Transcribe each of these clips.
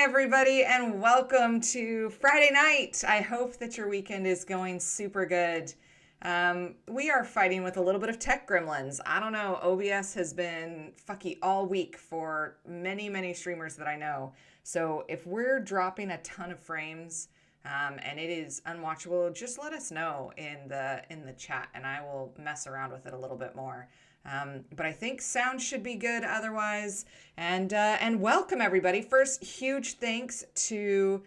everybody, and welcome to Friday night. I hope that your weekend is going super good. We are fighting with a little bit of tech gremlins. I don't know, OBS has been fucky all week for many streamers that I know. So if we're dropping a ton of frames and it is unwatchable, just let us know in the chat, and I will mess around with it a little bit more. But I think sound should be good otherwise. And welcome everybody. First, huge thanks to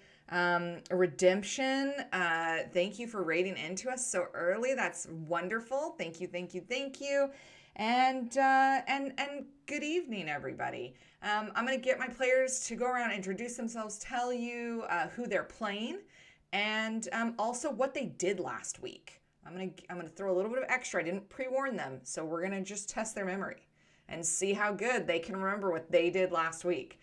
Redemption. Thank you for raiding into us so early. That's wonderful. Thank you. And good evening, everybody. I'm gonna get my players to go around, introduce themselves, tell you who they're playing, and also what they did last week. I'm gonna throw a little bit of extra. I didn't pre-warn them, so we're gonna just test their memory and see how good they can remember what they did last week.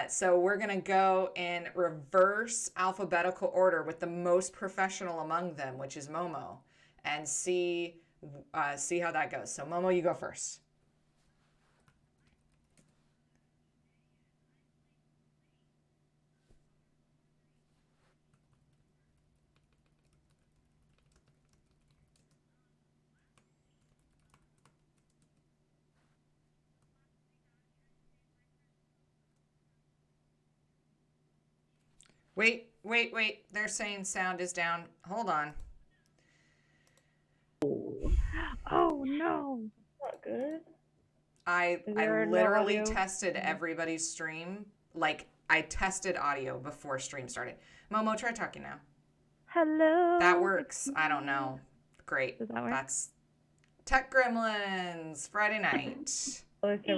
So we're gonna go in reverse alphabetical order with the most professional among them, which is Momo, and see how that goes. So Momo, you go first. Wait. They're saying sound is down. Hold on. Oh no. Not good. I literally tested everybody's stream. Like, I tested audio before stream started. Momo, try talking now. Hello. That works. I don't know. Great. Does that work? That's Tech Gremlins Friday night. Okay,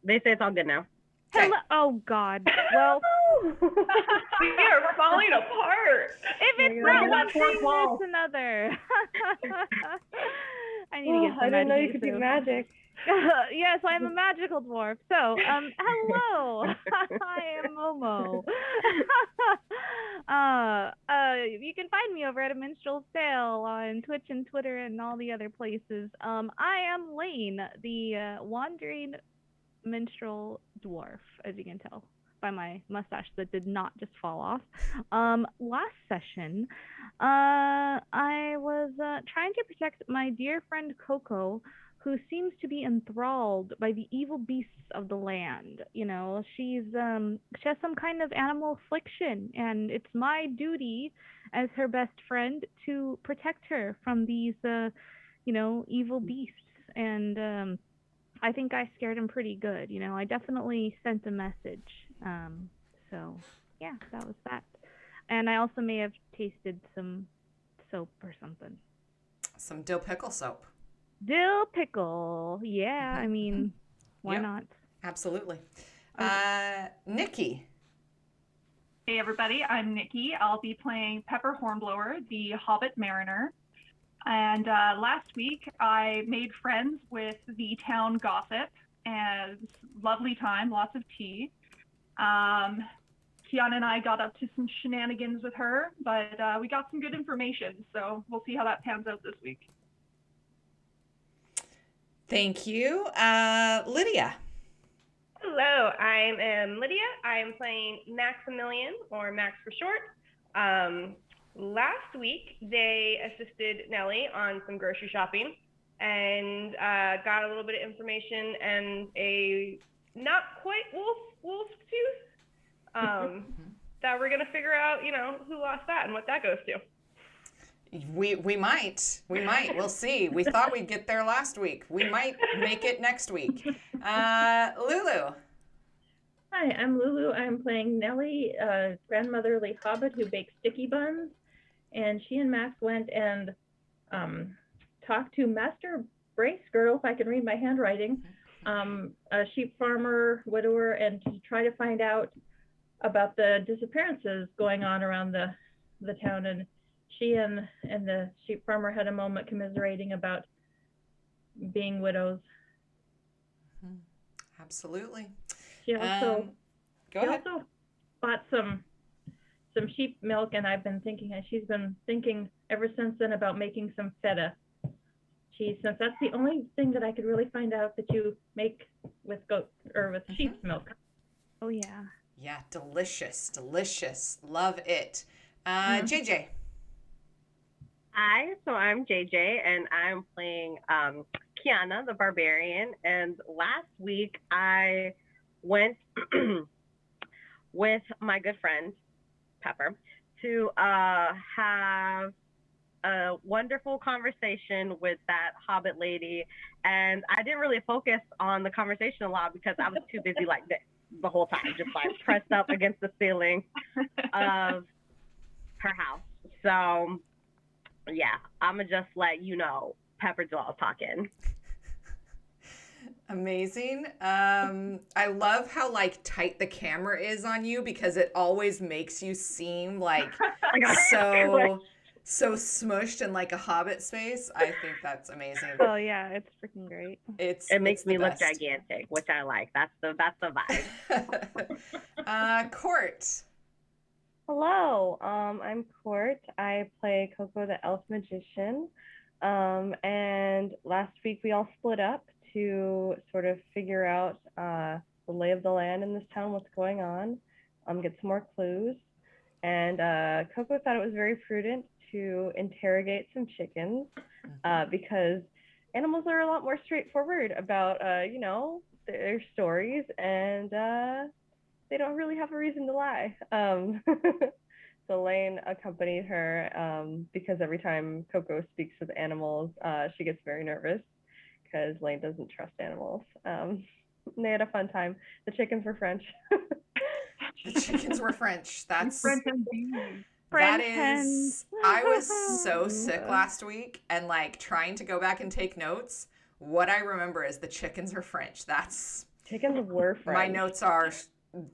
they say it's all good now. Hello. Oh God. Well, we are falling apart. If it's not one thing, it's another. I need to get some I didn't know you could do magic. Yes, I'm a magical dwarf. So, hello. I am Momo. You can find me over at A Minstrel's Tale on Twitch and Twitter and all the other places. I am Lane, the wandering minstrel dwarf, as you can tell by my mustache that did not just fall off. Last session, I was trying to protect my dear friend Coco, who seems to be enthralled by the evil beasts of the land. You know, she has some kind of animal affliction, and it's my duty as her best friend to protect her from these, evil beasts. And I think I scared him pretty good. You know, I definitely sent a message. So yeah, that was that. And I also may have tasted some soap or something. Some dill pickle soap. Dill pickle. Yeah, I mean, why not? Absolutely. Nikki. Hey everybody, I'm Nikki. I'll be playing Pepper Hornblower, the Hobbit Mariner. And last week I made friends with the town gossip, and lovely time, lots of tea. Kiana and I got up to some shenanigans with her, but we got some good information, so we'll see how that pans out this week. Thank you. Lydia. Hello, I'm Lydia. I am playing Maximilian, or Max for short. Last week, they assisted Nellie on some grocery shopping and got a little bit of information and a not quite wolf's tooth that we're going to figure out, who lost that and what that goes to. We might. We'll see. We thought we'd get there last week. We might make it next week. Lulu. Hi, I'm Lulu. I'm playing Nellie, a grandmotherly hobbit who bakes sticky buns. And she and Max went and talked to Master Bracegirdle, if I can read my handwriting, a sheep farmer, widower, and to try to find out about the disappearances going on around the town. And she and the sheep farmer had a moment commiserating about being widows. Absolutely. She also also bought some sheep milk, and she's been thinking ever since then about making some feta cheese, since that's the only thing that I could really find out that you make with goat or with sheep's milk. Oh yeah. Yeah, delicious, delicious. Love it. JJ. Hi, so I'm JJ, and I'm playing Kiana, the barbarian. And last week I went with my good friend Pepper to have a wonderful conversation with that Hobbit lady, and I didn't really focus on the conversation a lot because I was too busy like this the whole time, just like pressed up against the ceiling of her house. So yeah, I'ma just let you know Pepper Dwell's talking. Amazing. I love how like tight the camera is on you because it always makes you seem like so smushed in like a Hobbit space. I think that's amazing. Oh yeah, it's freaking great. It makes the me look best. gigantic, which I like. That's the vibe. Court. Hello, I'm Court. I play Coco the Elf Magician. And last week we all split up to sort of figure out the lay of the land in this town, what's going on, get some more clues. And Coco thought it was very prudent to interrogate some chickens because animals are a lot more straightforward about, their stories, and they don't really have a reason to lie. So Lane accompanied her because every time Coco speaks with animals, she gets very nervous because Lane doesn't trust animals. They had a fun time. The chickens were French. The chickens were French. That's French and beans. that is. I was so sick last week, and like trying to go back and take notes. What I remember is the chickens are French. That's Chickens were French. my notes are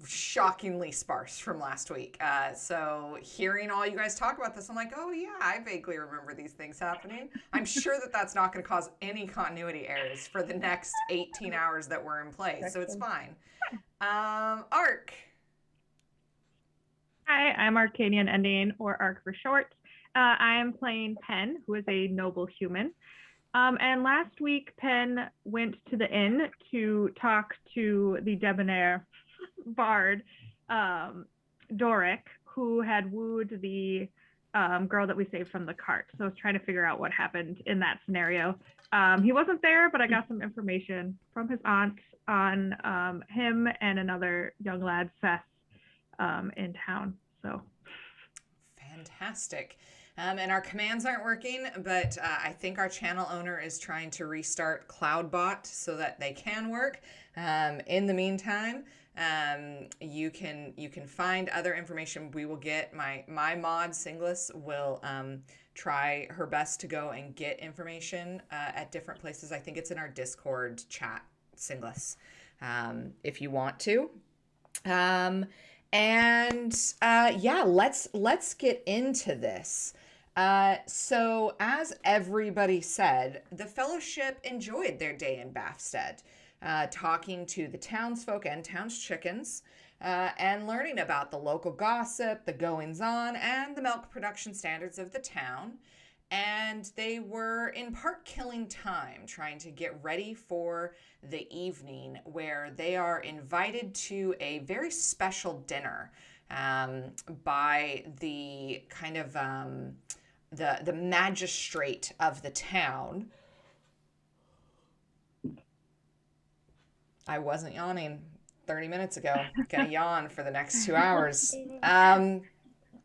shockingly sparse from last week. So hearing all you guys talk about this, I'm like, oh yeah, I vaguely remember these things happening. I'm sure that that's not going to cause any continuity errors for the next 18 hours that we're in place. So it's fine. Arc. Hi, I'm Arcadian Ending, or Arc for short. I am playing Penn, who is a noble human. And last week, Penn went to the inn to talk to the debonair bard, Doric, who had wooed the girl that we saved from the cart. So I was trying to figure out what happened in that scenario. He wasn't there, but I got some information from his aunt on him and another young lad, Seth, in town. So fantastic. And our commands aren't working, but I think our channel owner is trying to restart CloudBot so that they can work. In the meantime, you can find other information. We will get my mod Singlis will try her best to go and get information at different places. I think it's in our Discord chat, Singlis, if you want to. Yeah, let's get into this. So as everybody said, the Fellowship enjoyed their day in Bathstead, talking to the townsfolk and towns chickens, and learning about the local gossip, the goings-on, and the milk production standards of the town. And they were in part killing time trying to get ready for the evening, where they are invited to a very special dinner by the kind of the magistrate of the town. I wasn't yawning 30 minutes ago. I'm gonna yawn for the next 2 hours.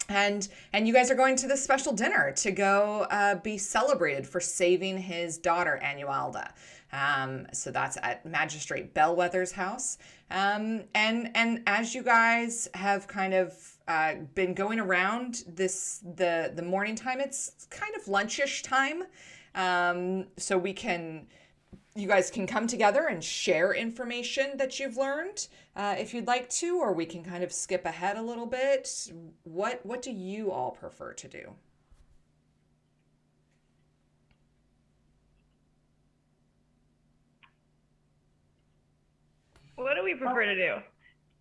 And you guys are going to this special dinner to go be celebrated for saving his daughter, Anualda. So that's at Magistrate Bellwether's house. And as you guys have kind of been going around the morning time, it's kind of lunchish time. So you guys can come together and share information that you've learned if you'd like to, or we can kind of skip ahead a little bit. What do you all prefer to do? What do we prefer to do?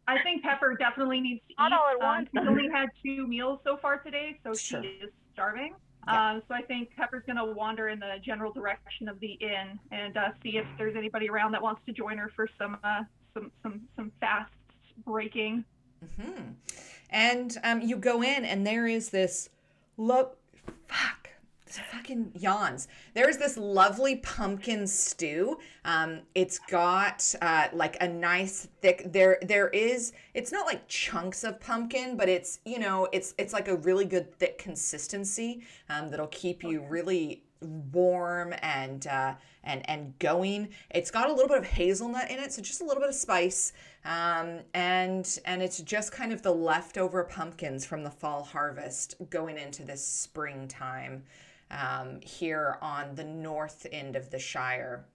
I think Pepper definitely needs to eat. Not all at once. She's only had 2 meals so far today, so Sure. she is starving. Yeah. So I think Pepper's going to wander in the general direction of the inn and see if there's anybody around that wants to join her for some fast breaking. Hmm. And you go in, and there is this fuck. This fucking yawns. There's this lovely pumpkin stew. It's got like a nice thick. There is. It's not like chunks of pumpkin, but it's it's like a really good thick consistency that'll keep you really warm and going. It's got a little bit of hazelnut in it, so just a little bit of spice. And it's just kind of the leftover pumpkins from the fall harvest going into this springtime here on the north end of the Shire.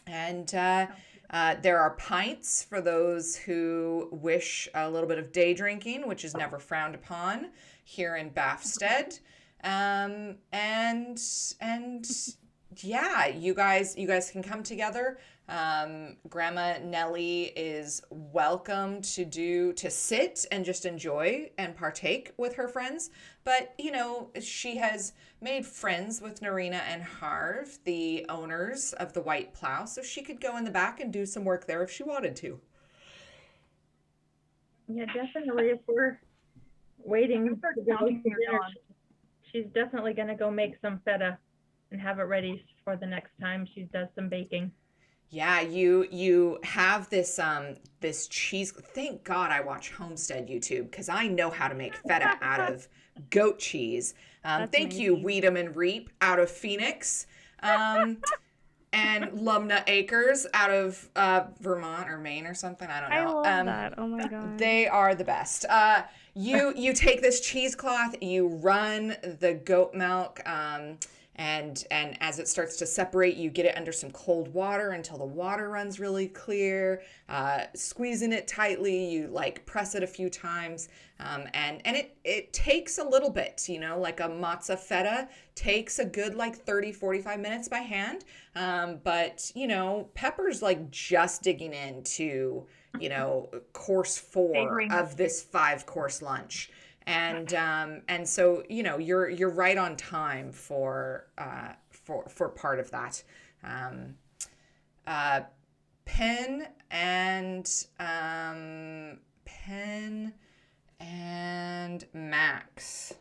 And there are pints for those who wish a little bit of day drinking, which is never frowned upon here in Bafstead. And yeah, you guys can come together. Grandma Nellie is welcome to sit and just enjoy and partake with her friends. But, she has made friends with Narina and Harv, the owners of the White Plow, so she could go in the back and do some work there if she wanted to. Yeah, definitely. If we're waiting to go to dinner, she's definitely going to go make some feta and have it ready for the next time she does some baking. Yeah, you have this this cheese. Thank God I watch Homestead YouTube because I know how to make feta out of goat cheese. Thank you, Weed 'em and Reap out of Phoenix, and Lumna Acres out of Vermont or Maine or something. I don't know. I love that. Oh my God. They are the best. You take this cheesecloth, you run the goat milk. And as it starts to separate, you get it under some cold water until the water runs really clear. Squeezing it tightly, you like press it a few times, and it takes a little bit, like a matzah feta takes a good like 30-45 minutes by hand. But Pepper's like just digging into course 4 of this 5-course lunch. And so you're right on time for part of that. Penn and Max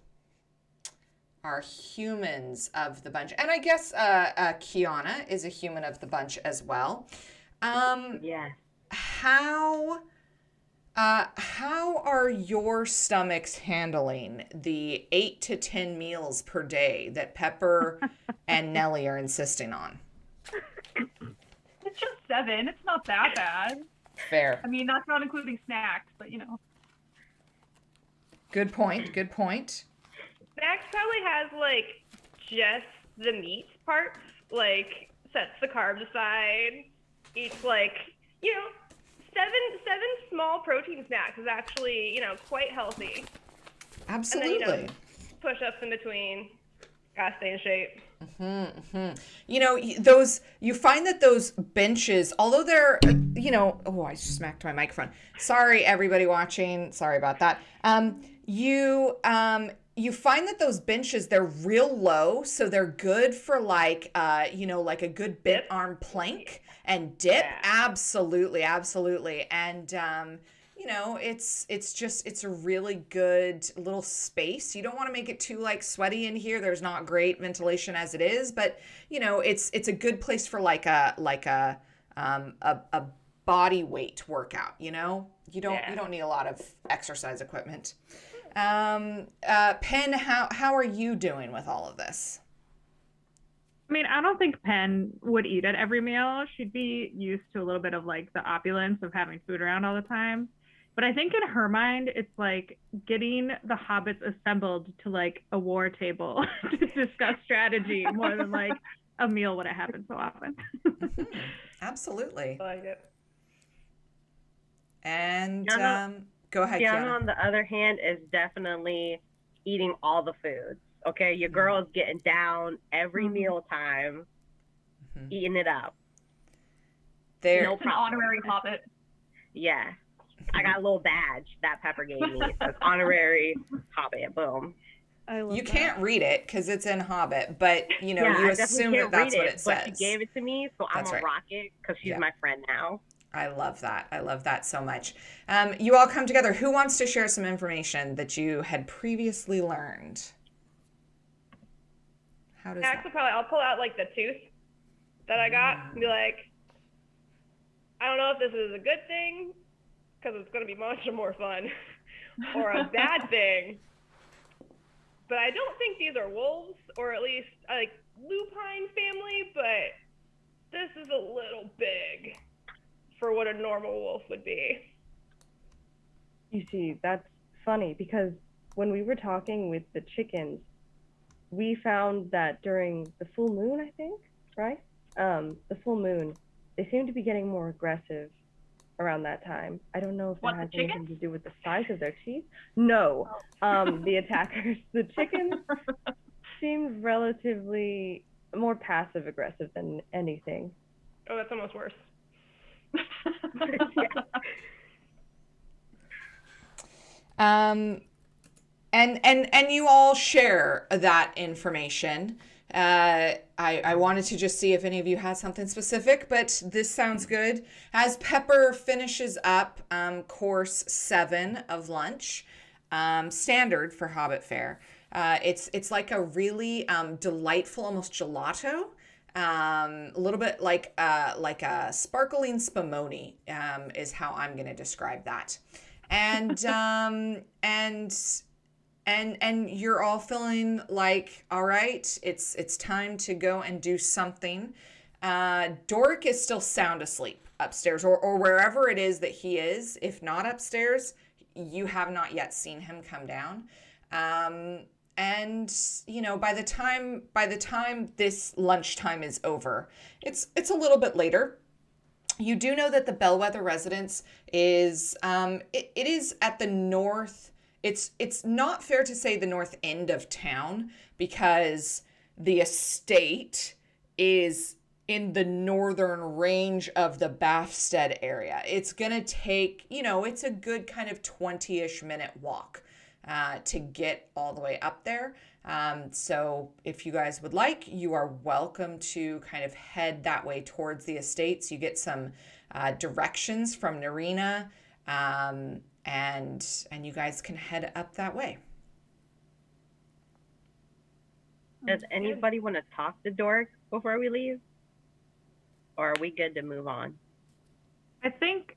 are humans of the bunch, and I guess Kiana is a human of the bunch as well. Yeah. How are your stomachs handling the 8 to 10 meals per day that Pepper and Nellie are insisting on? It's just 7. It's not that bad. Fair. I mean, that's not including snacks, but Good point. Max probably has like just the meat parts, like sets the carbs aside, eats like, seven small protein snacks is actually, quite healthy. Absolutely. And then, push-ups in between. Gotta stay in shape. You find that those benches, although they're, oh, I smacked my microphone. Sorry, everybody watching. Sorry about that. You find that those benches, they're real low, so they're good for like a good bent arm plank and dip. Yeah. Absolutely. And it's a really good little space. You don't want to make it too like sweaty in here. There's not great ventilation as it is, but it's a good place for like a body weight workout. You don't need a lot of exercise equipment. Penn, how are you doing with all of this? I mean, I don't think Penn would eat at every meal. She'd be used to a little bit of like the opulence of having food around all the time. But I think in her mind, it's like getting the hobbits assembled to like a war table to discuss strategy more than like a meal would have happened so often. Absolutely. I like it. And go ahead, Kiana, on the other hand, is definitely eating all the foods. Okay, your girl is getting down every meal time, eating it up. They're an honorary hobbit. Yeah. I got a little badge that Pepper gave me. It says honorary hobbit. Boom. You can't read it because it's in Hobbit, but you assume that's what it says. But she gave it to me, so I'm gonna rock it because she's my friend now. I love that. I love that so much. You all come together. Who wants to share some information that you had previously learned? How does that? I'll pull out like the tooth that I got and be like, I don't know if this is a good thing because it's going to be much more fun, or a bad thing. But I don't think these are wolves, or at least like lupine family. But this is a little big for what a normal wolf would be. You see, that's funny because when we were talking with the chickens, we found that during the full moon, I think, right? The full moon, they seem to be getting more aggressive around that time. I don't know if that has anything to do with the size of their teeth. No, the attackers, the chickens seem relatively more passive aggressive than anything. Oh, that's almost worse. And you all share that information. I wanted to just see if any of you had something specific, but this sounds good. As Pepper finishes up course 7 of lunch, standard for Hobbit fare. It's like a really delightful, almost gelato. A little bit like a sparkling spumoni is how I'm going to describe that. And and you're all feeling like, all right, it's time to go and do something. Doric is still sound asleep upstairs, or wherever it is that he is. If not upstairs, you have not yet seen him come down. And you know, by the time this lunchtime is over, it's a little bit later. You do know that the Bellwether residence is it is at the north. It's not fair to say the north end of town, because the estate is in the northern range of the Bafstead area. It's gonna take, you know, it's a good kind of 20-ish minute walk to get all the way up there. So if you guys would like, you are welcome to kind of head that way towards the estates. You get some directions from Narina, and you guys can head up that way. Does anybody want to talk to Dork before we leave? Or are we good to move on? I think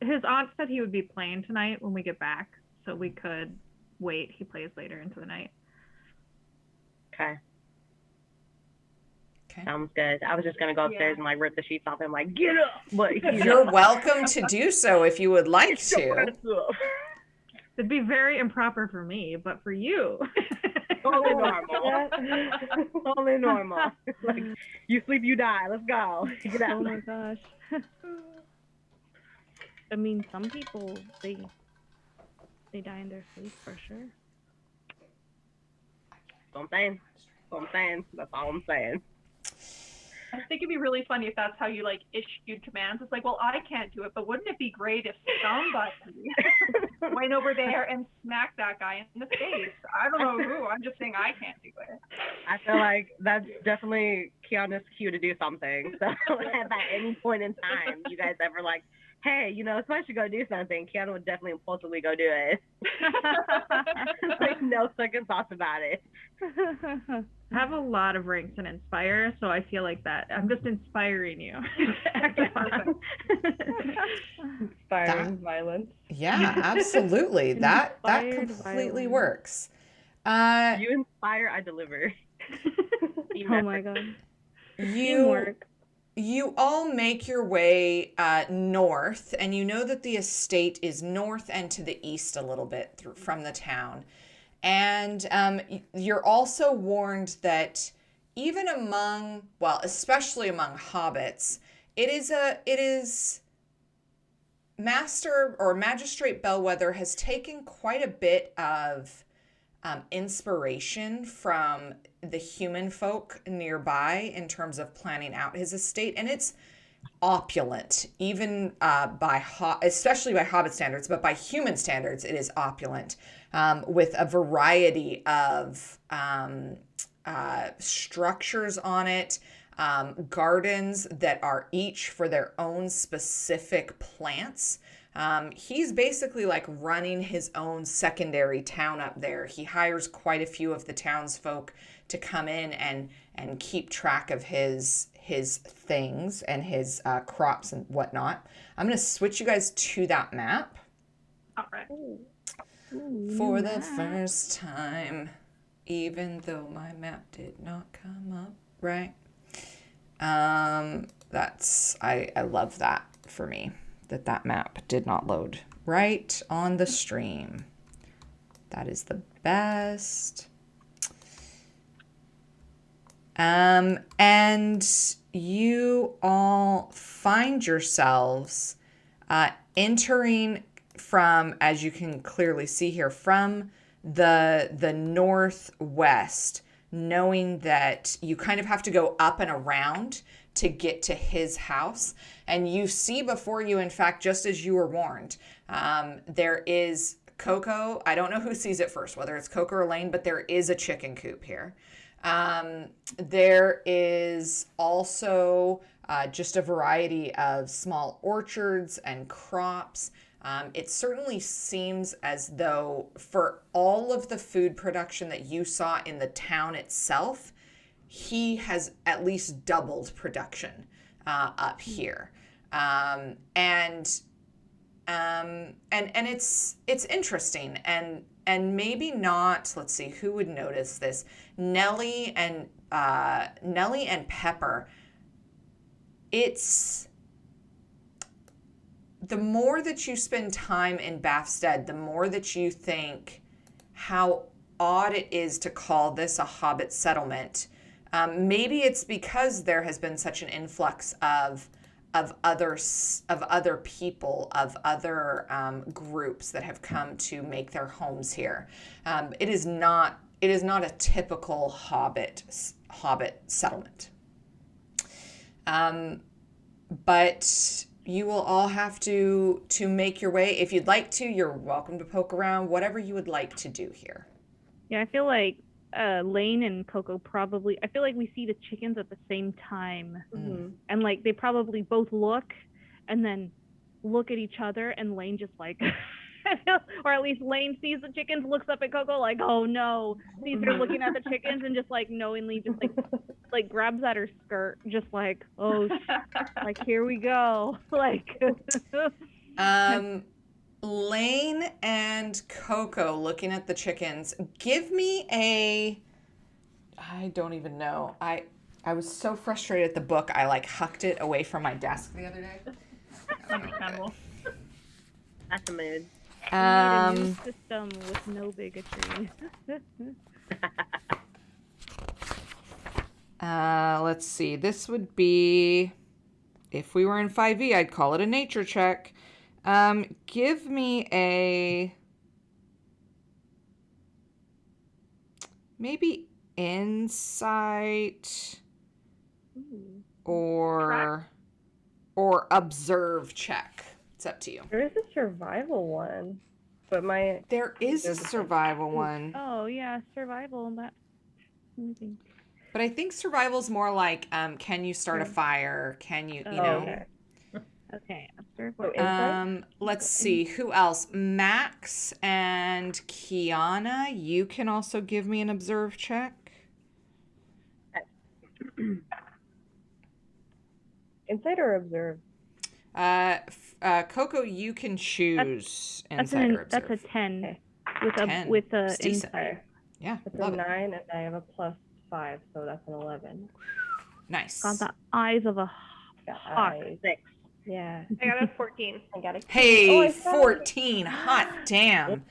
his aunt said he would be playing tonight when we get back, so we could wait. He plays later into the night. Okay. Sounds good. I was just gonna go upstairs and like rip the sheets off him, like, get up. But you're welcome to do so if you would like to. It'd be very improper for me, but for you. Totally normal. Totally normal. Like, you sleep, you die. Let's go. Get out. Oh my gosh. I mean, some people they die in their sleep for sure. That's what I'm saying. That's all I'm saying. I think it'd be really funny if that's how you like issued commands. It's like, well, I can't do it, but wouldn't it be great if somebody went over there and smacked that guy in the face? I don't know who. I'm just saying I can't do it. I feel like that's definitely Kiana's cue to do something. So if at any point in time you guys ever like, hey, you know, somebody should go do something, Kiana would definitely impulsively go do it. Like, no second thoughts about it. I have a lot of ranks in Inspire, so I feel like that. I'm just inspiring you. Inspiring violence. Yeah, absolutely. that completely works. You inspire, I deliver. Oh my god. You all make your way north, and you know that the estate is north and to the east a little bit from the town. And you're also warned that even among, well, especially among hobbits, it is Master or Magistrate Bellwether has taken quite a bit of inspiration from the human folk nearby in terms of planning out his estate, and it's opulent, even especially by Hobbit standards, but by human standards, it is opulent, with a variety of structures on it. gardens that are each for their own specific plants. He's basically like running his own secondary town up there. He hires quite a few of the townsfolk to come in and keep track of his things and his crops and whatnot. I'm going to switch you guys to that map. All right. For the first time, even though my map did not come up right. I love that for me, that map did not load right on the stream. That is the best. And you all find yourselves entering from, as you can clearly see here, from the northwest, knowing that you kind of have to go up and around to get to his house. And you see before you, in fact, just as you were warned, there is Coco. I don't know who sees it first, whether it's Coco or Lane, but there is a chicken coop here. There is also just a variety of small orchards and crops. It certainly seems as though for all of the food production that you saw in the town itself, he has at least doubled production up here. And it's interesting and maybe not, let's see, who would notice this? Nellie and Pepper. It's the more that you spend time in Bathstead, the more that you think how odd it is to call this a Hobbit settlement. Maybe it's because there has been such an influx of other people, of other groups that have come to make their homes here. It is not a typical Hobbit settlement. But you will all have to make your way. If you'd like to, you're welcome to poke around, whatever you would like to do here. Yeah, I feel like Lane and Coco probably, I feel like we see the chickens at the same time. Mm-hmm. And like they probably both look and then look at each other, and Lane just like or at least Lane sees the chickens, looks up at Coco like, oh no, sees her looking at the chickens, and just like knowingly just like grabs at her skirt, just like, oh, like here we go. Like Lane and Coco looking at the chickens. Give me I don't even know. I was so frustrated at the book, I like hucked it away from my desk the other day. Understandable. That's a mood. we need a new system with no bigotry. Let's see. This would be, if we were in 5e, I'd call it a nature check. Give me maybe insight or observe check. It's up to you. There is a survival one, but There is a survival one. Oh yeah, survival. That's amazing. But I think survival's more like, can you start a fire? Can you, know? Okay. Okay, observe. So insight? Let's see, who else? Max and Kiana, you can also give me an observe check. Insight or observe? Coco, you can choose That's insight or observe. that's a 10 Okay. with a 10. with a It's decent. insight. Yeah, It's love a it. 9, and I have a +5, so that's an 11. Nice. Got the eyes of a Got hawk. eyes. 6. Yeah. I got a 14. I got a Hey, I saw it. 14. Hot damn.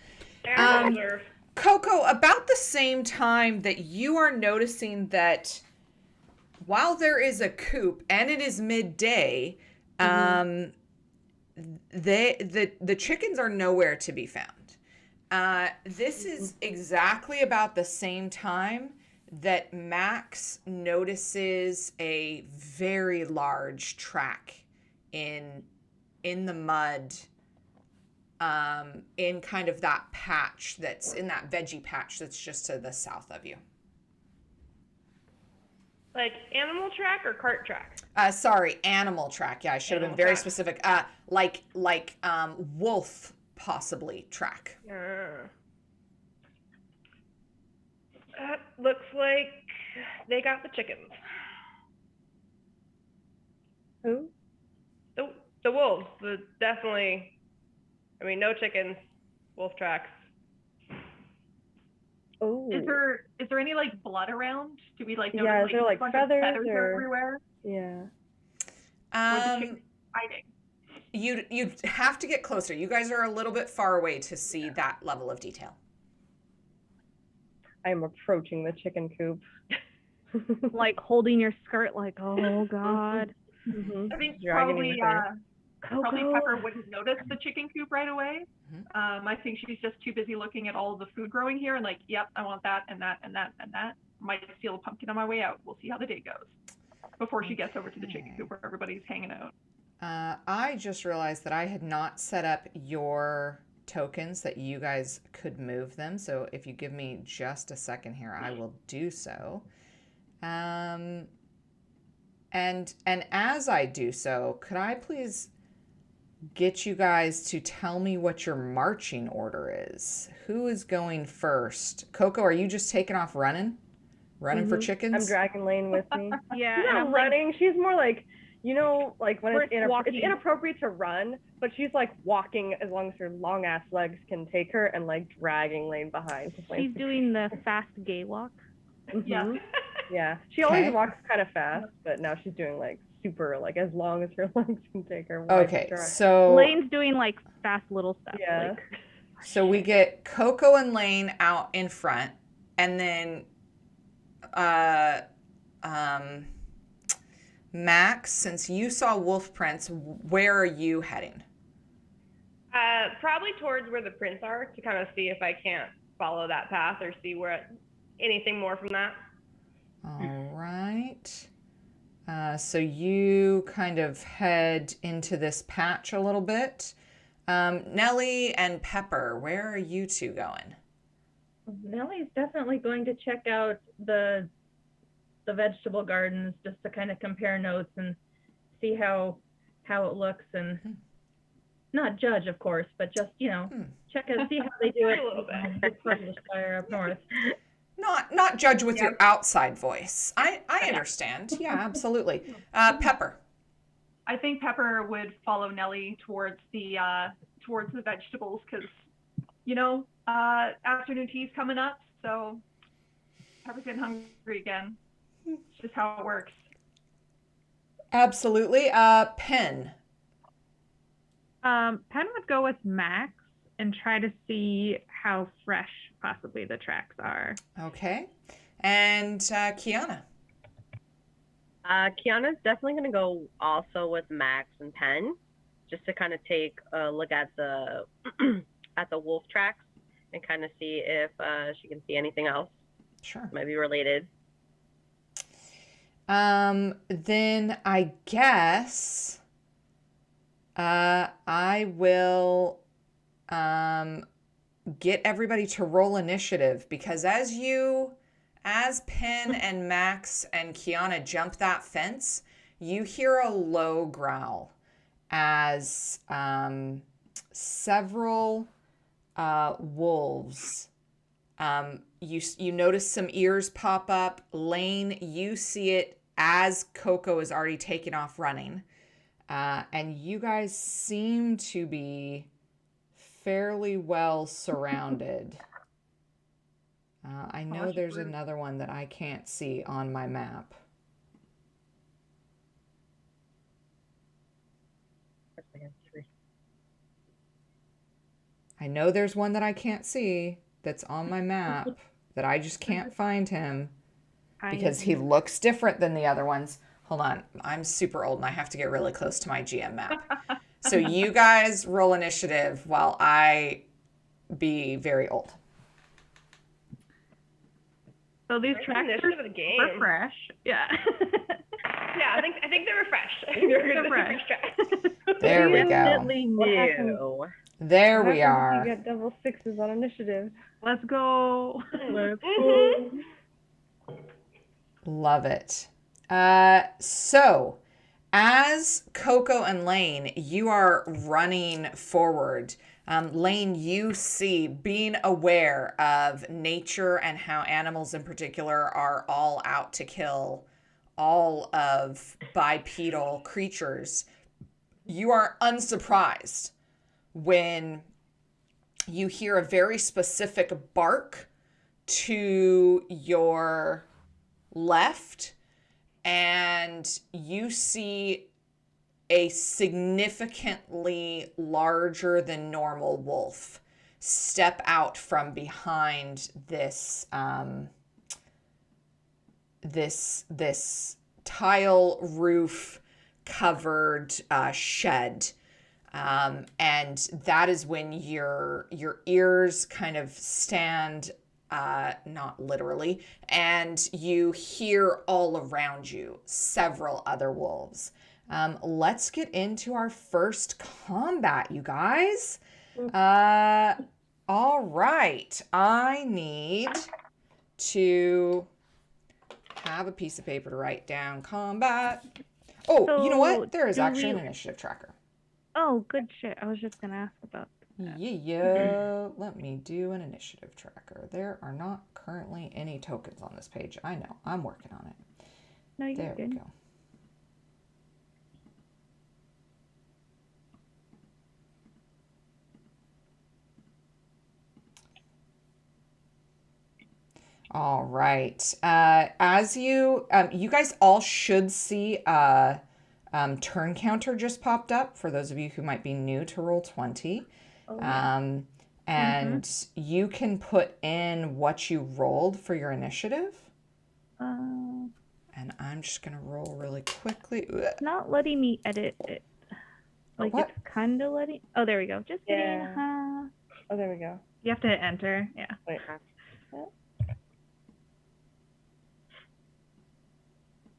And observe. Coco, about the same time that you are noticing that while there is a coop and it is midday, the chickens are nowhere to be found. This is exactly about the same time that Max notices a very large track in the mud, in kind of that patch that's in that veggie patch that's just to the south of you. Like animal track or cart track? Sorry, animal track. Yeah, I should have been Animal very track. specific. Like wolf possibly track. That looks like they got the chickens. Who? The wolves. Definitely. I mean, no chickens. Wolf tracks. Oh. Is there any like blood around? Do we like notice Yeah, is there like a bunch of feathers feathers or? everywhere? Yeah. Or the chicken hiding? You'd have to get closer. You guys are a little bit far away to see that level of detail. I'm approaching the chicken coop. Like holding your skirt, like, oh god. Mhm. I think Dragging in probably Coco. Pepper wouldn't notice the chicken coop right away. Mhm. I think she's just too busy looking at all of the food growing here and like, yep, I want that and that and that and that. Might steal a pumpkin on my way out. We'll see how the day goes before she gets over to the chicken coop where everybody's hanging out. I just realized that I had not set up your tokens that you guys could move them. So if you give me just a second here, I will do so. And as I do so, could I please get you guys to tell me what your marching order is? Who is going first? Coco, are you just taking off running? Running for chickens? I'm dragging Lane with me. Yeah, She's and not I'm like, running. She's more like, you know, like when Brisk it's walking. inappropriate to run, but she's like walking as long as her long ass legs can take her and like dragging Lane behind. she's doing the fast gay walk. Yeah. Yeah. She always Okay. walks kind of fast, but now she's doing like super, like as long as her legs can take her. wide Okay, stride. so Lane's doing like fast little steps. Yeah. Like, so we get Coco and Lane out in front, and then Max, since you saw wolf prints, where are you heading? Probably towards where the prints are to kind of see if I can't follow that path or see where anything more from that. All right. So you kind of head into this patch a little bit. Nellie and Pepper, where are you two going? Nellie's definitely going to check out the vegetable gardens just to kind of compare notes and see how it looks and not judge, of course, but just, you know, check and see how they do it. A little bit. This part of the Shire up north. Not judge with your outside voice. I understand. Yeah, absolutely. Pepper. I think Pepper would follow Nellie towards the vegetables because, you know, afternoon tea's coming up, so Pepper's getting hungry again. It's just how it works. Absolutely. Pen. Pen would go with Max and try to see how fresh possibly the tracks are. Okay. And Kiana. Kiana's definitely going to go also with Max and Penn, just to kind of take a look at the at the wolf tracks and kind of see if she can see anything else Sure. might be related. Then I guess I will get everybody to roll initiative because as Penn and Max and Kiana jump that fence, you hear a low growl as several wolves. You notice some ears pop up. Lane, you see it as Coco is already taken off running. And you guys seem to be fairly well surrounded. I know there's another one that I can't see on my map. I know there's one that I can't see that's on my map that I just can't find him because he looks different than the other ones. Hold on. I'm super old and I have to get really close to my GM map. So you guys roll initiative while I be very old. So these tracks Initiative of the game. are fresh. Yeah. Yeah, I think they were fresh. I think they were good fresh. tracks. There we go. Definitely What new. There What we happens are. if you get double sixes on initiative. Let's go. Let's Mhm. Love it. So, as Coco and Lane, you are running forward. Lane, you see, being aware of nature and how animals in particular are all out to kill all of bipedal creatures, you are unsurprised when you hear a very specific bark to your left, and you see a significantly larger than normal wolf step out from behind this tile roof covered shed. And that is when your ears kind of stand, not literally, and you hear all around you several other wolves. Let's get into our first combat, you guys. All right. I need to have a piece of paper to write down combat. Oh, you know what? There is actually an initiative tracker. Oh, good shit. I was just going to ask about that. Yeah. Let me do an initiative tracker. There are not currently any tokens on this page. I know. I'm working on it. No, you're there good. we go. All right. As you guys all should see turn counter just popped up for those of you who might be new to Roll20. Oh. And you can put in what you rolled for your initiative. And I'm just going to roll really quickly. It's not letting me edit it. Like, what? it's kind of letting... Oh, there we go. Just kidding. Yeah. Oh, there we go. You have to enter. Yeah. Wait.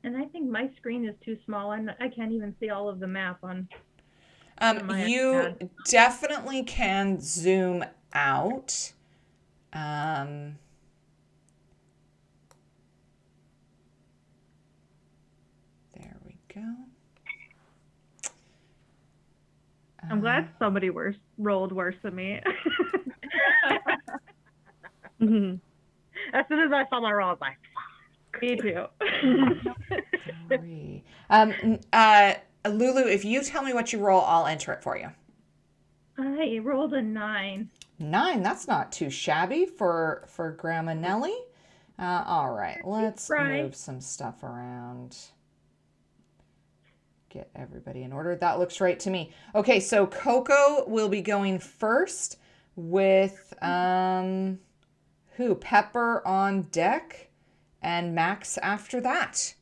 And I think my screen is too small. I can't even see all of the map on my You iPad. definitely can zoom out. There we go. I'm glad somebody rolled worse than me. As soon as I saw my roll, I was like, Me too. 3. Lulu, if you tell me what you roll, I'll enter it for you. I rolled a 9. 9, that's not too shabby for Grandma Nellie. All right, let's move some stuff around. Get everybody in order. That looks right to me. Okay, so Coco will be going first with who? Pepper on deck, and Max after that.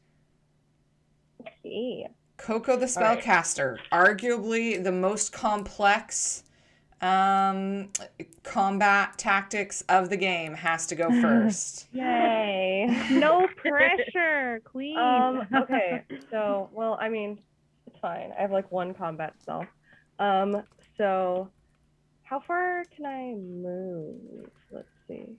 Okay. Coco the spellcaster, arguably the most complex combat tactics of the game, has to go first. Yay. No pressure, queen. Okay. So, well, I mean, it's fine. I have like one combat spell. So how far can I move? Let's see.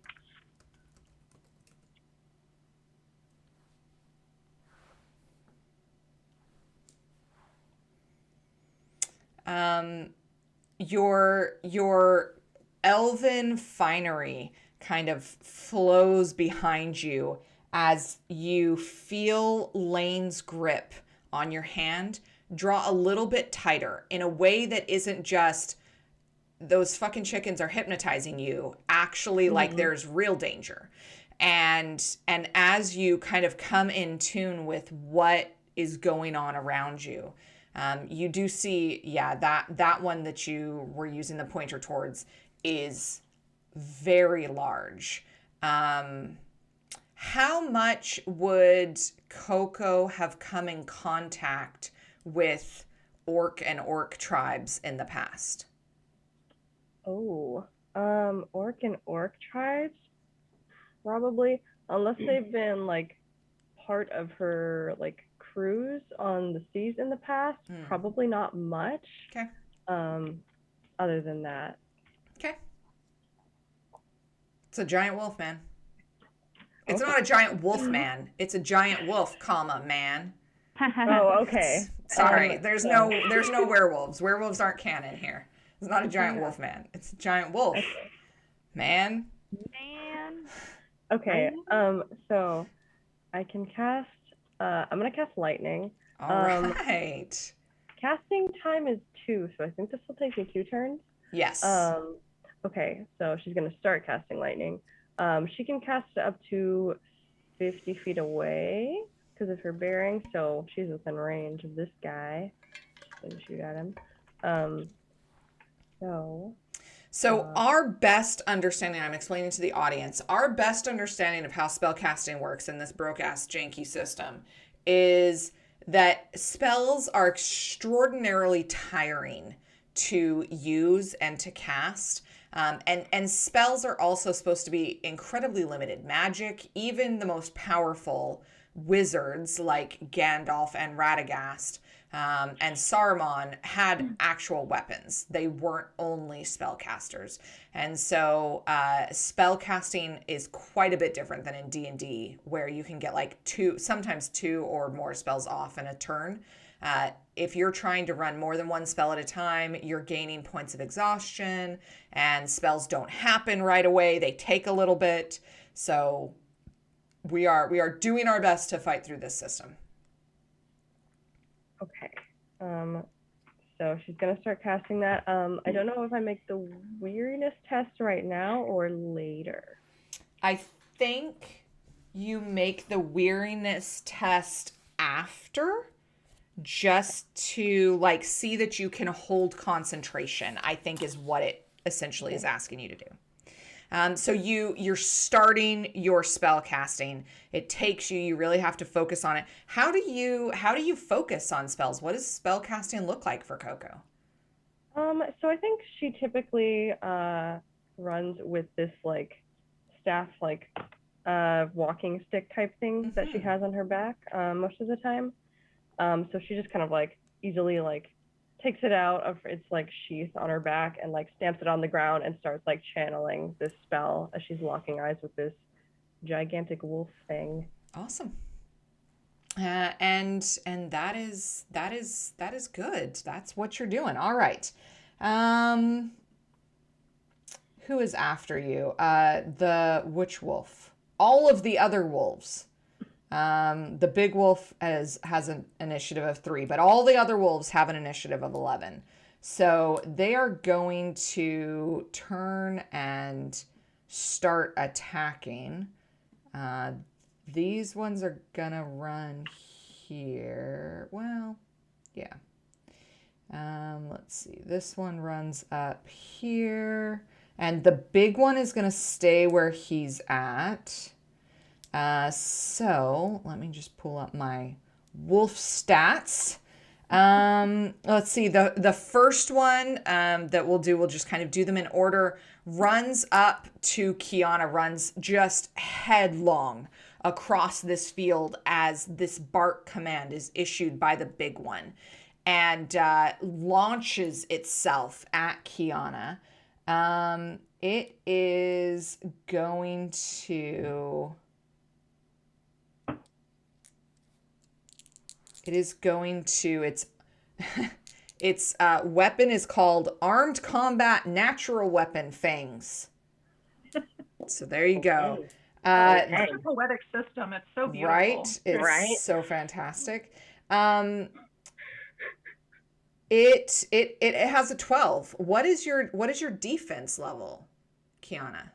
Your elven finery kind of flows behind you as you feel Lane's grip on your hand draw a little bit tighter in a way that isn't just those fucking chickens are hypnotizing you, actually like there's real danger. And as you kind of come in tune with what is going on around you, you do see, that one that you were using the pointer towards is very large. How much would Coco have come in contact with orc and orc tribes in the past? Oh, orc and orc tribes? Probably, unless they've been like part of her like cruise on the seas in the past, probably not much. Okay. Other than that. Okay. It's a giant wolf, man. It's Okay. not a giant wolf man. It's a giant wolf, comma, man. Oh, okay. Sorry, there's so- no werewolves. Werewolves aren't canon here. It's not a giant wolf man. It's a giant wolf, Okay. man. Man. Okay. So I can cast. I'm gonna cast lightning. All right. Casting time is 2, so I think this will take me 2 turns. Yes. Okay, so she's gonna start casting lightning. She can cast it up to 50 feet away because of her bearing, so she's within range of this guy. She's gonna shoot at him. So our best understanding, I'm explaining to the audience, our best understanding of how spellcasting works in this broke-ass janky system is that spells are extraordinarily tiring to use and to cast. And spells are also supposed to be incredibly limited. Magic, even the most powerful wizards like Gandalf and Radagast, and Saruman had actual weapons. They weren't only spellcasters. And so spellcasting is quite a bit different than in D&D, where you can get like sometimes two or more spells off in a turn. If you're trying to run more than one spell at a time, you're gaining points of exhaustion, and spells don't happen right away. They take a little bit. So we are doing our best to fight through this system. Okay. So she's gonna start casting that. I don't know if I make the weariness test right now or later. I think you make the weariness test after, just to like see that you can hold concentration, I think is what it essentially is asking you to do. So you're starting your spell casting. It takes you really have to focus on it. How do you focus on spells? What does spell casting look like for Coco? So I think she typically runs with this like staff, like walking stick type thing that she has on her back most of the time. So she just kind of like easily like takes it out of its like sheath on her back and like stamps it on the ground and starts like channeling this spell as she's locking eyes with this gigantic wolf thing. Awesome. And that is good. That's what you're doing. All right. Who is after you? The witch wolf. All of the other wolves. The big wolf has an initiative of 3, but all the other wolves have an initiative of 11. So they are going to turn and start attacking. These ones are gonna run here. Well, yeah. Let's see. This one runs up here. And the big one is gonna stay where he's at. So let me just pull up my wolf stats. Let's see, the first one that we'll just kind of do them in order, runs up to Kiana, runs just headlong across this field as this bark command is issued by the big one, and launches itself at Kiana. It is going to... its weapon is called Armed Combat Natural Weapon Fangs. So there you go. It's a poetic system. It's so beautiful. Right? It's right? so fantastic. It has a 12. What is your defense level, Kiana?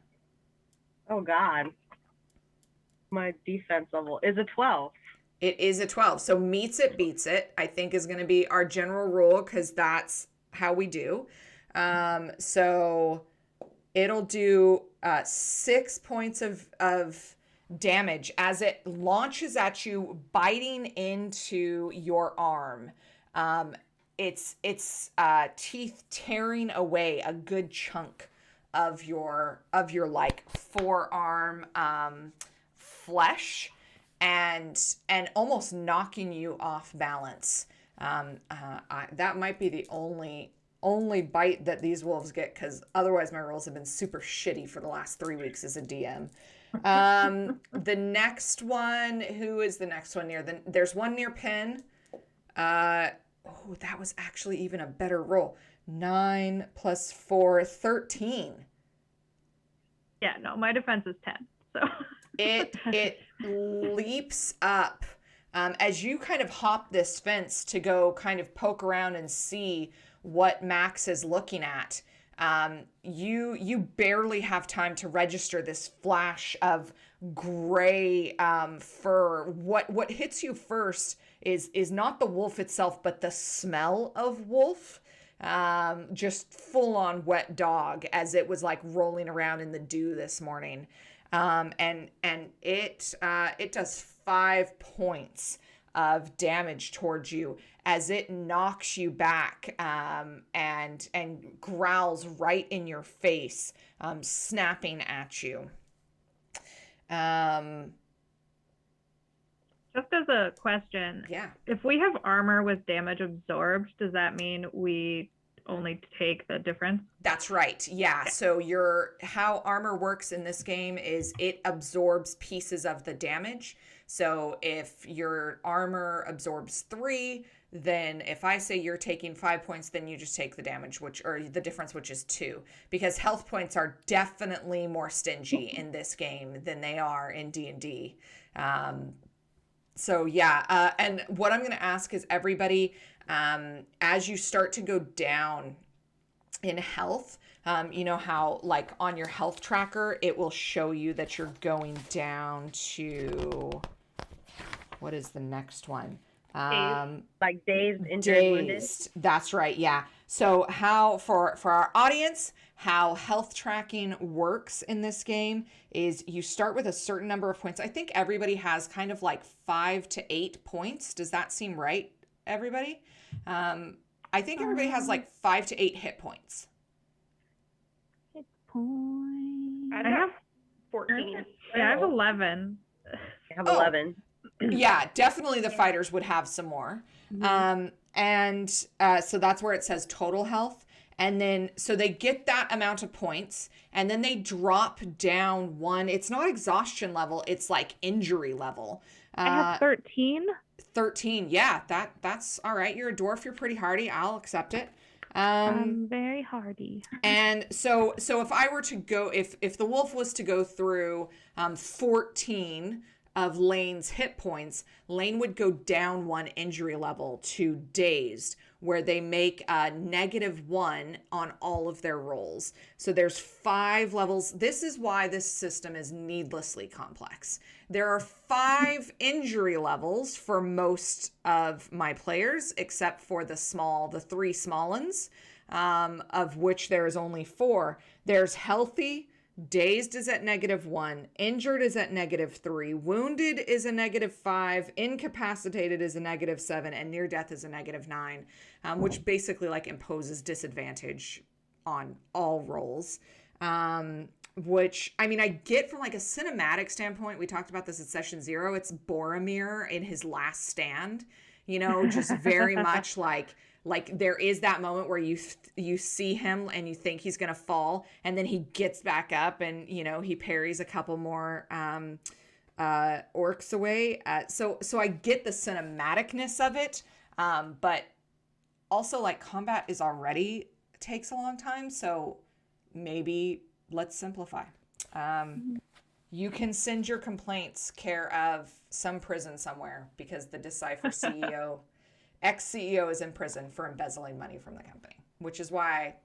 Oh God. My defense level is a 12. It is a 12. So meets it, beats it, I think is going to be our general rule, because that's how we do. So it'll do 6 points of damage as it launches at you, biting into your arm. Its teeth tearing away a good chunk of your like forearm flesh, and almost knocking you off balance. That might be the only bite that these wolves get, because otherwise my rolls have been super shitty for the last 3 weeks as a DM. The next one, who is the next one near? There's one near Penn. That was actually even a better roll. 9 + 4, 13. Yeah, no, my defense is 10. So It leaps up as you kind of hop this fence to go kind of poke around and see what Max is looking at. You barely have time to register this flash of gray fur. What hits you first is not the wolf itself, but the smell of wolf. Just full on wet dog as it was like rolling around in the dew this morning. And it does 5 points of damage towards you as it knocks you back and growls right in your face, snapping at you. Just as a question, Yeah. if we have armor with damage absorbed, does that mean we only take the difference? That's right. Yeah. So how armor works in this game is it absorbs pieces of the damage. So if your armor absorbs 3, then if I say you're taking 5 points, then you just take the damage, or the difference, which is 2, because health points are definitely more stingy in this game than they are in D&D. So yeah, and what I'm going to ask is everybody, as you start to go down in health, you know how like on your health tracker, it will show you that you're going down to, what is the next one? Like dazed, injured, wounded. Dazed. That's right. Yeah. So how for our audience, how health tracking works in this game is you start with a certain number of points. I think everybody has kind of like 5 to 8 points. Does that seem right, everybody? I think everybody has like 5 to 8 hit points. Hit point. I have 14. Yeah, I have 11. I have 11. Yeah, definitely the fighters would have some more. So that's where it says total health. And then, so they get that amount of points and then they drop down 1. It's not exhaustion level. It's like injury level. I have 13. 13. Yeah, that's all right. You're a dwarf. You're pretty hardy. I'll accept it. I'm very hardy. And so if I were to go, if the wolf was to go through 14 of Lane's hit points, Lane would go down 1 injury level to dazed, where they make a -1 on all of their rolls. So there's 5 levels. This is why this system is needlessly complex. There are 5 injury levels for most of my players, except for the 3 small ones, of which there is only 4. There's healthy. Dazed is at -1, injured is at -3, wounded is a -5, incapacitated is a -7, and near death is a -9, which basically like imposes disadvantage on all rolls. Which, I mean, I get from like a cinematic standpoint, we talked about this at session 0, it's Boromir in his last stand, you know, just very much like there is that moment where you see him and you think he's gonna fall, and then he gets back up and, you know, he parries a couple more orcs away. So I get the cinematicness of it, but also like combat takes a long time, so maybe let's simplify. You can send your complaints care of some prison somewhere because the Decipher CEO ex-CEO is in prison for embezzling money from the company, which is why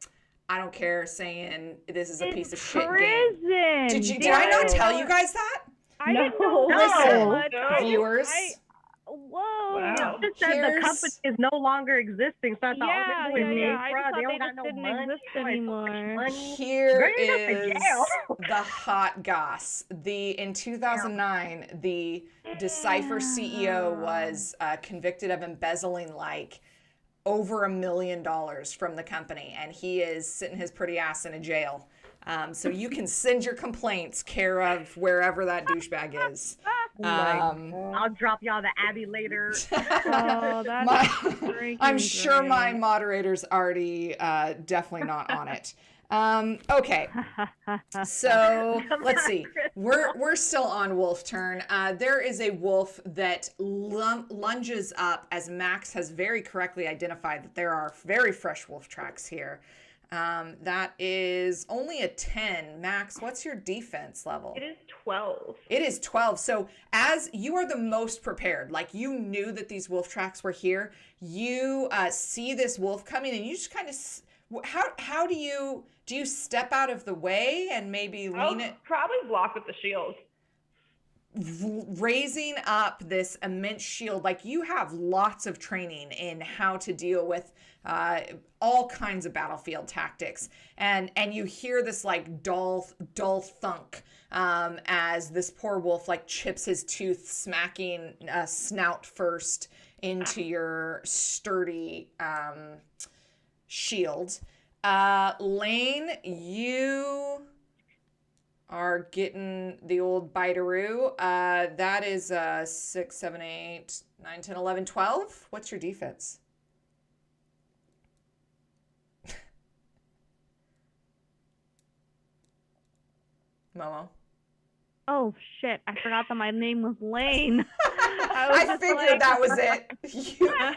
I don't care saying this is a piece of shit game. Did I not tell you guys that? I didn't know. Listen, viewers. Whoa. Wow. It said the company is no longer existing, so I thought, Yeah. they They don't got no didn't money. exist anymore. Here Bring it up to is jail. the hot goss. In 2009, the Decipher CEO was convicted of embezzling like over $1 million from the company, and he is sitting his pretty ass in a jail. So you can send your complaints care of wherever that douchebag is. I'll drop y'all the Abbey later. Oh, that's I'm sure my moderator's already definitely not on it. Okay. So Come let's on, see. Crystal. We're still on wolf turn. There is a wolf that lunges up, as Max has very correctly identified that there are very fresh wolf tracks here. That is only a 10. Max, what's your defense level? It is 12. It is 12. So as you are the most prepared, like you knew that these wolf tracks were here, you see this wolf coming and you just kind of, how do you step out of the way and maybe I'll lean it, probably block with the shield. raising up this immense shield? Like you have lots of training in how to deal with all kinds of battlefield tactics, and you hear this like dull thunk as this poor wolf like chips his tooth, smacking snout first into your sturdy shield. Lane, you are getting the old biteroo. That is 6, 7, 8, 9, 10, 11, 12. What's your defense? Momo. Oh shit! I forgot that my name was Lane. I I figured that was it.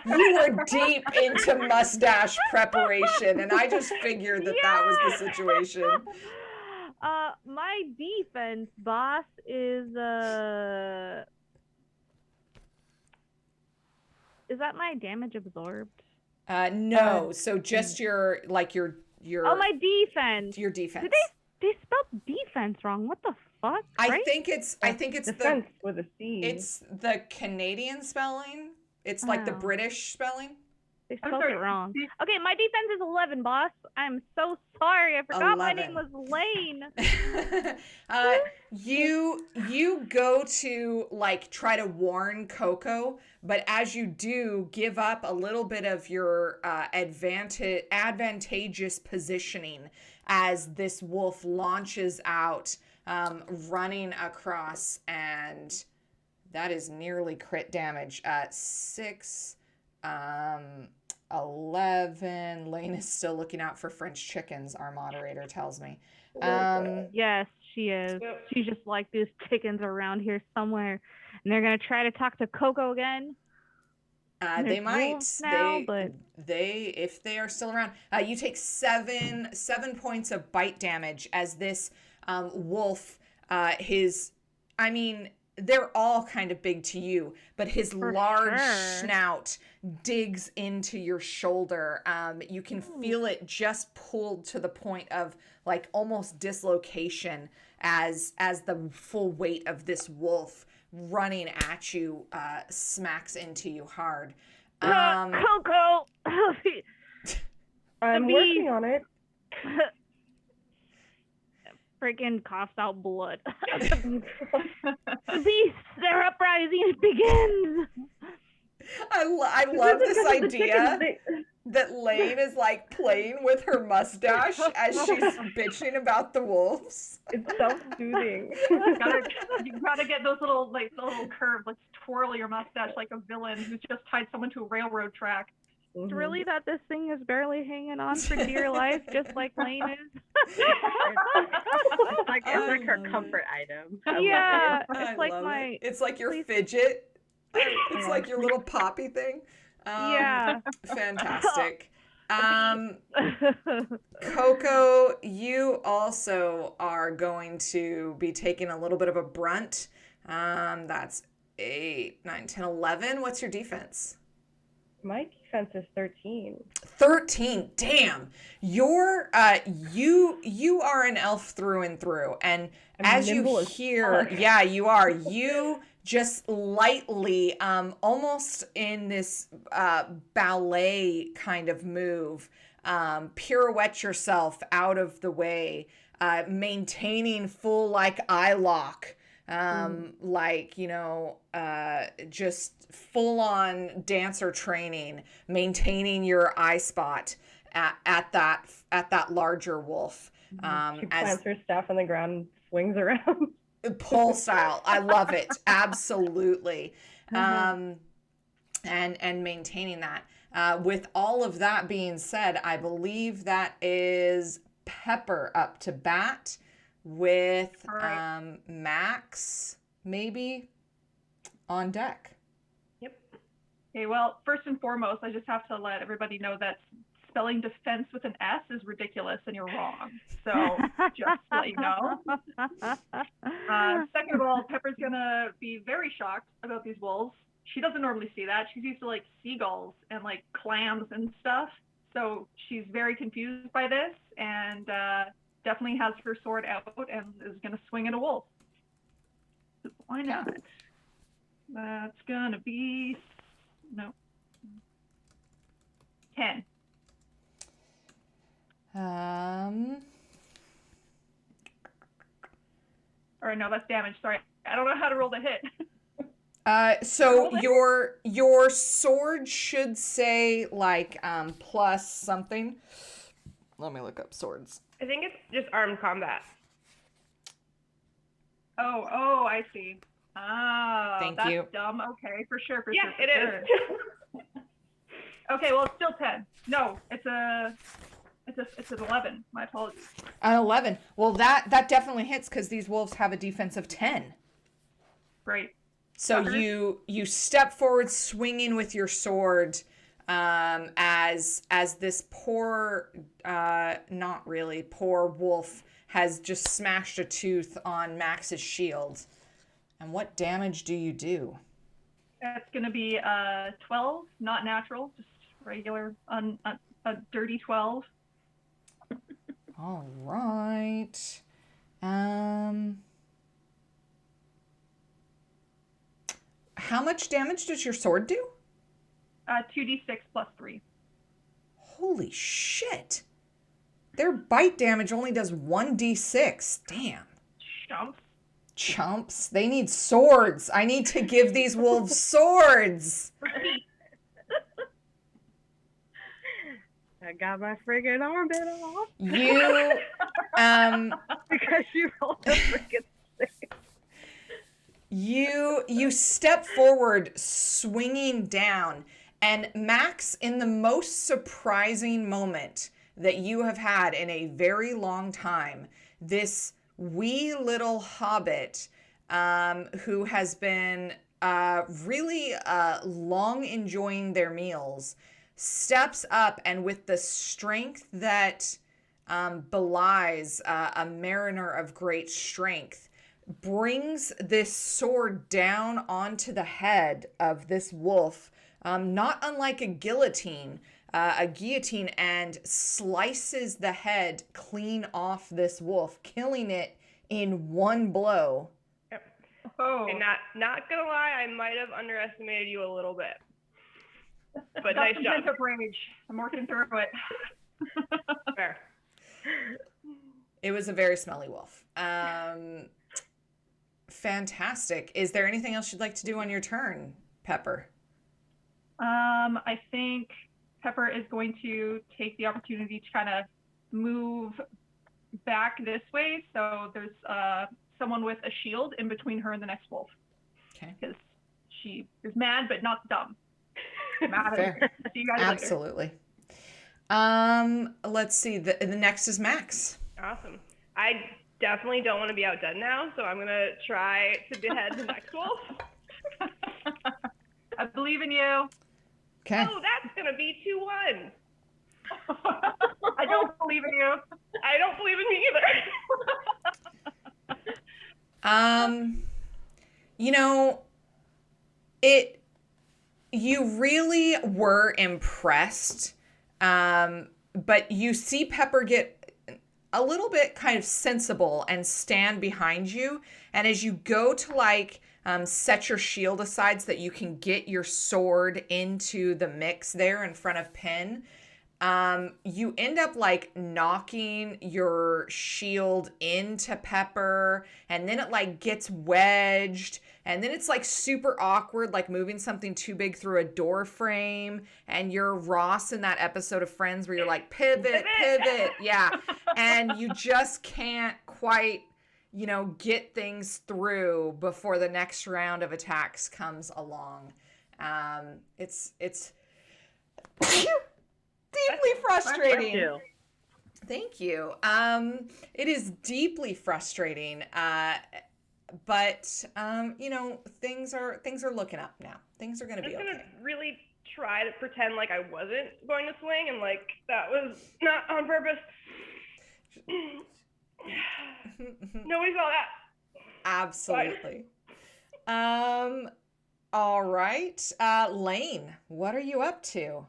You were deep into mustache preparation, and I just figured that was the situation. My defense, boss, is that my damage absorbed? No. So just your Oh, my defense. your defense. They spelled defense wrong. What the fuck? I right? think it's Defense with a C. it's the Canadian spelling. It's like the Oh. British spelling. They I'm spelled sorry. it wrong. Okay, my defense is 11, boss. I'm so sorry. I forgot my 11. name was Lane. You go to like try to warn Coco, but as you do, give up a little bit of your advantageous positioning as this wolf launches out, running across, and that is nearly crit damage. 6, 11. Lane is still looking out for French chickens, our moderator tells me. Yes, she is. Yep. She's just like, these chickens are around here somewhere, and they're gonna try to talk to Coco again. They There's might. wolves now, They if they are still around. You take 7 points of bite damage as this wolf. They're all kind of big to you, but his For large sure. snout digs into your shoulder. You can feel it just pulled to the point of like almost dislocation as the full weight of this wolf running at you smacks into you hard. Coco. I'm the working bee. on it. Freaking coughs out blood. The beast, their uprising begins. I love this idea that Lane is like playing with her mustache as she's bitching about the wolves. It's self-soothing. You gotta get those little curves, like twirl your mustache like a villain who's just tied someone to a railroad track. It's really that this thing is barely hanging on for dear life, just like Lane is. It's like her love comfort item. I love Yeah, I it's like love my. it. It's like your please- fidget. It's like your little poppy thing. Yeah. Fantastic. Coco, you also are going to be taking a little bit of a brunt. That's 8, 9, 10, 11. What's your defense? My defense is 13. 13. Damn. You're you are an elf through and through. And I'm as you nimble as hear, fuck. yeah, you are. You just lightly, almost in this ballet kind of move, pirouette yourself out of the way, maintaining full like eye lock. Like, just full on dancer training, maintaining your eye spot at that larger wolf. She plants her staff on the ground and swings around. Pole style. I love it. Absolutely. And maintaining that. With all of that being said, I believe that is Pepper up to bat with All right. Max maybe on deck. Yep. Okay, well, first and foremost, I just have to let everybody know that spelling defense with an S is ridiculous and you're wrong. So just to let you know. Second of all, Pepper's gonna be very shocked about these wolves. She doesn't normally see that. She's used to like seagulls and like clams and stuff. So she's very confused by this and definitely has her sword out and is gonna swing at a wolf. Why not? That's gonna be, no, 10. Or no, that's damage. Sorry, I don't know how to roll the hit. So your sword should say like plus something. Let me look up swords. I think it's just armed combat. Oh, I see. Ah, Thank that's you. dumb. Okay, for sure. Yeah, For it sure. is. Okay, well, it's still 10. No, it's an 11. My apologies. An 11. Well, that definitely hits because these wolves have a defense of 10. Great. So Sucker. you step forward, swinging with your sword, as this poor, not really poor wolf has just smashed a tooth on Max's shield. And what damage do you do? That's going to be 12, not natural, just regular, a dirty 12. All right. How much damage does your sword do? 2d6 plus 3. Holy shit. Their bite damage only does 1d6. Damn. Chumps. Chumps. They need swords. I need to give these wolves swords. I got my friggin' armbit off. You, Because you rolled a friggin' 6. you step forward, swinging down, and Max, in the most surprising moment that you have had in a very long time, this wee little hobbit who has been really long enjoying their meals steps up, and with the strength that belies a mariner of great strength, brings this sword down onto the head of this wolf, not unlike a guillotine, and slices the head clean off this wolf, killing it in one blow. Yep. Oh. And not gonna lie, I might have underestimated you a little bit. But Got nice some job. pent-up rage. I'm working through it. Fair. It was a very smelly wolf. Fantastic. Is there anything else you'd like to do on your turn, Pepper? I think Pepper is going to take the opportunity to kind of move back this way. So there's someone with a shield in between her and the next wolf. Okay. Because she is mad, but not dumb. Mad. Fair. See you guys Absolutely. Let's see. The next is Max. Awesome. I definitely don't want to be outdone now, so I'm gonna try to behead the next wolf. later. I believe in you. Okay. Oh, that's gonna be 2 1s. I don't believe in you. I don't believe in me either. You know, you really were impressed, but you see Pepper get a little bit kind of sensible and stand behind you. And as you go to set your shield aside so that you can get your sword into the mix there in front of Pin, you end up knocking your shield into Pepper, and then it gets wedged, and then it's super awkward, moving something too big through a door frame, and you're Ross in that episode of Friends where you're pivot, yeah, and you just can't quite get things through before the next round of attacks comes along. It's deeply frustrating. Thank you. It is deeply frustrating, but things are looking up now. Things are going to I'm be just okay. gonna really try to pretend like I wasn't going to swing and like that was not on purpose. Nobody saw that. Absolutely. All right. Lane, what are you up to?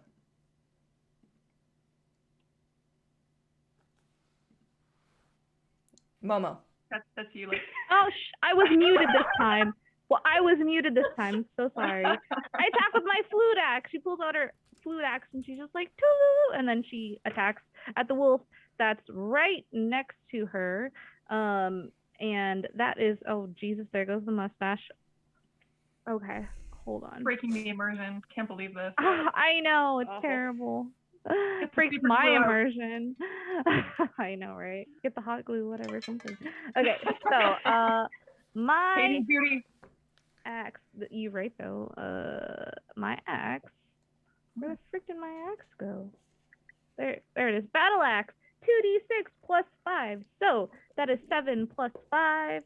Momo. That's you. Like, Oh, I was muted this time. Well, I was muted this time. So sorry. I attack with my flute axe. She pulls out her flute axe and she's just like, Too! And then she attacks at the wolf that's right next to her. And that is, oh, Jesus, there goes the mustache. Okay, hold on. breaking the immersion. Can't believe this. I know, it's Awful. terrible. It Get the breaks super my glue out. immersion. I know, right? Get the hot glue, whatever, something. Okay, so my Katie Beauty. axe, you right though. My axe. Where the frick did my axe go? There it is. Battle axe. 2d6 plus 5. So that is 7 plus 5.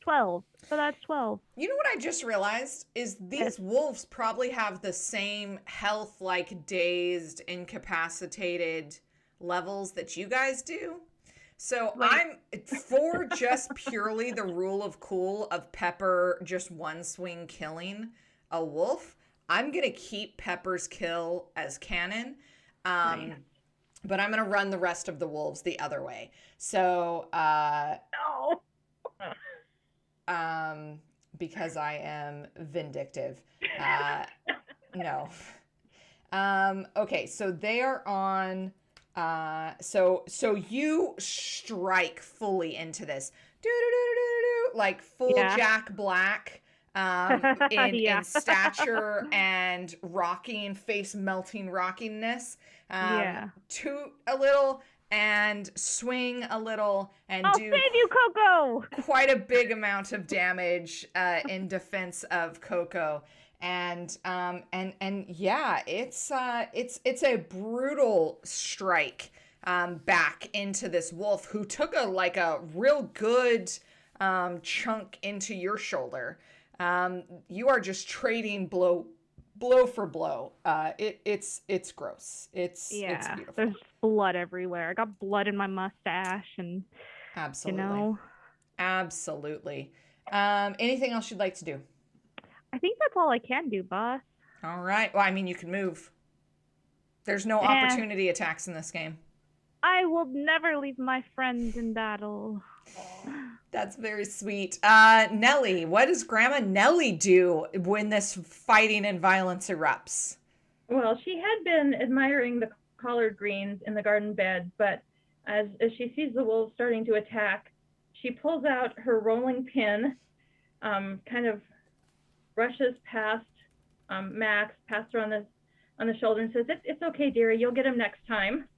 12. So that's 12. You know what I just realized is these Yes. wolves probably have the same health, like dazed, incapacitated levels that you guys do. So Like- I'm for just purely the rule of cool of Pepper just one swing killing a wolf. I'm gonna keep Pepper's kill as canon. But I'm gonna run the rest of the wolves the other way. So No. because I am vindictive. No. Okay, so they are on so you strike fully into this. Like full Yeah. Jack Black in Yeah. stature and rocking, face melting rockingness. Yeah. Toot a little and swing a little and I'll do save you, Coco. quite a big amount of damage in defense of Coco. And yeah, it's a brutal strike back into this wolf who took a real good chunk into your shoulder. You are just trading blow for blow. It's gross. It's beautiful. There's blood everywhere. I got blood in my mustache and Absolutely. Absolutely. Anything else you'd like to do? I think that's all I can do, boss. All right. Well, I mean, you can move. There's no opportunity attacks in this game. I will never leave my friends in battle. That's very sweet. Nellie, what does Grandma Nellie do when this fighting and violence erupts? Well, she had been admiring the collard greens in the garden bed, but as she sees the wolves starting to attack, she pulls out her rolling pin, kind of rushes past Max, past her on the shoulder, and says, "It's okay, dearie. You'll get him next time."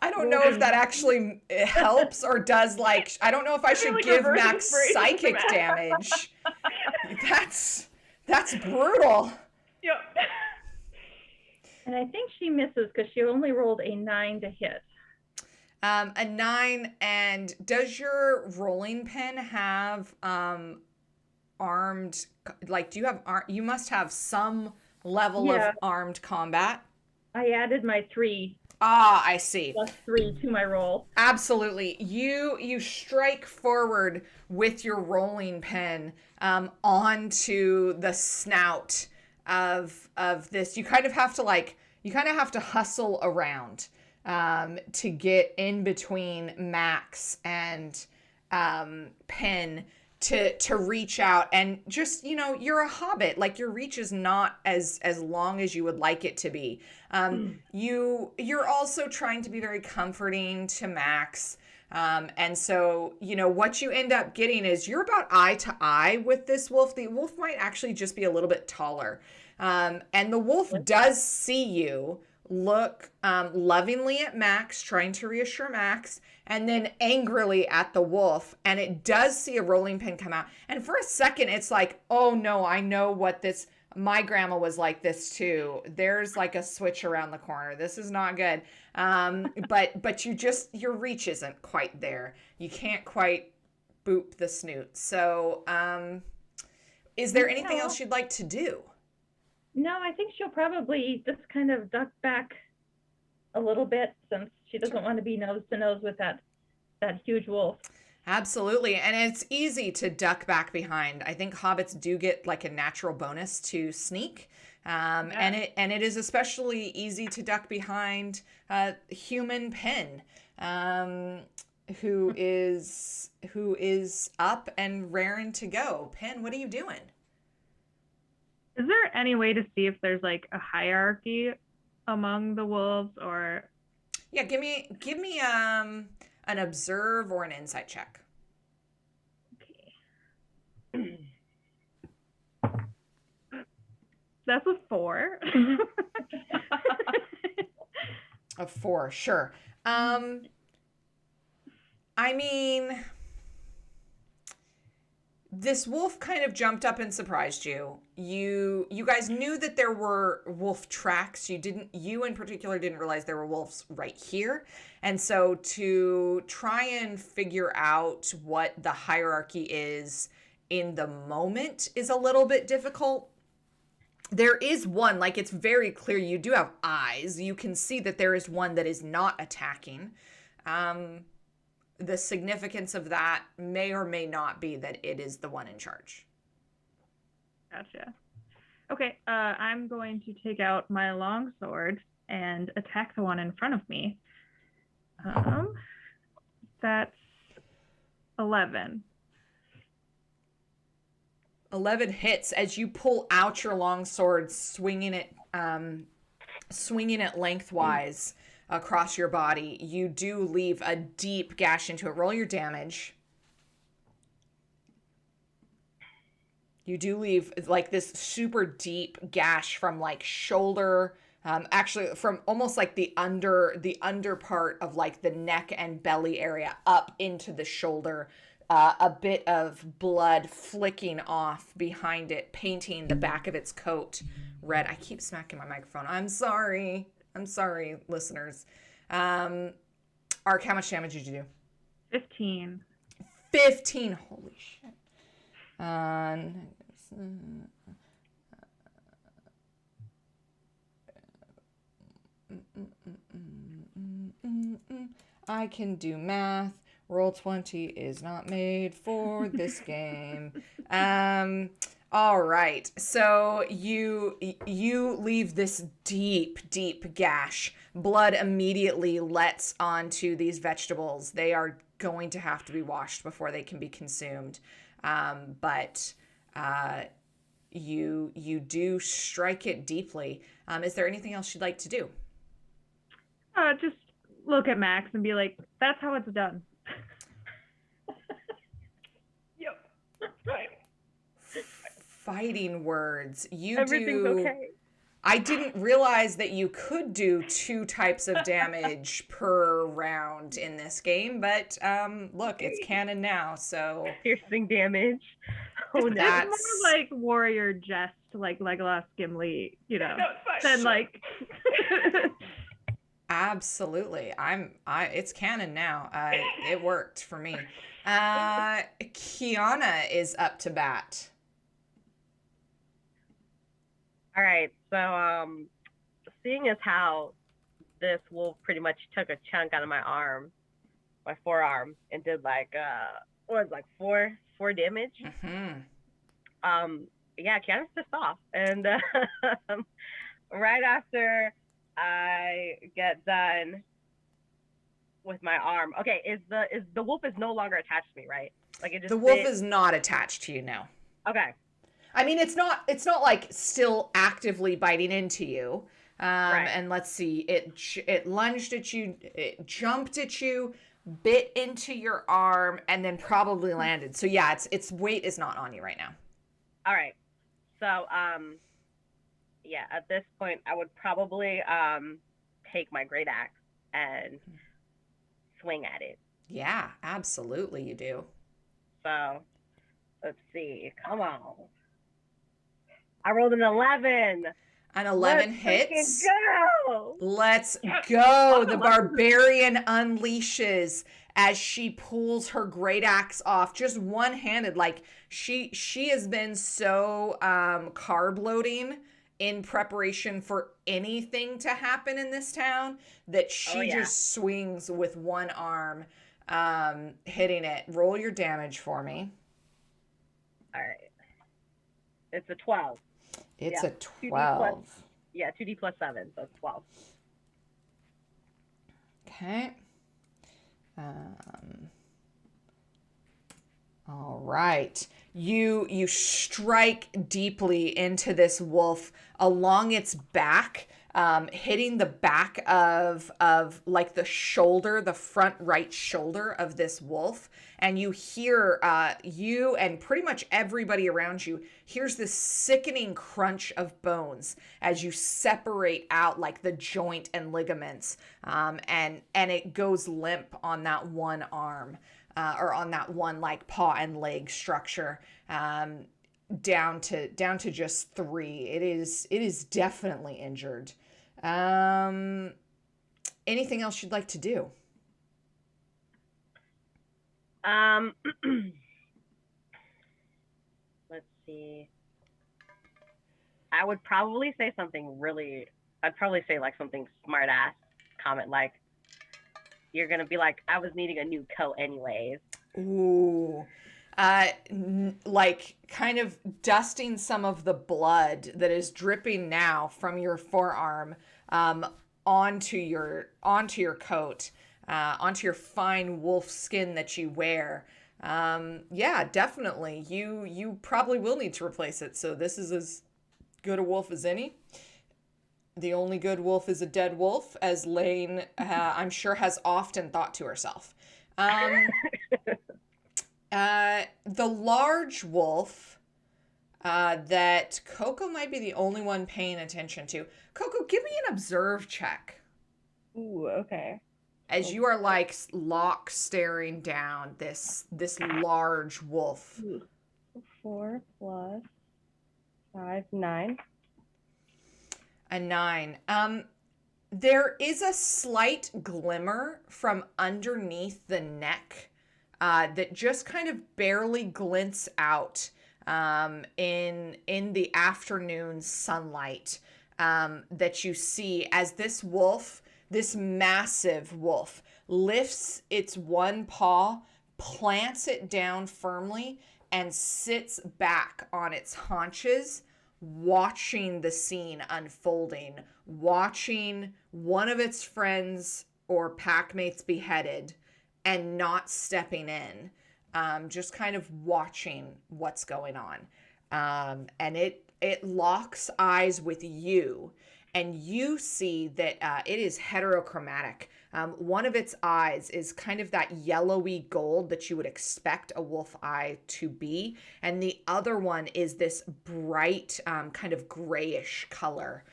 I don't know if that actually helps or does, like, I don't know if I should like give reverse Max inspiration psychic for damage. That's brutal. Yep. And I think she misses because she only rolled a 9 to hit. A 9, and does your rolling pin have armed, like, do you have, you must have some level of armed combat? I added my 3 I see. plus 3 to my roll. Absolutely. You strike forward with your rolling pin onto the snout of this. You kind of have to hustle around to get in between Max and Pen to reach out, and just, you're a hobbit, like your reach is not as long as you would like it to be. You're also trying to be very comforting to Max, and so what you end up getting is you're about eye to eye with this wolf. The wolf might actually just be a little bit taller, and the wolf does see you, look lovingly at Max, trying to reassure Max, and then angrily at the wolf, and it does see a rolling pin come out. And for a second, it's like, oh no, I know what this. My grandma was like this too. There's like a switch around the corner. This is not good. But your reach isn't quite there. You can't quite boop the snoot. So, is there anything else you'd like to do? No, I think she'll probably just kind of duck back a little bit since she doesn't want to be nose to nose with that huge wolf. Absolutely. And it's easy to duck back behind. I think hobbits do get like a natural bonus to sneak. And it is especially easy to duck behind human Penn, who is up and raring to go. Penn, what are you doing? Is there any way to see if there's like a hierarchy among the wolves, or? Yeah, give me an observe or an insight check. Okay. That's a 4. A 4, sure. I mean, this wolf kind of jumped up and surprised you. You guys knew that there were wolf tracks. You in particular didn't realize there were wolves right here. And so to try and figure out what the hierarchy is in the moment is a little bit difficult. There is one, like it's very clear, you do have eyes. You can see that there is one that is not attacking. The significance of that may or may not be that it is the one in charge. Gotcha. Okay, I'm going to take out my longsword and attack the one in front of me. That's 11. 11 hits as you pull out your longsword, swinging it lengthwise across your body. You do leave a deep gash into it. Roll your damage. You do leave like this super deep gash from like shoulder, actually from almost like the under part of like the neck and belly area up into the shoulder. A bit of blood flicking off behind it, painting the back of its coat red. I keep smacking my microphone. I'm sorry, listeners. Ark, how much damage did you do? 15. 15. Holy shit. I can do math. Roll20 is not made for this game. All right. So you leave this deep gash. Blood immediately lets onto these vegetables. They are going to have to be washed before they can be consumed. But you do strike it deeply. Is there anything else you'd like to do? Just look at Max and be like, that's how it's done. Yep. Right. Fighting words. Everything's okay. I didn't realize that you could do 2 types of damage per round in this game, but look, it's canon now, so Piercing damage. Oh no. That's It's more like warrior jest, like Legolas, Gimli, you know, No, it's fine. than like. absolutely. It's canon now. It worked for me. Kiana is up to bat. All right, so seeing as how this wolf pretty much took a chunk out of my forearm, and did like four damage. Mm-hmm. Yeah, Kiana's pissed off, and right after I get done with my arm, okay, is the wolf is no longer attached to me, right? Like it just The wolf is not attached to you now. Okay. I mean, it's not like still actively biting into you. Right. And let's see, it lunged at you, it jumped at you, bit into your arm, and then probably landed. So yeah, its weight is not on you right now. All right. So yeah, at this point, I would probably take my great axe and swing at it. Yeah, absolutely, you do. So let's see. Come on. I rolled an 11. An 11 Let's hits. go. Let's go. The barbarian unleashes as she pulls her great axe off, just one-handed. Like she has been so carb loading in preparation for anything to happen in this town that she just swings with one arm, hitting it. Roll your damage for me. All right. It's a 12. It's Yeah, a 12. 2D plus 7, so 12. Okay. All right. You strike deeply into this wolf along its back, hitting the back of like the shoulder, the front right shoulder of this wolf, and you hear you and pretty much everybody around you hears this sickening crunch of bones as you separate out like the joint and ligaments, and it goes limp on that one arm. Or on that one like paw and leg structure, down to just 3. It is definitely injured. Anything else you'd like to do? Let's see. I would probably say something I'd probably say like something smart ass comment like, you're going to be like, I was needing a new coat anyways. Ooh. Like kind of dusting some of the blood that is dripping now from your forearm onto your coat, onto your fine wolf skin that you wear. Yeah, definitely. You probably will need to replace it. So this is as good a wolf as any. The only good wolf is a dead wolf, as Lane, I'm sure, has often thought to herself. The large wolf that Coco might be the only one paying attention to. Coco, give me an observe check. Ooh, okay. As you are like lock staring down this large wolf. 4 plus 5, 9. A 9. There is a slight glimmer from underneath the neck that just kind of barely glints out in the afternoon sunlight, that you see as this wolf, this massive wolf, lifts its one paw, plants it down firmly, and sits back on its haunches, watching the scene unfolding, watching one of its friends or packmates beheaded and not stepping in, just kind of watching what's going on. And it locks eyes with you, and you see that it is heterochromatic. One of its eyes is kind of that yellowy gold that you would expect a wolf eye to be, and the other one is this bright kind of grayish color,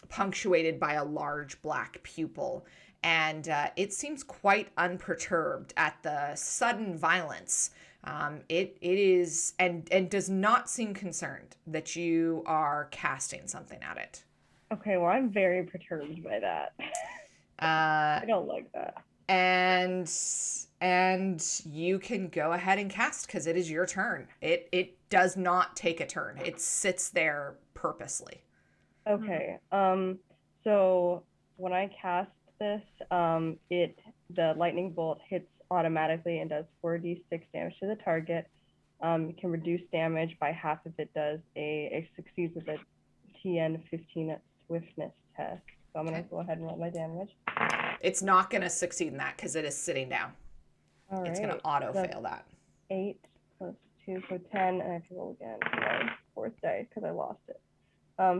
punctuated by a large black pupil. And it seems quite unperturbed at the sudden violence. It is and does not seem concerned that you are casting something at it. Okay, well, I'm very perturbed by that. I don't like that. And you can go ahead and cast because it is your turn. It does not take a turn. It sits there purposely. Okay. So when I cast this, the lightning bolt hits automatically and does 4d6 damage to the target. You can reduce damage by half if it does it succeeds with a TN 15 swiftness test. So I'm going to go ahead and roll my damage. It's not going to succeed in that because it is sitting down. All right. It's going to auto-fail that. 8 plus 2, so 10, and I have to roll again for my fourth die because I lost it.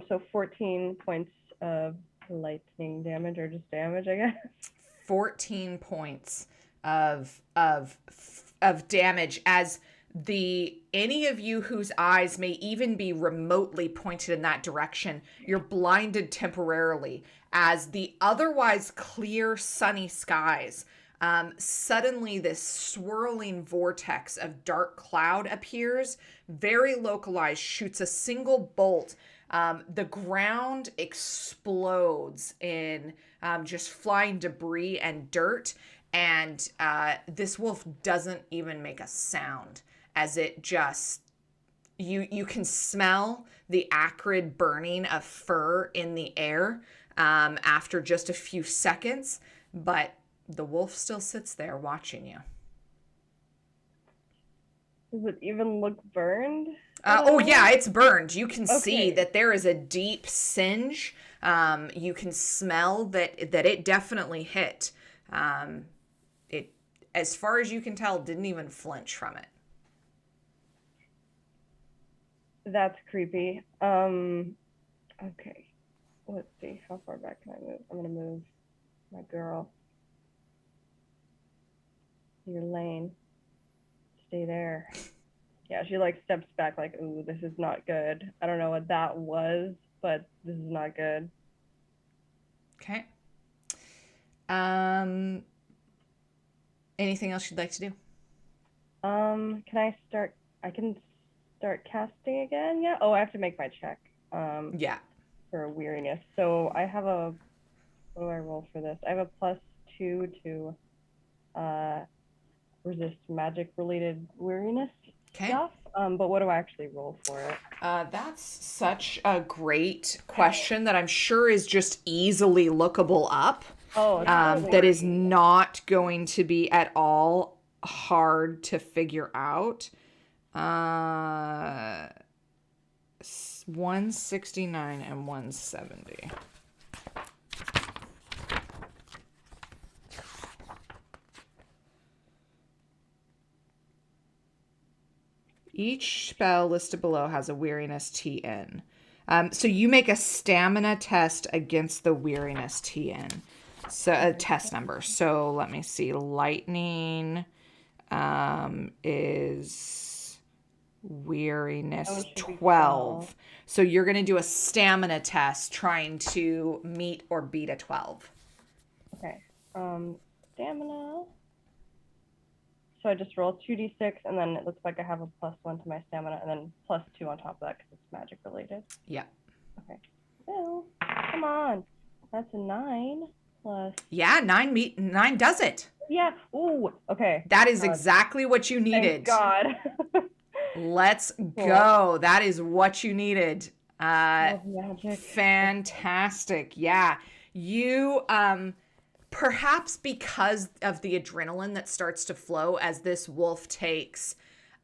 So 14 points of lightning damage, or just damage, I guess. 14 points of damage as any of you whose eyes may even be remotely pointed in that direction, you're blinded temporarily as the otherwise clear sunny skies Suddenly this swirling vortex of dark cloud appears, very localized, shoots a single bolt. The ground explodes in just flying debris and dirt, and this wolf doesn't even make a sound as it just you can smell the acrid burning of fur in the air after just a few seconds, but the wolf still sits there watching you. Does it even look burned? Oh yeah, it's burned. You can see Okay. that there is a deep singe. You can smell that it definitely hit. It, as far as you can tell, didn't even flinch from it. That's creepy. Okay. Let's see. How far back can I move? I'm gonna move my girl. Your lane. Stay there. Yeah, she like steps back like, ooh, this is not good. I don't know what that was, but this is not good. Okay. Anything else you'd like to do? Can I start? I can start casting again. Yeah. Oh, I have to make my check. Yeah. For weariness. So I have a. What do I roll for this? I have a +2 to resist magic-related weariness stuff. But what do I actually roll for it? That's such a great question that I'm sure is just easily lookable up. Oh, that is not going to be at all hard to figure out. 169 and 170. Each spell listed below has a weariness TN. So you make a stamina test against the weariness TN. So a test number. So let me see. Lightning is weariness 12. So you're going to do a stamina test trying to meet or beat a 12. Okay. Stamina. So I just roll 2d6, and then it looks like I have a +1 to my stamina, and then +2 on top of that because it's magic related. Yeah. Okay. Well, come on. That's a 9 plus. Yeah, 9 does it. Yeah. Ooh. Okay. That is exactly what you needed. Thank God. Let's go. That is what you needed. Magic. Fantastic. Yeah. You perhaps because of the adrenaline that starts to flow as this wolf takes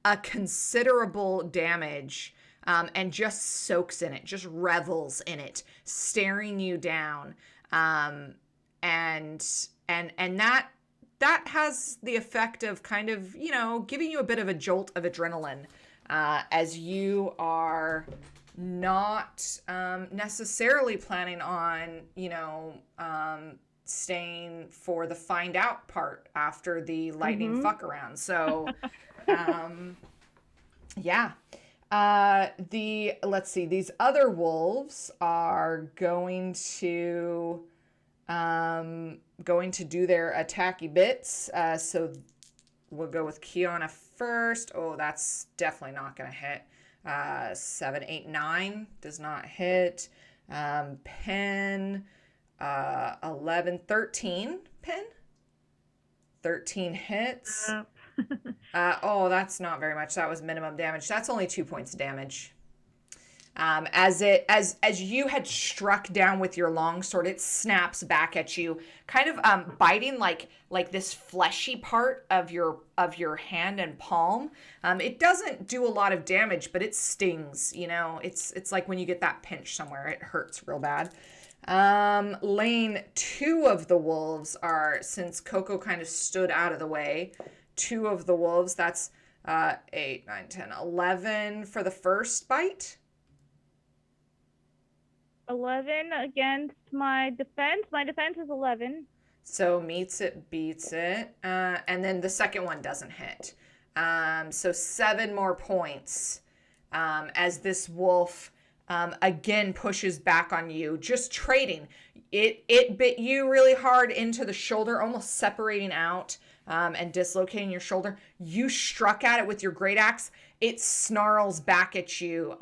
a considerable damage and just soaks in it, just revels in it, staring you down. And that has the effect of kind of, giving you a bit of a jolt of adrenaline as you are not necessarily planning on, staying for the find out part after the lightning fuck around. So, yeah. Let's see, these other wolves are going to do their attacky bits. So we'll go with Kiana first. Oh, that's definitely not going to hit. 7, 8, 9 does not hit. Pen, 11, 13. Pen, 13 hits. Oh, that's not very much. That was minimum damage. That's only 2 points of damage. As you had struck down with your longsword, it snaps back at you, kind of biting like this fleshy part of your hand and palm. It doesn't do a lot of damage, but it stings. It's like when you get that pinch somewhere, it hurts real bad. Lane, 2 of the wolves are, since Coco kind of stood out of the way, 2 of the wolves. That's 8, 9, 10, 11 for the first bite. 11 against my defense. My defense is 11. So meets it, beats it. And then the second one doesn't hit. So 7 more points as this wolf again pushes back on you, just trading. It bit you really hard into the shoulder, almost separating out and dislocating your shoulder. You struck at it with your great axe. It snarls back at you,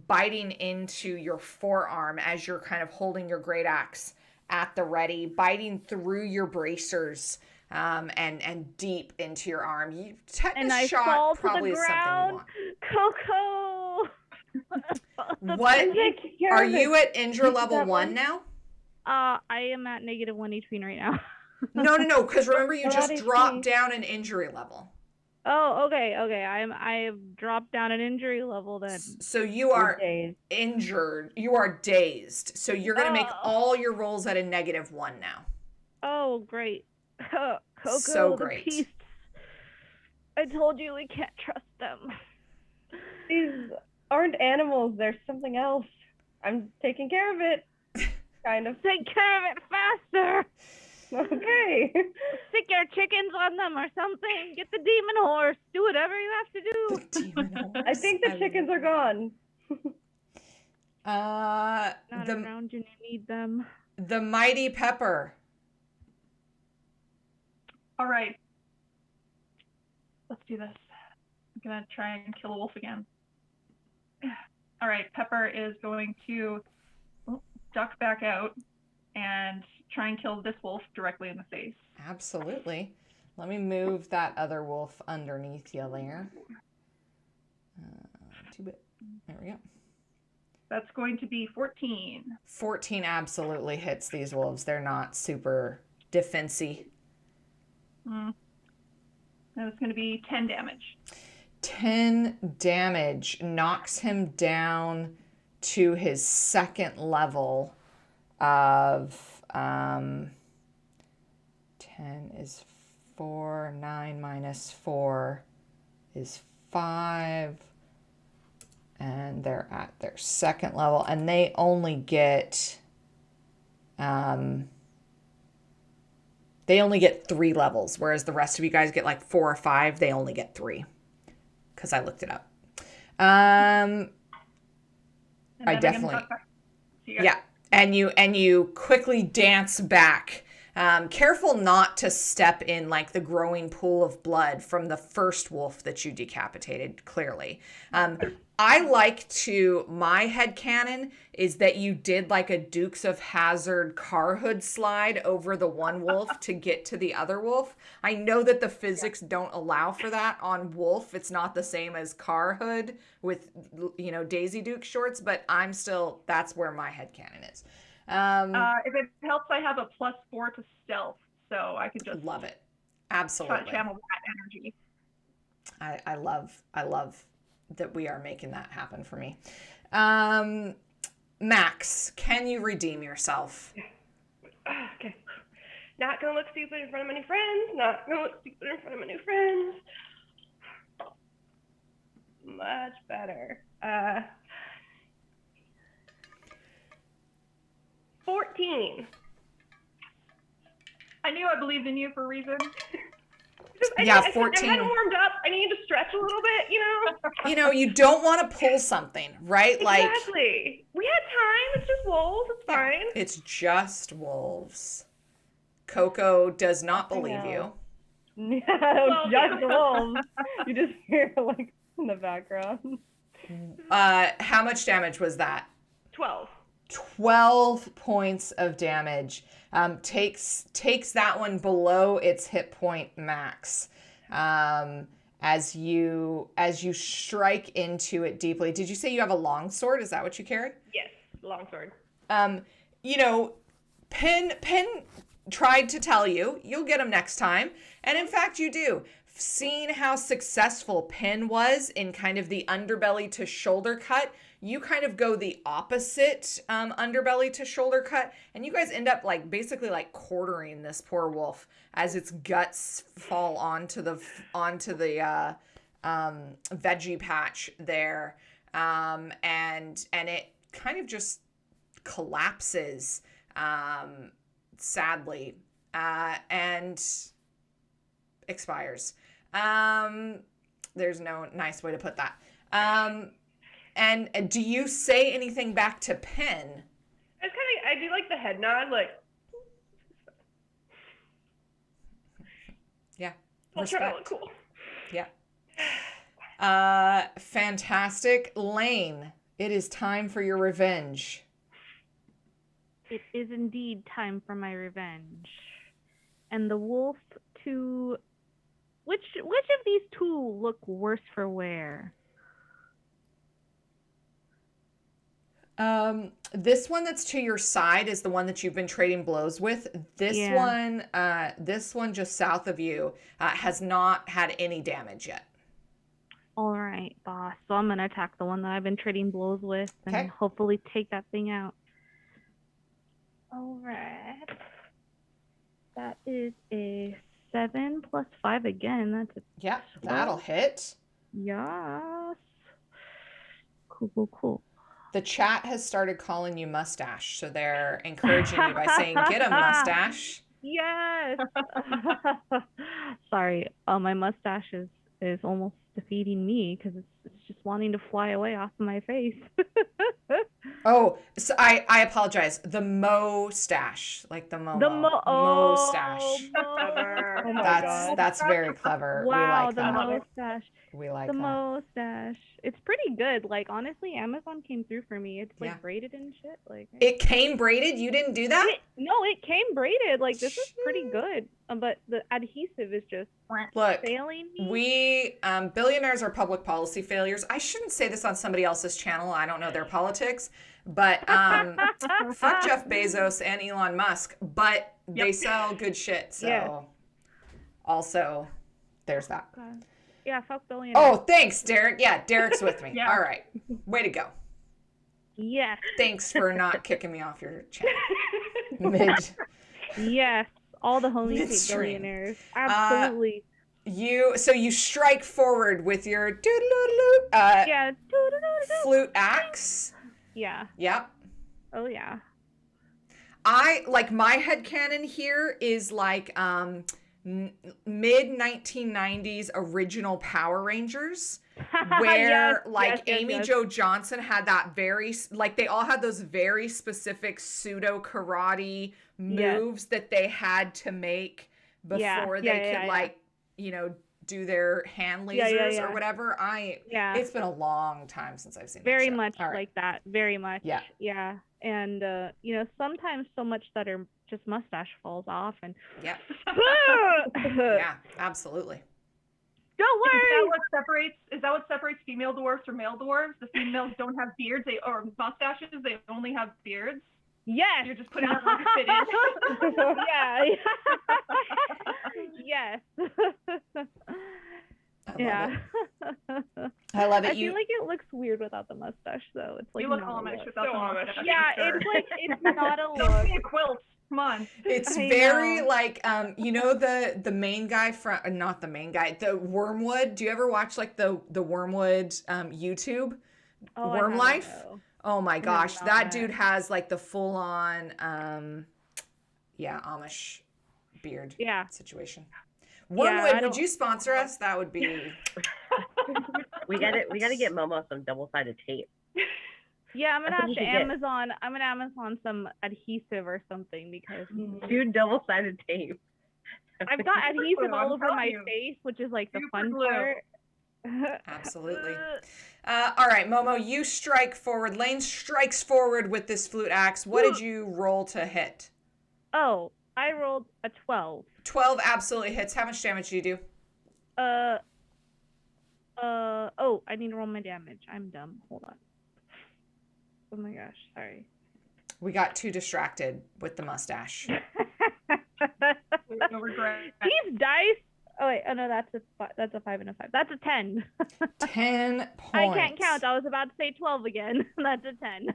biting into your forearm as you're kind of holding your great axe at the ready, biting through your bracers and deep into your arm. You And I tetanus shot fall to probably the is something you ground. want. Coco! What are Carrot. you at injure level that 1 one? now? I am at -1 HP right now. No, because remember you Not just HP. dropped down an injury level. Oh, okay. I've dropped down an injury level then. So you You're are dazed. injured. You are dazed. So you're going to make Oh. all your rolls at a -1 now. Oh, great. Coco, So the great. beasts. I told you we can't trust them. These aren't animals. There's something else. I'm taking care of it. Kind of. Take care of it faster. Okay. Stick your chickens on them or something. Get the demon horse. Do whatever you have to do. The demon horse. I think the chickens are gone. Not the around you need them. the mighty Pepper. All right. Let's do this. I'm going to try and kill a wolf again. All right. Pepper is going to duck back out and try and kill this wolf directly in the face. Absolutely. Let me move that other wolf underneath you there. 2-bit. There we go. That's going to be 14. 14 absolutely hits these wolves. They're not super defensy. And it's going to be 10 damage. 10 damage knocks him down to his second level of 10 is 4, 9 minus 4 is 5, and they're at their second level, and they only get 3 levels, whereas the rest of you guys get like 4 or 5. They only get 3 because I looked it up. And I then definitely, duck back. So you got- yeah. And you quickly dance back. Careful not to step in like the growing pool of blood from the first wolf that you decapitated, clearly. My headcanon is that you did like a Dukes of Hazzard car hood slide over the one wolf to get to the other wolf. I know that the physics don't allow for that on wolf. It's not the same as car hood with, Daisy Duke shorts, but that's where my headcanon is. if it helps, I have a +4 to stealth, so I could just Love it. Absolutely. channel that energy. I love that we are making that happen for me. Max, can you redeem yourself? Okay. Not gonna look stupid in front of my new friends. Not gonna look stupid in front of my new friends. Much better. 14. I knew I believed in you for a reason. Yeah, I 14. hadn't warmed up. I need to stretch a little bit, You don't want to pull something, right? Exactly. We had time. It's just wolves. It's fine. It's just wolves. Coco does not believe you. No, Well, just the wolves. You just hear like in the background. How much damage was that? 12. 12 points of damage. Takes that one below its hit point max. As you strike into it deeply. Did you say you have a long sword? Is that what you carry? Yes. Longsword. Penn tried to tell you, you'll get him next time. And in fact, you do. Seeing how successful Penn was in kind of the underbelly to shoulder cut, you kind of go the opposite underbelly to shoulder cut. And you guys end up basically quartering this poor wolf as its guts fall onto the veggie patch there. And it kind of just collapses, sadly, and expires. There's no nice way to put that. And do you say anything back to Penn? I do like the head nod, like. Yeah. I'll try to look Respect. cool. Yeah. Fantastic. Lane, it is time for your revenge. It is indeed time for my revenge. And the wolf to which of these two look worse for wear? This one that's to your side is the one that you've been trading blows with. This one just south of you has not had any damage yet. All right, boss. So I'm gonna attack the one that I've been trading blows with and Okay. hopefully take that thing out. All right. That is a 7 plus 5 again. That's a Yeah, 12. that'll hit. Yes. Cool. The chat has started calling you Mustache, so they're encouraging you by saying, "Get a mustache." Yes. Sorry, my mustache is almost defeating me because it's just wanting to fly away off of my face. Oh, so I apologize. The mo-stash, like the Momo. Mo-stash. Oh my God. That's very clever. Wow, we like the that. mustache. We like The that. mustache. It's pretty good. Like, honestly, Amazon came through for me. It's like Yeah. braided and shit. Like It came braided? You didn't do that? it came braided. Like, this is pretty good. But the adhesive is just Look, failing me. we billionaires are public policy failures. I shouldn't say this on somebody else's channel. I don't know their politics, but fuck Jeff Bezos and Elon Musk. But they sell good shit. So Yeah. also, there's that. God. Yeah, fuck billionaires. Oh, thanks, Derek. Yeah, Derek's with me. Yeah. All right, way to go. Yes. Thanks for not kicking me off your channel. Mid. Yes. All the homies hate Midstream. billionaires. Absolutely. You strike forward with your doodle-doodle-doo, Yeah. flute axe. Yeah. Yep. Oh yeah. I like my headcanon here is like mid 1990s original Power Rangers where Yes, Amy Jo Johnson had that very like they all had those very specific pseudo karate moves that they had to make before they could do their hand lasers or whatever. It's been a long time since I've seen very that show. much All right. like that. Very much. Yeah. And sometimes so much that her just mustache falls off and Yep. yeah, Yeah, absolutely. don't worry. Is that what separates female dwarves from male dwarves? The females don't have beards, or mustaches. They only have beards. Yes. You're just putting on a fit in. Yeah. Yes. I love it. I feel like it looks weird without the mustache, though. It's like you look not a Amish look. without the mustache. Yeah, sure. it's not a Don't look. be a quilt. Come on. It's I very know. like the main guy from not the main guy, the Wormwood. Do you ever watch like the Wormwood YouTube? Oh, Worm I Life? haven't, though. Oh my gosh, not that that. dude has like the full on Amish beard situation. Wormwood, would you sponsor us? That would be We gotta get Momo some double-sided tape. Yeah, I'm gonna That's have what to you get. Amazon. I'm gonna Amazon some adhesive or something because Do double-sided tape. I've got adhesive all I'm over telling my you. face, which is like the Super fun glue. part. absolutely. All right, Momo, you strike forward. Lane strikes forward with this flute axe. What did you roll to hit? Oh, I rolled a 12. 12 absolutely hits. How much damage do you do? Oh, I need to roll my damage. I'm dumb. Hold on. Oh my gosh, sorry. We got too distracted with the mustache. No regret. These dice. Oh wait, oh no, that's a 5 and a 5. That's a 10. 10 points. I can't count. I was about to say 12 again. That's a 10.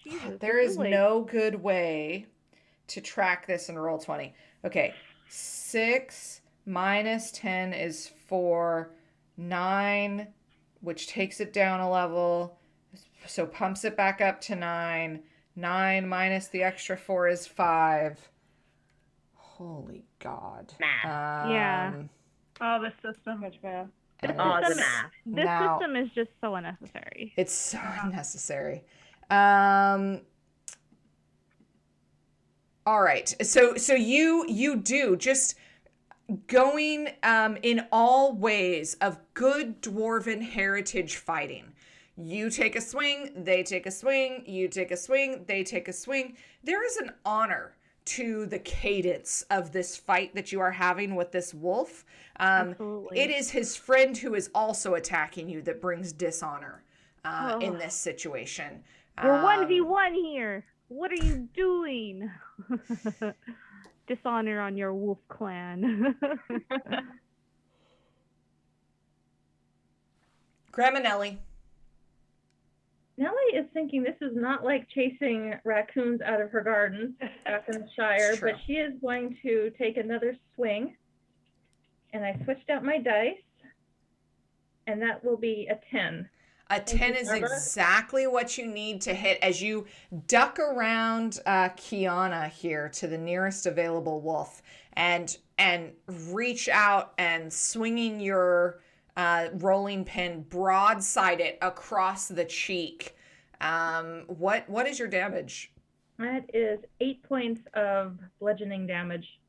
Jesus, There this is like- no good way to track this in roll 20. Okay, 6 minus 10 is 4. 9, which takes it down a level, so pumps it back up to 9. 9 minus the extra 4 is 5. Holy God. Math. Yeah. Oh, this system. Much math. This And Oh, the system, math. this now system is just so unnecessary. it's so unnecessary. Um, all right. So you do just going in all ways of good dwarven heritage fighting. You take a swing, they take a swing, you take a swing, they take a swing. There is an honor to the cadence of this fight that you are having with this wolf. Absolutely. It is his friend who is also attacking you that brings dishonor in Oh. this situation. We're 1v1 here. What are you doing? Dishonor on your wolf clan. Grandma Nellie. Nellie is thinking this is not like chasing raccoons out of her garden back in the Shire, It's true. but she is going to take another swing. And I switched out my dice, and that will be a 10. A 10 is exactly what you need to hit as you duck around Kiana here to the nearest available wolf and reach out and swinging your rolling pin broadside it across the cheek. What is your damage? That is 8 points of bludgeoning damage.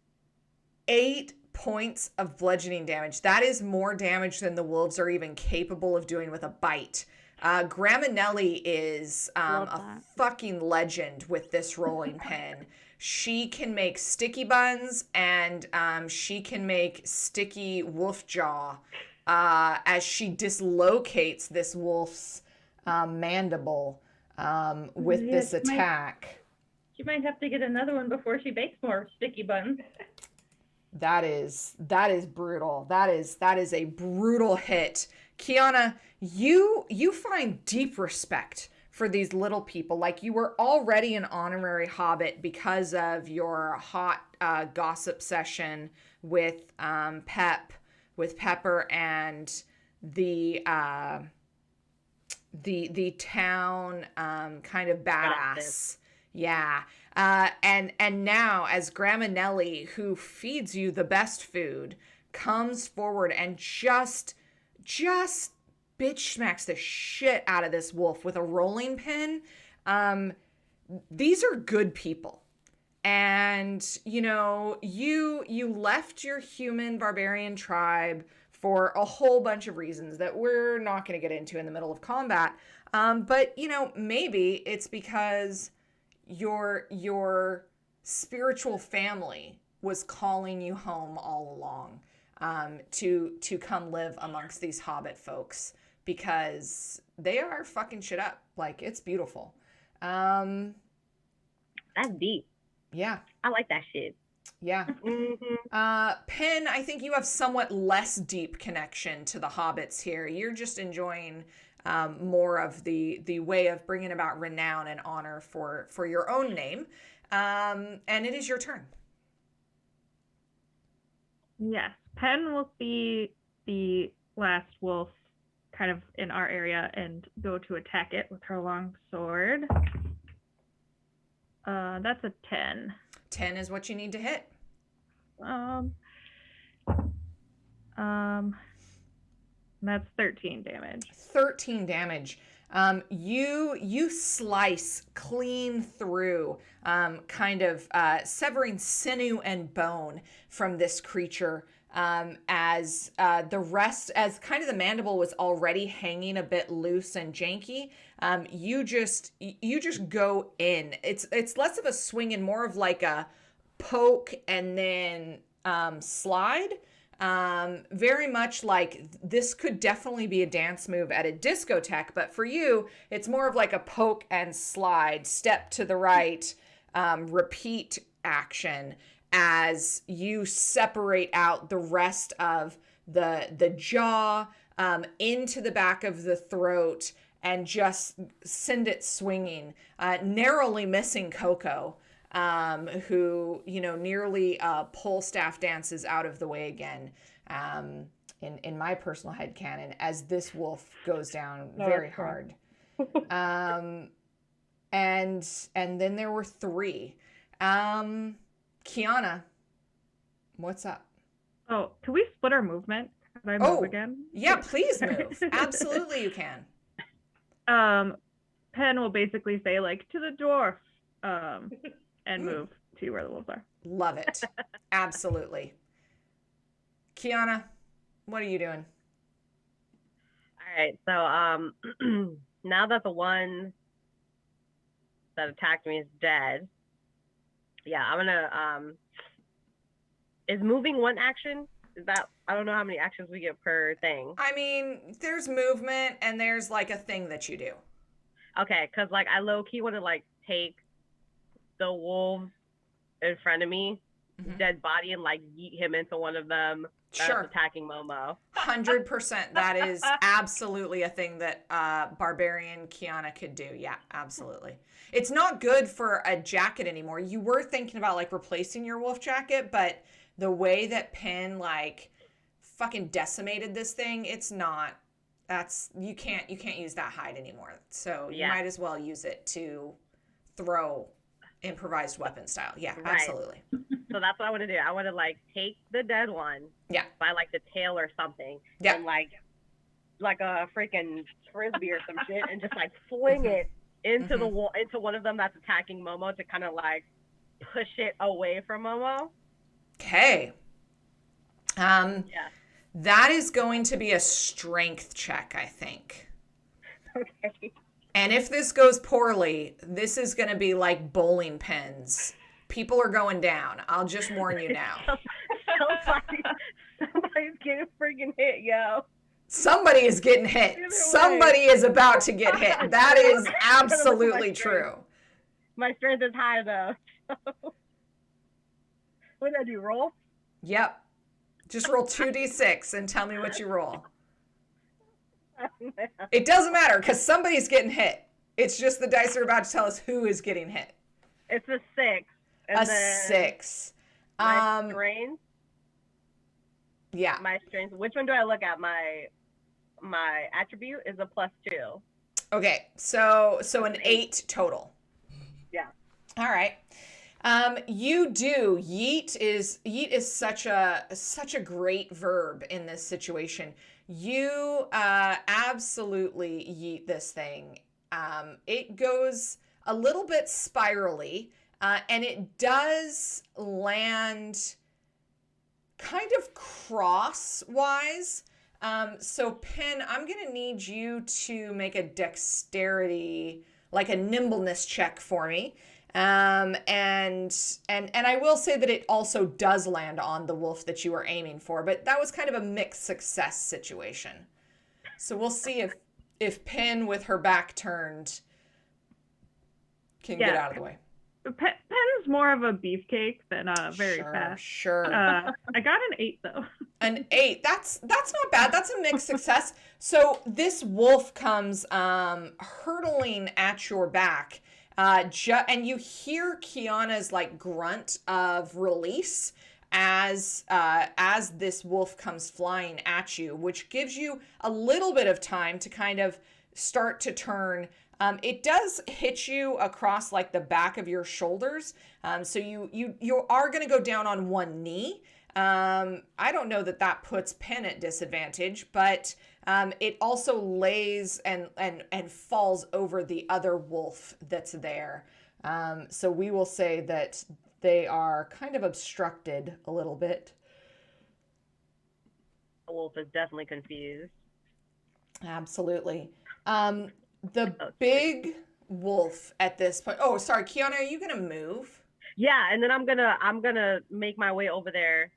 8 points of bludgeoning damage. That is more damage than the wolves are even capable of doing with a bite. Grandma Nellie is a fucking legend with this rolling pin. She can make sticky buns and she can make sticky wolf jaw as she dislocates this wolf's mandible with this attack. She might have to get another one before she bakes more sticky buns. That is brutal. That is a brutal hit. Kiana, you find deep respect for these little people. Like, you were already an honorary hobbit because of your hot gossip session with Pepper and the town kind of badass. Yeah. And now, as Grandma Nellie, who feeds you the best food, comes forward and just bitch smacks the shit out of this wolf with a rolling pin. These are good people. And, you left your human barbarian tribe for a whole bunch of reasons that we're not going to get into in the middle of combat. But, maybe it's because your spiritual family was calling you home all along, to come live amongst these hobbit folks, because they are fucking shit up. Like, it's beautiful. That's deep. Yeah. I like that shit. Yeah. Penn, I think you have somewhat less deep connection to the hobbits here. You're just enjoying more of the way of bringing about renown and honor for your own name. And it is your turn. Yes. Penn will see the last wolf kind of in our area and go to attack it with her long sword. That's a 10. 10 is what you need to hit. That's 13 damage. 13 damage. You slice clean through, kind of severing sinew and bone from this creature, as as kind of the mandible was already hanging a bit loose and janky. You just go in. It's less of a swing and more of like a poke and then slide. Very much like this could definitely be a dance move at a discotheque, but for you, it's more of like a poke and slide, step to the right, repeat action as you separate out the rest of the jaw into the back of the throat and just send it swinging, narrowly missing Coco. Who, nearly pole staff dances out of the way again, in my personal headcanon, as this wolf goes down very hard. And then there were 3. Kiana, what's up? Oh, can we split our movement? Can I move again? Yeah, please move. Absolutely, you can. Pen will basically say like to the dwarf, and move to where the wolves are. Love it. Absolutely. Kiana, what are you doing? All right, so now that the one that attacked me is dead, yeah, I'm gonna is moving one action? Is that, I don't know how many actions we get per thing. I mean, there's movement and there's like a thing that you do. Okay, because like I low key want to like take the wolves in front of me, dead body, and like yeet him into one of them that's attacking Momo. 100%. That is absolutely a thing that Barbarian Kiana could do. Yeah, absolutely. It's not good for a jacket anymore. You were thinking about like replacing your wolf jacket, but the way that Penn like fucking decimated this thing, it's not. You can't use that hide anymore. So you might as well use it to throw improvised weapon style. Yeah, absolutely. So that's what I want to do. I want to like take the dead one, by like the tail or something, and like a freaking frisbee or some shit, and just like fling it into the wall, into one of them that's attacking Momo, to kind of like push it away from Momo. Okay. That is going to be a strength check, I think. Okay. And if this goes poorly, this is going to be like bowling pins. People are going down. I'll just warn you now. Somebody's getting freaking hit, yo. Somebody is getting hit. Somebody is about to get hit. That is absolutely true. My strength is high, though. What did I do, roll? Yep. Just roll 2d6 and tell me what you roll. It doesn't matter because somebody's getting hit. It's just the dice are about to tell us who is getting hit. It's a 6. A 6. My strength. Yeah. My strength. Which one do I look at? My attribute is a +2. Okay, so an 8 total. Yeah. All right. You do. Yeet is such a great verb in this situation. You absolutely yeet this thing. It goes a little bit spirally, and it does land kind of crosswise. So Penn, I'm gonna need you to make a dexterity, like a nimbleness check for me. And I will say that it also does land on the wolf that you were aiming for, but that was kind of a mixed success situation. So we'll see if Penn with her back turned can get out of the way. Penn's more of a beefcake than very fast. Sure. I got an 8 though. An 8. That's not bad. That's a mixed success. So this wolf comes hurtling at your back. And you hear Kiana's like grunt of release as this wolf comes flying at you, which gives you a little bit of time to kind of start to turn. It does hit you across like the back of your shoulders, so you are going to go down on one knee. I don't know that puts Penn at disadvantage, but it also lays and falls over the other wolf that's there. So we will say that they are kind of obstructed a little bit. The wolf is definitely confused. Absolutely. The big wolf at this point. Oh, sorry, Kiana, are you gonna move? Yeah, and then I'm gonna make my way over there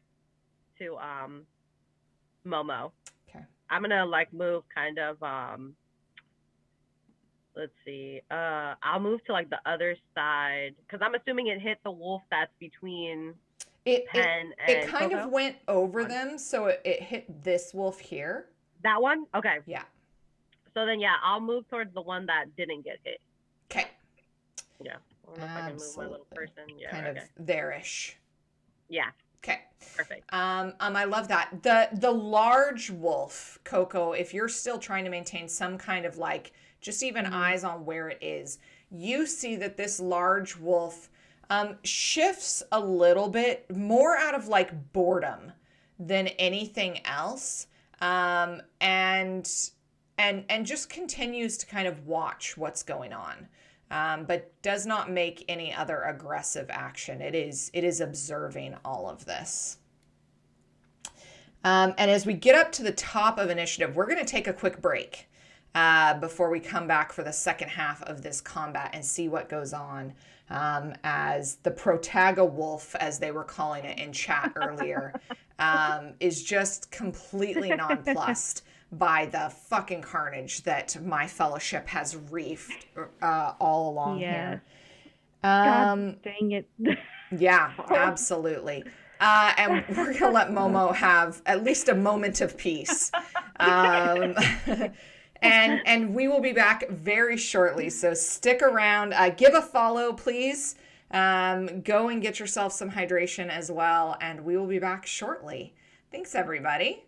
to Momo. Okay. I'm gonna like move kind of let's see. I'll move to like the other side because I'm assuming it hit the wolf that's between Penn and it kind Coco. of went over them, so it hit this wolf here. That one? Okay. Yeah. So then, yeah, I'll move towards the one that didn't get hit. Okay. Yeah. I don't know if I can move my little person. Yeah. Kind of there-ish. Yeah. Okay. Perfect. I love that. The large wolf, Coco, if you're still trying to maintain some kind of like just even eyes on where it is, you see that this large wolf shifts a little bit more out of like boredom than anything else. and just continues to kind of watch what's going on, but does not make any other aggressive action. It is observing all of this. And as we get up to the top of initiative, we're going to take a quick break before we come back for the second half of this combat and see what goes on, as the Protaga Wolf, as they were calling it in chat earlier, is just completely nonplussed by the fucking carnage that my fellowship has reefed all along here. God dang it. Yeah, absolutely. And we're going to let Momo have at least a moment of peace. And we will be back very shortly. So stick around. Give a follow, please. Go and get yourself some hydration as well. And we will be back shortly. Thanks, everybody.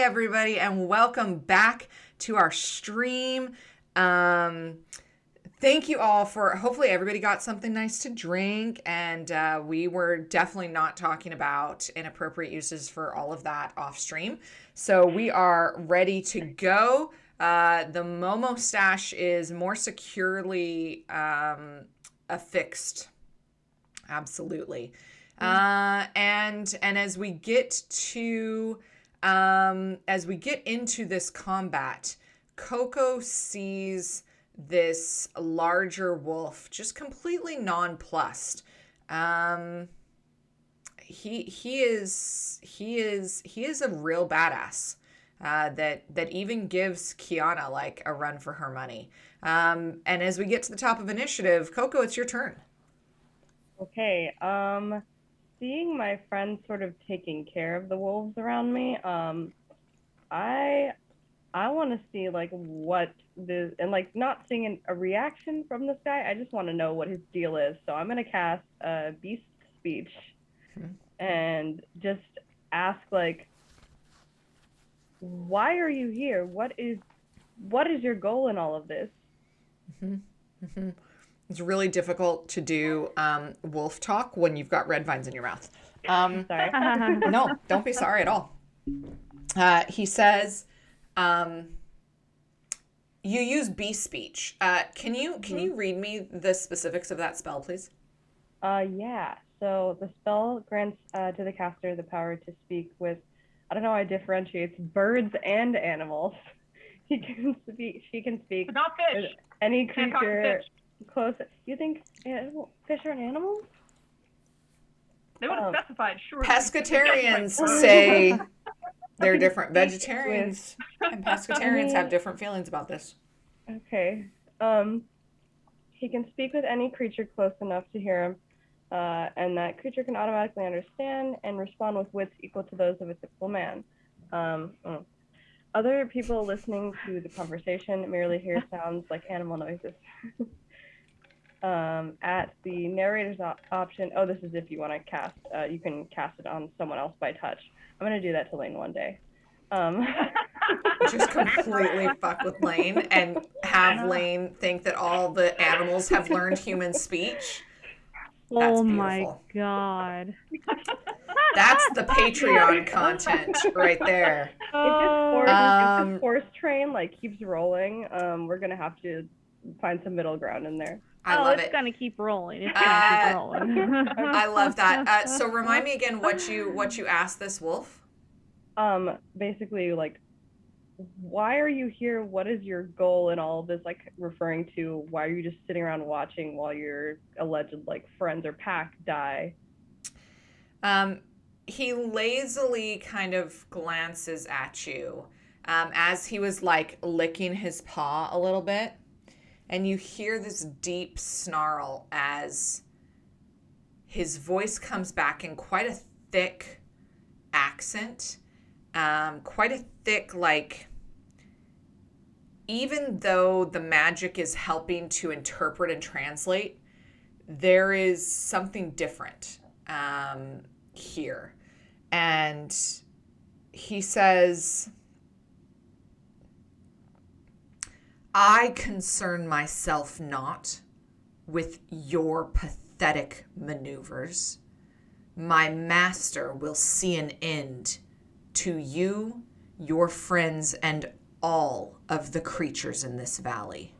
everybody, and welcome back to our stream. Thank you all for, hopefully everybody got something nice to drink, and we were definitely not talking about inappropriate uses for all of that off stream. So we are ready to go. The Momo stash is more securely affixed. Absolutely. And as we get into this combat, Coco sees this larger wolf just completely nonplussed. He is a real badass that even gives Kiana like a run for her money. And as we get to the top of initiative, Coco, it's your turn. Okay. Seeing my friends sort of taking care of the wolves around me, I want to see like what this, and like not seeing a reaction from this guy. I just want to know what his deal is. So I'm gonna cast Beast Speech and just ask like, why are you here? What is your goal in all of this? It's really difficult to do wolf talk when you've got red vines in your mouth. Sorry. No, don't be sorry at all. He says, you use beast speech. Can you read me the specifics of that spell, please? Yeah. So the spell grants to the caster the power to speak with, I don't know how it differentiates birds and animals. She can speak But not fish. with any Can't talk to creature fish. close. You think fish are an animal? They would have specified, sure. Pescatarians say they're different. Vegetarians and pescatarians have different feelings about this. Okay. He can speak with any creature close enough to hear him, and that creature can automatically understand and respond with wits equal to those of a typical man. Other people listening to the conversation merely hear sounds like animal noises. At the narrator's option, this is if you want to cast, you can cast it on someone else by touch. I'm going to do that to Lane one day. Just completely fuck with Lane and have Lane think that all the animals have learned human speech. That's Oh beautiful. my god. That's the Patreon content right there. If this force train like keeps rolling, we're gonna have to find some middle ground in there. I love it's it. gonna keep rolling. It's gonna keep rolling. I love that. So remind me again what you asked this wolf. Basically, like, why are you here? What is your goal in all of this? Like, referring to why are you just sitting around watching while your alleged like friends or pack die? He lazily kind of glances at you as he was like licking his paw a little bit, and you hear this deep snarl as his voice comes back in quite a thick accent, quite a thick, like, even though the magic is helping to interpret and translate, there is something different here. And he says, I concern myself not with your pathetic maneuvers. My master will see an end to you, your friends, and all of the creatures in this valley.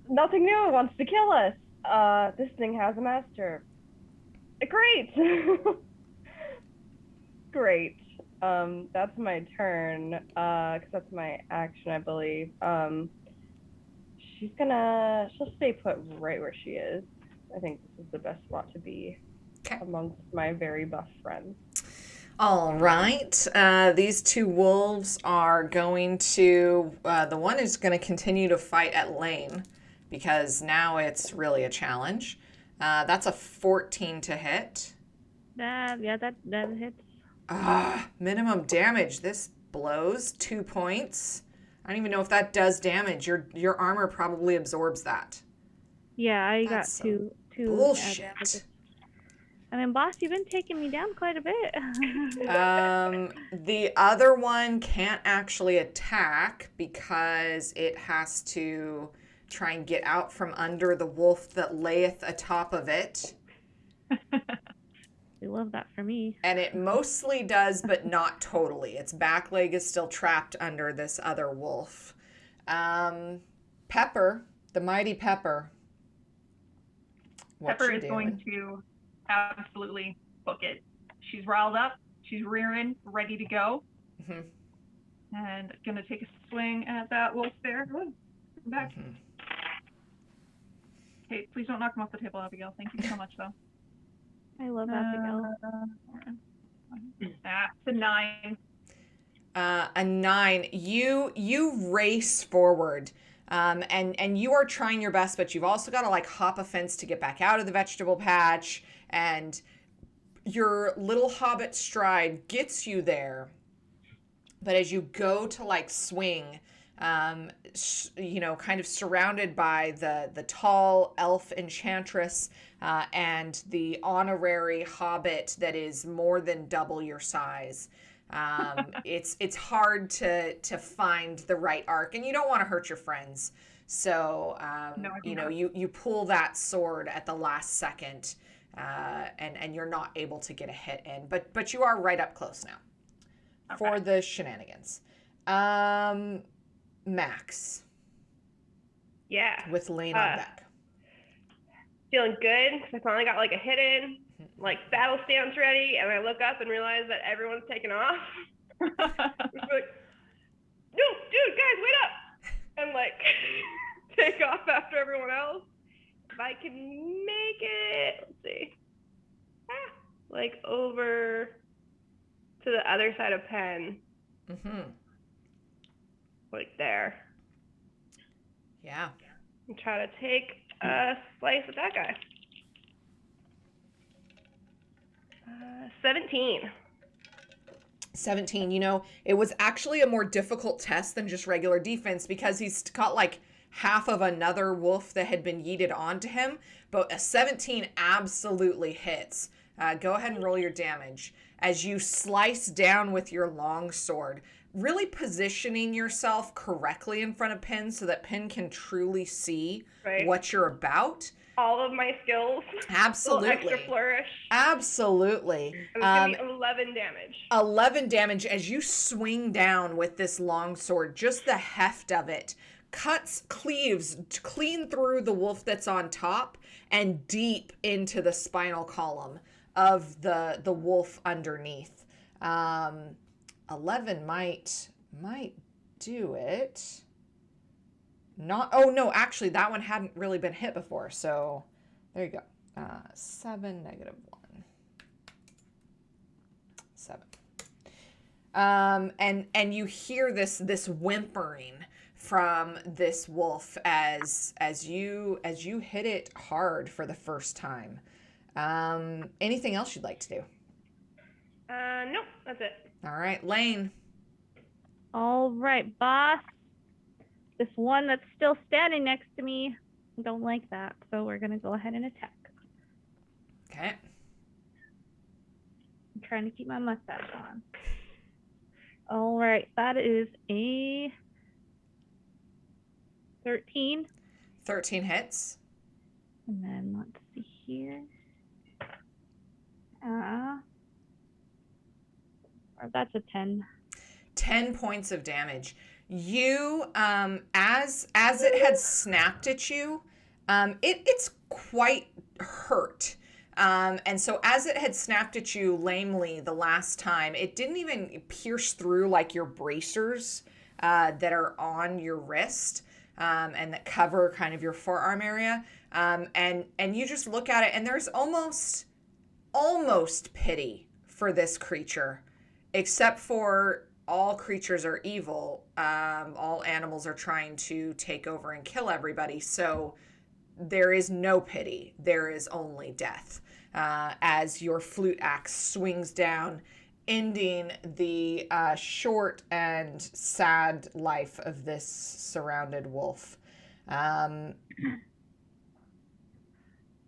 Nothing new. It wants to kill us. This thing has a master. Great. Great. That's my turn. 'Cause that's my action, I believe. She'll stay put right where she is. I think this is the best spot to be amongst my very buff friends. All right. These two wolves are going to, the one is going to continue to fight at Lane because now it's really a challenge. That's a 14 to hit. That hits. Minimum damage. This blows 2 points. I don't even know if that does damage. Your armor probably absorbs that. Yeah, I That's got two. Bullshit. I mean, boss, you've been taking me down quite a bit. The other one can't actually attack because it has to try and get out from under the wolf that layeth atop of it. We love that for me. And it mostly does, but not totally. Its back leg is still trapped under this other wolf. Pepper, the mighty Pepper. Pepper is going to absolutely book it. She's riled up. She's rearing, ready to go. Mm-hmm. And going to take a swing at that wolf there. Oh, come back. Mm-hmm. Okay, please don't knock him off the table, Abigail. Thank you so much, though. I love Abigail. It's a 9. A 9. You race forward. And you are trying your best, but you've also got to like hop a fence to get back out of the vegetable patch, and your little hobbit stride gets you there. But as you go to like swing, kind of surrounded by the tall elf enchantress and the honorary hobbit that is more than double your size. It's hard to find the right arc, and you don't want to hurt your friends. So, you pull that sword at the last second, and you're not able to get a hit in, but you are right up close now for the shenanigans. Max. Yeah. With Lane on deck. Feeling good because I finally got like a hit in. Like battle stance ready, and I look up and realize that everyone's taken off. It's like, no, dude, guys, wait up! And like take off after everyone else. If I can make it, let's see, like over to the other side of Penn. Mm-hmm. Like there. Yeah. And try to take a slice at that guy. 17. 17. It was actually a more difficult test than just regular defense because he's got like half of another wolf that had been yeeted onto him, but a 17 absolutely hits. Go ahead and roll your damage as you slice down with your long sword, really positioning yourself correctly in front of Penn so that Penn can truly see what you're about. All of my skills. Absolutely. Extra flourish. Absolutely. And it's going to be 11 damage. 11 damage as you swing down with this long sword. Just the heft of it cleaves clean through the wolf that's on top and deep into the spinal column of the wolf underneath. 11 might do it. Actually, that one hadn't really been hit before, so there you go. 7, -1. 7. And you hear this whimpering from this wolf as you hit it hard for the first time. Anything else you'd like to do? Nope, that's it. All right, Lane. All right, boss. This one that's still standing next to me, I don't like that, so we're gonna go ahead and attack. Okay. I'm trying to keep my mustache on. All right, that is a 13. 13 hits. And then let's see here. That's a 10. 10 points of damage. You, as it had snapped at you, it's quite hurt. And so as it had snapped at you lamely the last time, it didn't even pierce through like your bracers that are on your wrist and that cover kind of your forearm area. And you just look at it and there's almost pity for this creature, except for all creatures are evil. All animals are trying to take over and kill everybody. So there is no pity. There is only death. As your flute axe swings down, ending the short and sad life of this surrounded wolf. So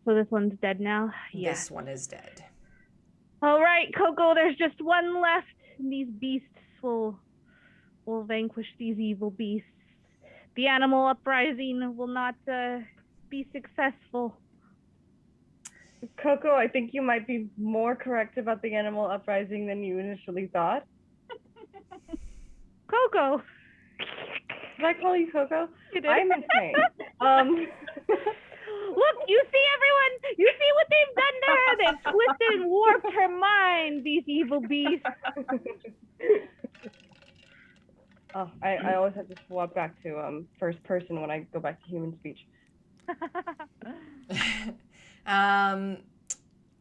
this one's dead now? This one is dead. All right, Coco, there's just one left. These beasts will vanquish these evil beasts. The animal uprising will not be successful. Coco, I think you might be more correct about the animal uprising than you initially thought. Coco. Did I call you Coco? You did. I'm insane. Look, you see everyone? You see what they've done to her? They've twisted and warped her mind, these evil beasts. Oh, I always have to swap back to first person when I go back to human speech.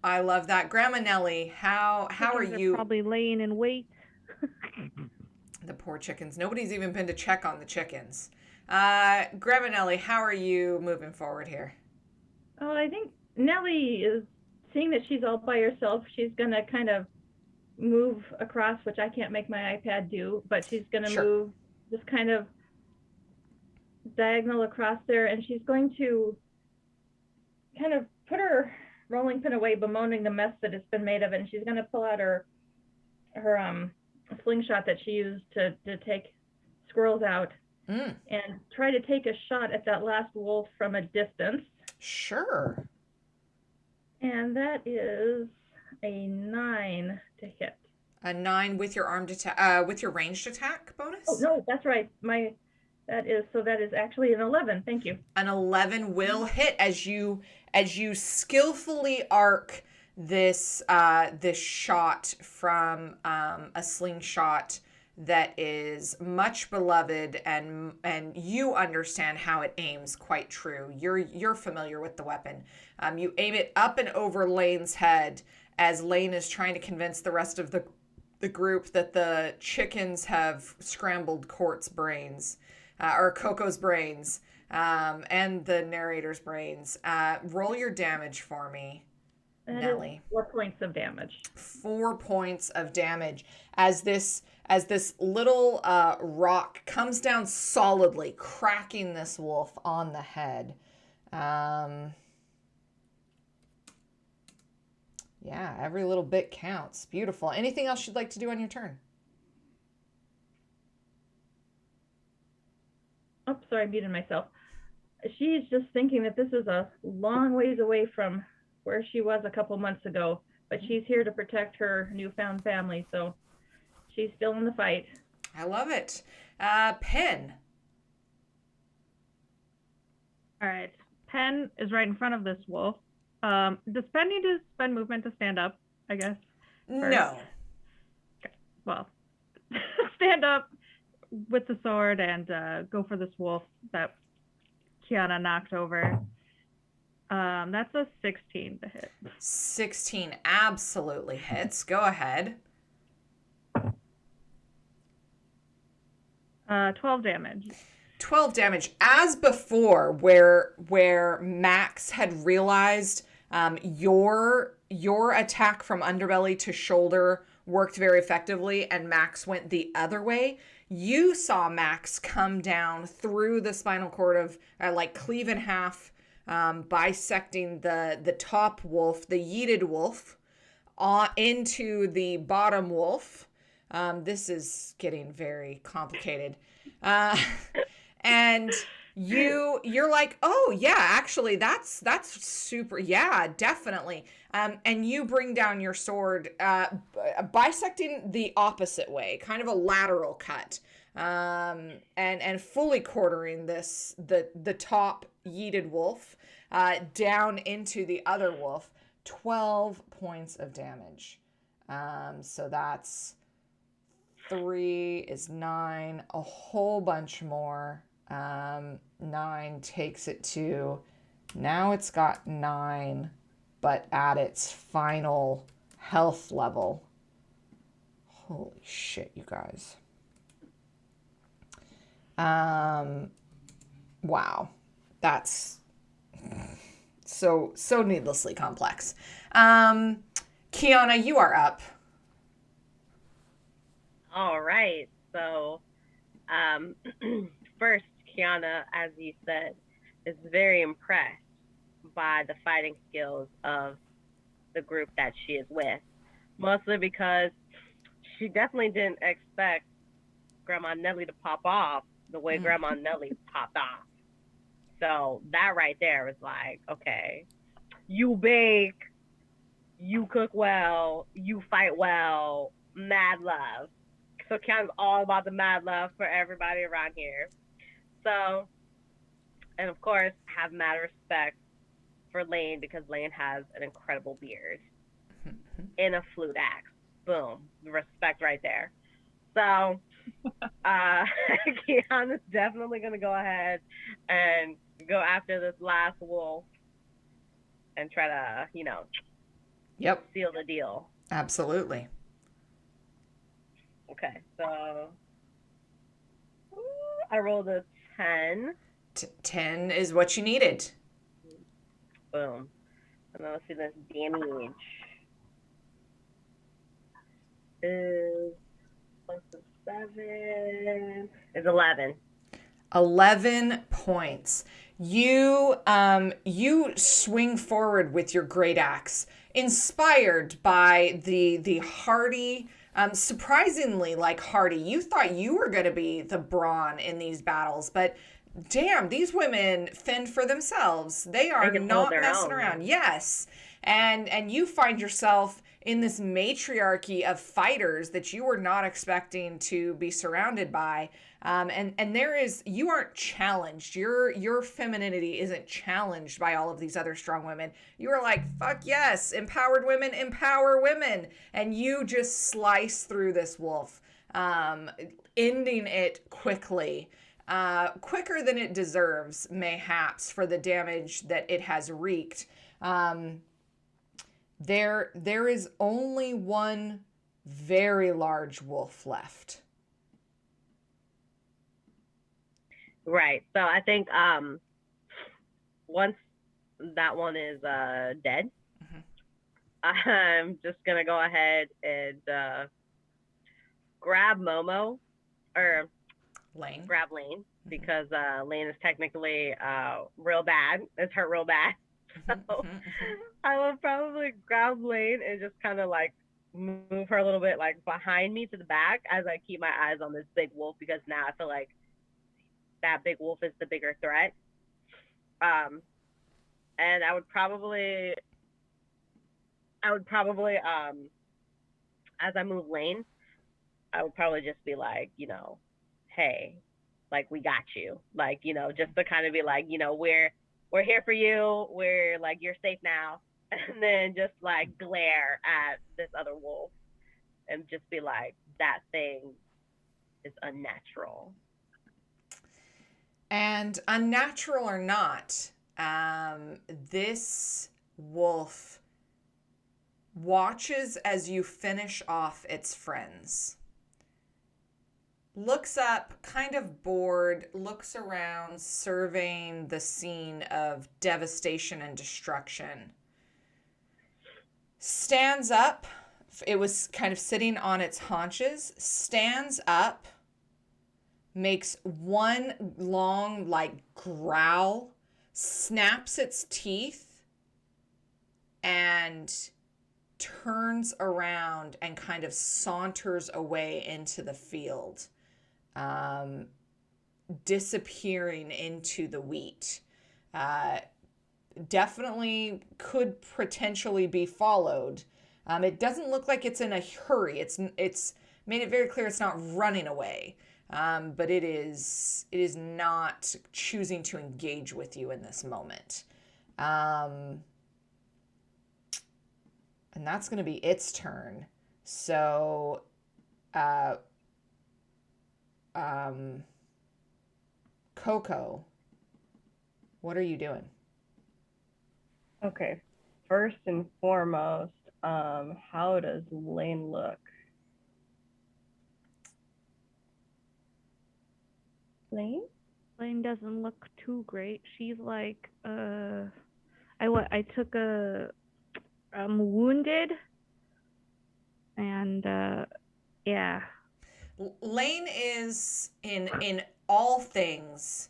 I love that. Grandma Nellie, how are you? Probably laying in wait. The poor chickens. Nobody's even been to check on the chickens. Grandma Nellie, how are you moving forward here? Well, I think Nellie is seeing that she's all by herself. She's going to kind of move across, which I can't make my iPad do, but she's going to move just kind of diagonal across there, and she's going to kind of put her rolling pin away, bemoaning the mess that it's been made of it, and she's going to pull out her slingshot that she used to take squirrels out and try to take a shot at that last wolf from a distance. Sure. And that is a 9 to hit. A 9 with your armed attack, with your ranged attack bonus? Oh no, that's right. That is actually an 11. Thank you. An 11 will hit as you skillfully arc this shot from a slingshot that is much beloved, and you understand how it aims quite true. You're familiar with the weapon. You aim it up and over Lane's head as Lane is trying to convince the rest of the group that the chickens have scrambled Court's brains, or Coco's brains, and the narrator's brains. Roll your damage for me, Nellie. 4 points of damage. 4 points of damage as this little rock comes down solidly, cracking this wolf on the head. Yeah, every little bit counts. Beautiful. Anything else you'd like to do on your turn? Oh, sorry, I muted myself. She's just thinking that this is a long ways away from where she was a couple months ago, but she's here to protect her newfound family, so she's still in the fight. I love it. Pen. All right. Pen is right in front of this wolf. Does Pen need to spend movement to stand up, I guess? No. Okay. Well, stand up with the sword and go for this wolf that Kiana knocked over. That's a 16 to hit. 16 absolutely hits. Go ahead. 12 damage. 12 damage. As before, where Max had realized your attack from underbelly to shoulder worked very effectively and Max went the other way, you saw Max come down through the spinal cord of like cleave in half, bisecting the top wolf, the yeeted wolf, into the bottom wolf. This is getting very complicated. And you're like, oh yeah, actually that's super. Yeah, definitely. And you bring down your sword, bisecting the opposite way, kind of a lateral cut, and fully quartering the top yeeted wolf, down into the other wolf. 12 points of damage. So that's 3 is 9, a whole bunch more. 9 takes it to, now it's got 9, but at its final health level. Holy shit, you guys. Wow. That's so needlessly complex. Kiana, you are up. All right. So, first, Kiana, as you said, is very impressed by the fighting skills of the group that she is with. mostly because she definitely didn't expect Grandma Nellie to pop off the way Grandma Nellie popped off. So that right there was like, okay, you bake, you cook well, you fight well, mad love. So Kiana's all about the mad love for everybody around here. So, and of course, have mad respect for Lane because Lane has an incredible beard and a flute axe. Boom, respect right there. So, Kiana's definitely gonna go ahead and go after this last wolf and try to, Yep. seal the deal. Absolutely. Okay, so I rolled a 10. 10 is what you needed. Boom. And then let's see this damage. Is plus 7 is 11. 11 points. You swing forward with your great axe, inspired by the hardy, surprisingly hardy. You thought you were going to be the brawn in these battles, but damn, these women fend for themselves. They are not messing around. Yes. And you find yourself in this matriarchy of fighters that you were not expecting to be surrounded by. And you aren't challenged. Your femininity isn't challenged by all of these other strong women. You are like, fuck yes, empowered women empower women. And you just slice through this wolf, ending it quickly. Quicker than it deserves, mayhaps, for the damage that it has wreaked. There is only one very large wolf left. Right. So I think once that one is dead, I'm just gonna go ahead and grab Momo or Lane. Grab Lane because Lane is technically real bad. It's hurt real bad. So I will probably grab Lane and just kind of move her a little bit behind me to the back as I keep my eyes on this big wolf because now I feel like that big wolf is the bigger threat. And I would probably as I move Lane, I would probably just be like, hey, we got you. Just to kind of be like, we're here for you. We're you're safe now. And then just glare at this other wolf and just be like, that thing is unnatural. And unnatural or not, this wolf watches as you finish off its friends. Looks up, kind of bored, looks around, surveying the scene of devastation and destruction. Stands up. It was kind of sitting on its haunches. Stands up, makes one long, growl, snaps its teeth, and turns around and kind of saunters away into the field, disappearing into the wheat. Definitely could potentially be followed. It doesn't look like it's in a hurry. It's made it very clear it's not running away. But it is not choosing to engage with you in this moment. And that's going to be its turn. So, Coco, what are you doing? Okay. First and foremost, how does Lane look? Lane? Lane doesn't look too great. She's I took I'm wounded, and yeah. Lane is in all things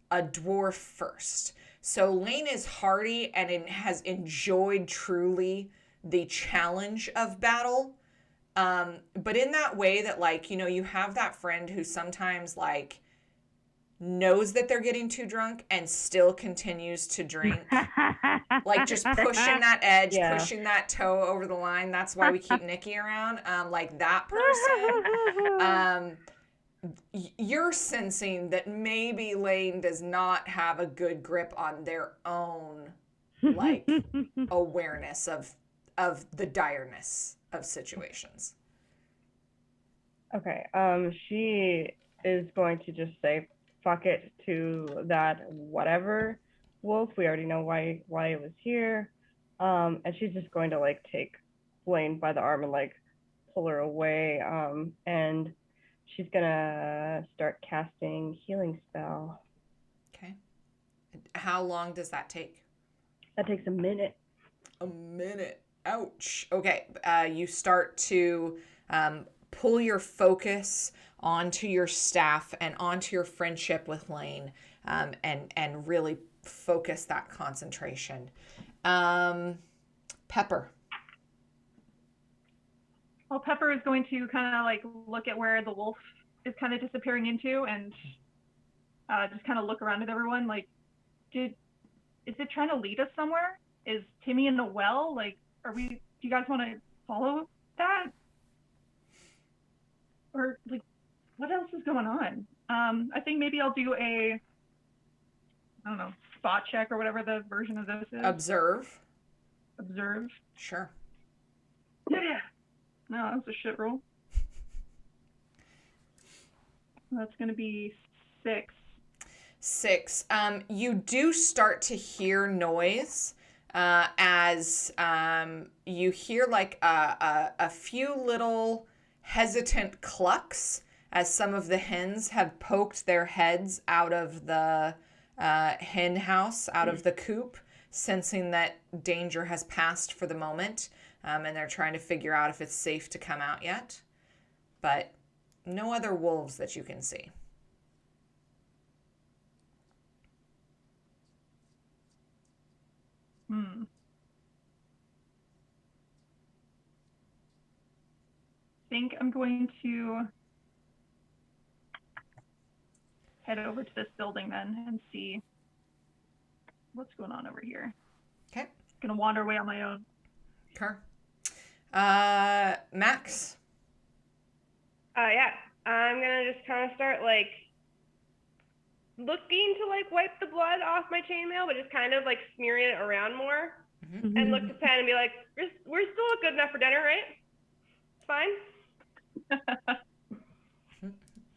a dwarf first. So Lane is hardy and has enjoyed truly the challenge of battle. But in that way that, like, you know, you have that friend who sometimes, like, knows that they're getting too drunk and still continues to drink. Like, just pushing that edge, Yeah. pushing that toe over the line. That's why we keep Nikki around. Like that person. You're sensing that maybe Lane does not have a good grip on their own, like, awareness of the direness of situations. Okay. She is going to just say fuck it to that whatever wolf. We already know why it was here. And she's just going to like take Blaine by the arm and like pull her away. And she's gonna start casting healing spell. Okay. How long does that take? That takes a minute. A minute. Ouch. Okay. You start to pull your focus onto your staff and onto your friendship with Lane, and really focus that concentration. Pepper. Well, Pepper is going to kind of like look at where the wolf is kind of disappearing into, and just kind of look around at everyone. Like, is it trying to lead us somewhere? Is Timmy in the well? Like, do you guys want to follow that? Or like, what else is going on? I think maybe I'll do I don't know, spot check or whatever the version of this is. Observe. Observe. Sure. Yeah. No, that was a shit roll. That's going to be 6. 6. You do start to hear noise as you hear like a few little hesitant clucks as some of the hens have poked their heads out of the hen house, out of the coop, sensing that danger has passed for the moment, and they're trying to figure out if it's safe to come out yet. But no other wolves that you can see. Think I'm going to head over to this building then and see what's going on over here. Okay. Gonna wander away on my own. Sure. Max. Yeah. I'm gonna just kind of start like looking to like wipe the blood off my chainmail, but just kind of like smearing it around more, and look to Pen and be like, "We're still good enough for dinner, right? It's fine."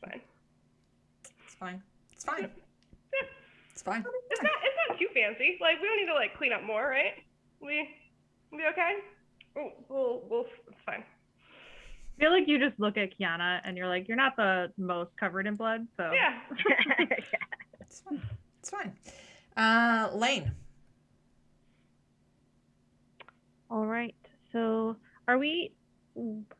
Fine. It's fine. It's fine. Yeah. It's fine. It's not too fancy. Like, we don't need to like clean up more, right? We'll be okay. We'll it's fine. I feel like you just look at Kiana and you're like, you're not the most covered in blood, so Yeah. It's fine. It's fine. Lane. all right. So are we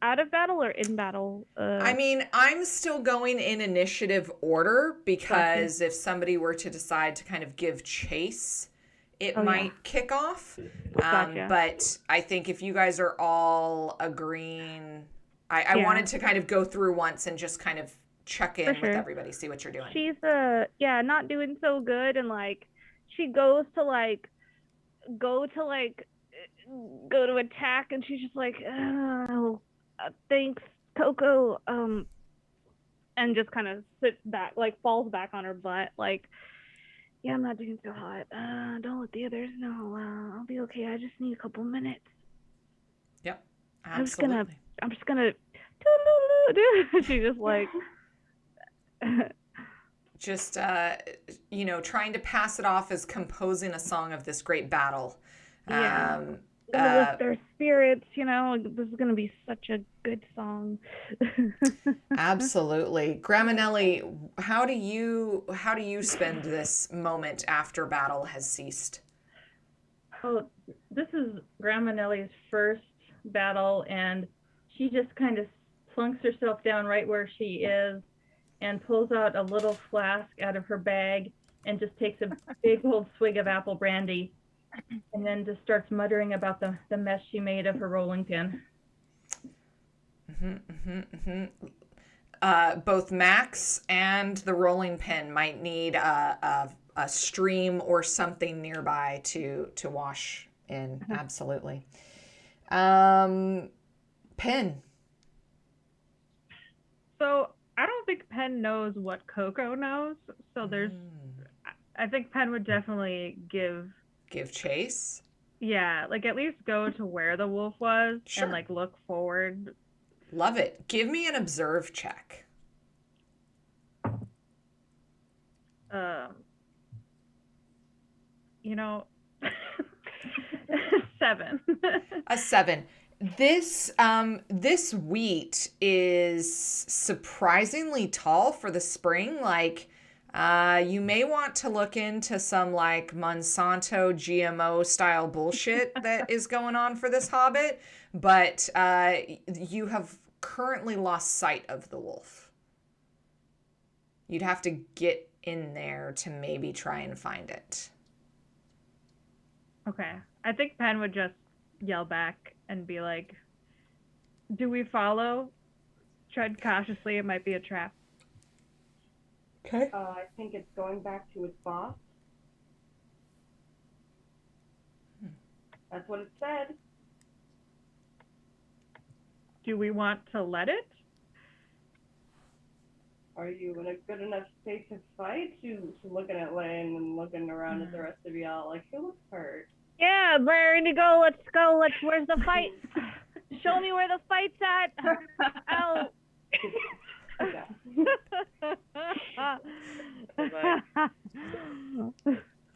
out of battle or in battle? I mean, I'm still going in initiative order because if somebody were to decide to kind of give chase, it might kick off. Gotcha. But I think if you guys are all agreeing, I wanted to kind of go through once and just kind of check in with everybody, see what you're doing. She's not doing so good, and like she goes to attack, and she's just like, oh, thanks, Coco, and just kind of sits back, like falls back on her butt, like, yeah, I'm not doing so hot. Don't let the others know. I'll be okay. I just need a couple minutes. Yep, absolutely. I'm just gonna. She just like. Just trying to pass it off as composing a song of this great battle. Lift their spirits, this is going to be such a good song. Absolutely. Graminelli, how do you spend this moment after battle has ceased? Oh, this is Graminelli's first battle, and she just kind of plunks herself down right where she is and pulls out a little flask out of her bag and just takes a big old swig of apple brandy, and then just starts muttering about the mess she made of her rolling pin. Both Max and the rolling pin might need a stream or something nearby to wash in. Absolutely. Pin. So I don't think Penn knows what Coco knows. So I think Penn would definitely give chase. Yeah, like at least go to where the wolf was Sure. and like look forward. Love it. Give me an observe check. You know, 7. A 7. This wheat is surprisingly tall for the spring. Like, you may want to look into some like Monsanto GMO style bullshit that is going on for this hobbit, but you have currently lost sight of the wolf. You'd have to get in there to maybe try and find it. Okay. I think Penn would just yell back and be like, "Do we follow? Tread cautiously, it might be a trap." Okay. I think it's going back to its boss. That's what it said. Do we want to let it? Are you in a good enough state to fight? To looking at Lane and looking around at the rest of y'all, like, who looks hurt? Yeah, ready to go. Let's go. Where's the fight? Show me where the fight's at. Ow.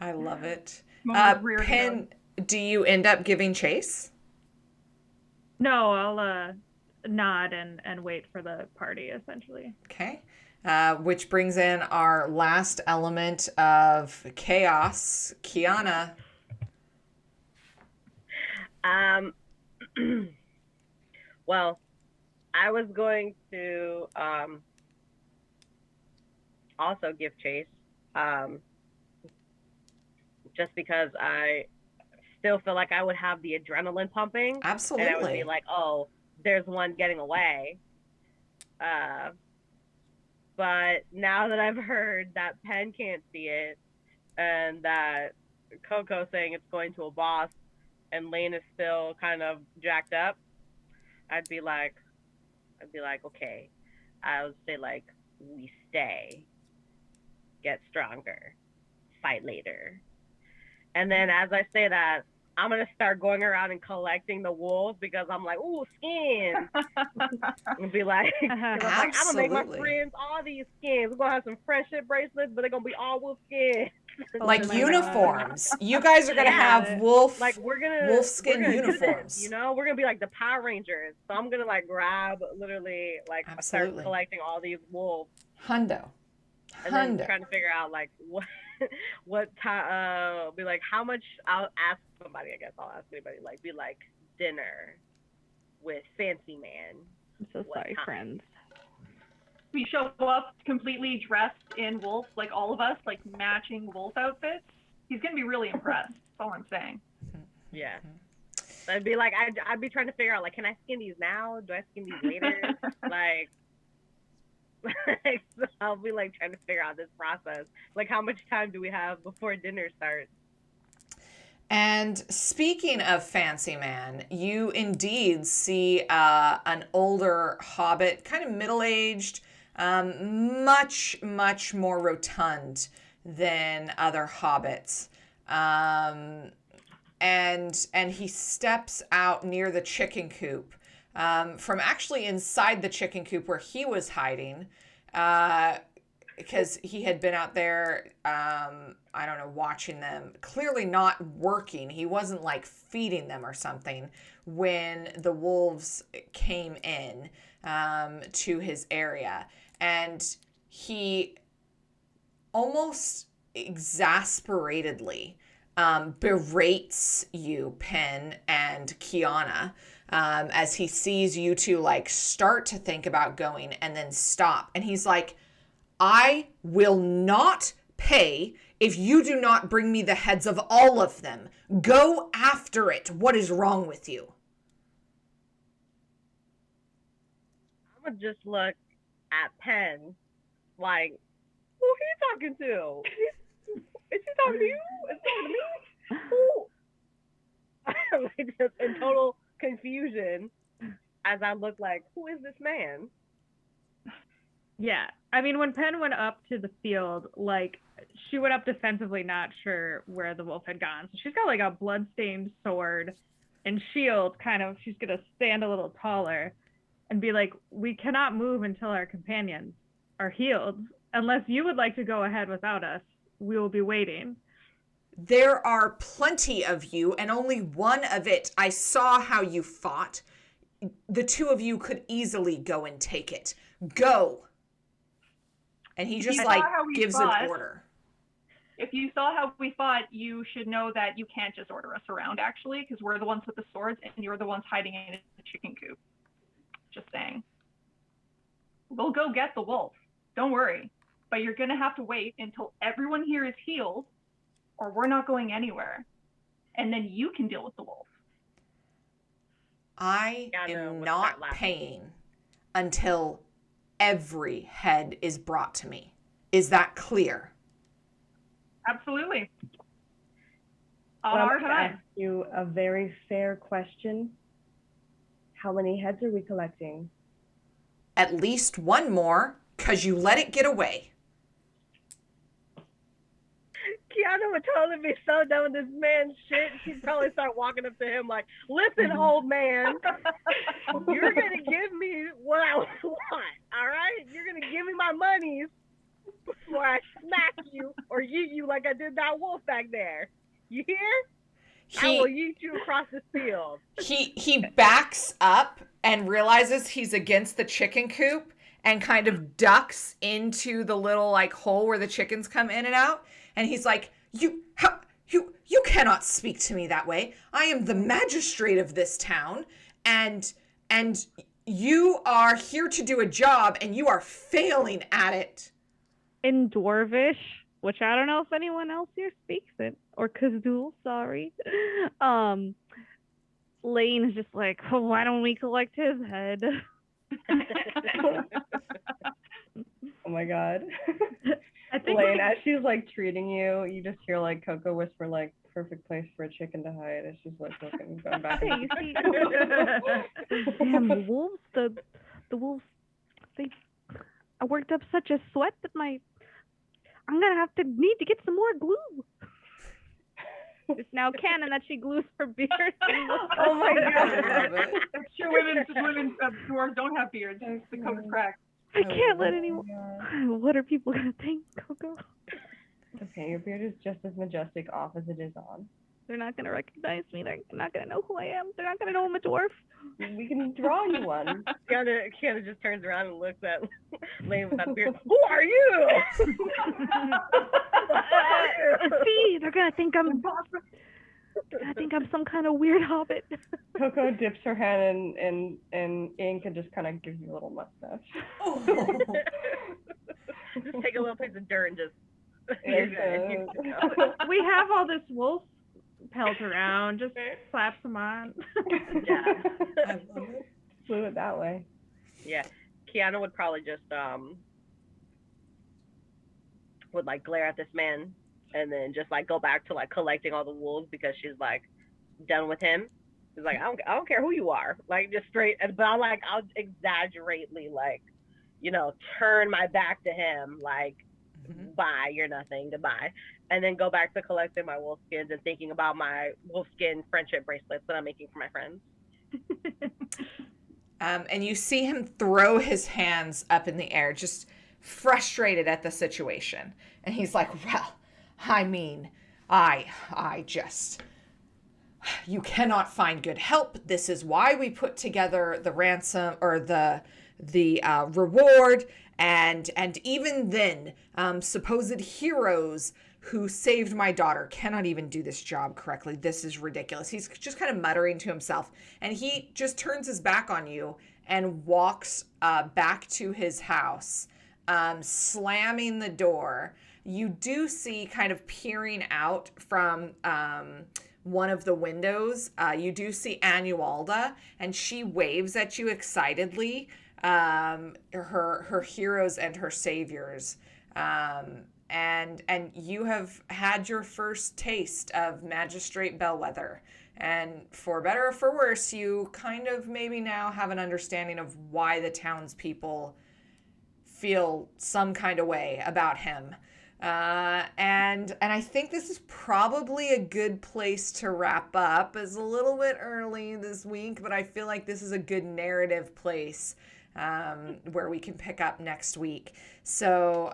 I love it. Moment of rear Pen, do you end up giving chase? No, I'll nod and wait for the party, essentially. Okay. Which brings in our last element of chaos, Kiana. Well, I was going to also give chase, just because I still feel like I would have the adrenaline pumping. Absolutely. And I would be like, oh, there's one getting away. But now that I've heard that Penn can't see it, and that Coco saying it's going to a boss, and Lane is still kind of jacked up, I'd be like, okay, I would say like, we stay, get stronger, fight later. And then as I say that, I'm gonna start going around and collecting the wolves because I'm like, ooh, skins. And be like, I'm gonna make my friends all these skins. We're gonna have some friendship bracelets, but they're gonna be all wolf skins. Like uniforms. You guys are gonna have wolf, like wolf skin uniforms. You know, we're gonna be like the Power Rangers. So I'm gonna like grab literally like start collecting all these wolves. Hundo. And then trying to figure out like what time be like how much. I'll ask somebody. I guess I'll ask anybody. Like be like dinner with Fancy Man. I'm so sorry, friends. We show up completely dressed in wolf, like all of us, like matching wolf outfits. He's gonna be really impressed. That's all I'm saying. Yeah. I'd be like, I'd be trying to figure out like, can I skin these now? Do I skin these later? like so I'll be like trying to figure out this process. Like, how much time do we have before dinner starts? And speaking of Fancy Man, you indeed see an older hobbit, kind of middle-aged, much more rotund than other hobbits. And he steps out near the chicken coop, from actually inside the chicken coop where he was hiding, because he had been out there, I don't know, watching them, clearly not working. He wasn't like feeding them or something when the wolves came in to his area. And he almost exasperatedly berates you, Penn and Kiana, as he sees you two like start to think about going and then stop. And he's like, I will not pay if you do not bring me the heads of all of them. Go after it. What is wrong with you? would just look at Penn like, who he talking to? Is he talking to you? Is he talking to me? Who? Like, just in total confusion as I look like, who is this man? Yeah. I mean, when Penn went up to the field, like, she went up defensively, not sure where the wolf had gone. So she's got like a bloodstained sword and shield, kind of. She's going to stand a little taller and be like, we cannot move until our companions are healed. Unless you would like to go ahead without us, we will be waiting. There are plenty of you, and only one of it. I saw how you fought. The two of you could easily go and take it. Go. And he just gives an order. If you saw how we fought, you should know that you can't just order us around, actually, because we're the ones with the swords and you're the ones hiding in the chicken coop. Just saying. We'll go get the wolf. Don't worry. But you're going to have to wait until everyone here is healed, or we're not going anywhere. And then you can deal with the wolf. I am not paying until every head is brought to me. Is that clear? Absolutely. So On I'm our going to time. ask you a very fair question. How many heads are we collecting? At least one more, because you let it get away. Kiana would totally be so done with this man's shit. She'd probably start walking up to him like, listen, old man, you're going to give me what I want, all right? You're going to give me my monies before I smack you or yeet you like I did that wolf back there. You hear? I will yeet you across the field. He backs up and realizes he's against the chicken coop and kind of ducks into the little like hole where the chickens come in and out. And he's like, you cannot speak to me that way. I am the magistrate of this town, and you are here to do a job, and you are failing at it. In Dwarvish, which I don't know if anyone else here speaks it, or Kazul, sorry. Lane is just like, oh, why don't we collect his head? Oh my god. I think Lane, as she's like treating you, you just hear like Coco whisper like, perfect place for a chicken to hide as she's like looking, going back. Hey, you see, damn wolves, the wolves, I worked up such a sweat that I'm gonna have to need to get some more glue. It's now canon that she glues her beard. Oh my god. It's true, women dwarves don't have beards. The code is cracked. I can't let anyone. What are people gonna think, Coco? Okay, your beard is just as majestic off as it is on. They're not gonna recognize me. They're not gonna know who I am. They're not gonna know I'm a dwarf. We can draw you one. Kiana just turns around and looks at Lane without beard. Who are you? See, they're gonna think I'm some kind of weird hobbit. Coco dips her hand in ink and just kind of gives you a little mustache. Oh. Just take a little piece of dirt and just. We have all this wolf pelt around. Just slap some on. Yeah. I love it. Flew it that way. Yeah. Kiana would probably just would like glare at this man and then just like go back to like collecting all the wolves because she's like done with him. She's like, I don't care who you are. Like just straight, but I'll exaggerately like, turn my back to him like, bye, you're nothing, goodbye. And then go back to collecting my wolf skins and thinking about my wolf skin friendship bracelets that I'm making for my friends. And you see him throw his hands up in the air, just frustrated at the situation. And he's like, well, I mean, I just, you cannot find good help. This is why we put together the ransom or the reward. And even then, supposed heroes who saved my daughter cannot even do this job correctly. This is ridiculous. He's just kind of muttering to himself, and he just turns his back on you and walks back to his house, slamming the door. You do see kind of peering out from one of the windows, you do see Anualda, and she waves at you excitedly. her heroes and her saviors. And you have had your first taste of Magistrate Bellwether. And for better or for worse, you kind of maybe now have an understanding of why the townspeople feel some kind of way about him. And I think this is probably a good place to wrap up. It's a little bit early this week, but I feel like this is a good narrative place where we can pick up next week. So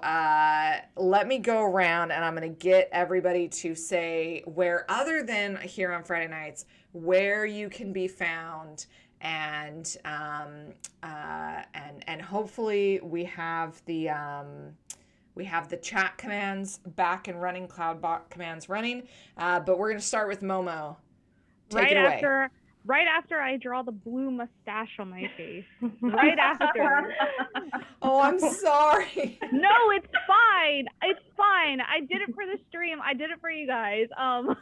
let me go around and I'm going to get everybody to say where, other than here on Friday nights, where you can be found. And hopefully we have the chat commands back and running, Cloudbot commands running. But we're going to start with Momo. Take it away. Right after I draw the blue mustache on my face. Right after. Oh, I'm sorry. No, it's fine. It's fine. I did it for the stream. I did it for you guys. I was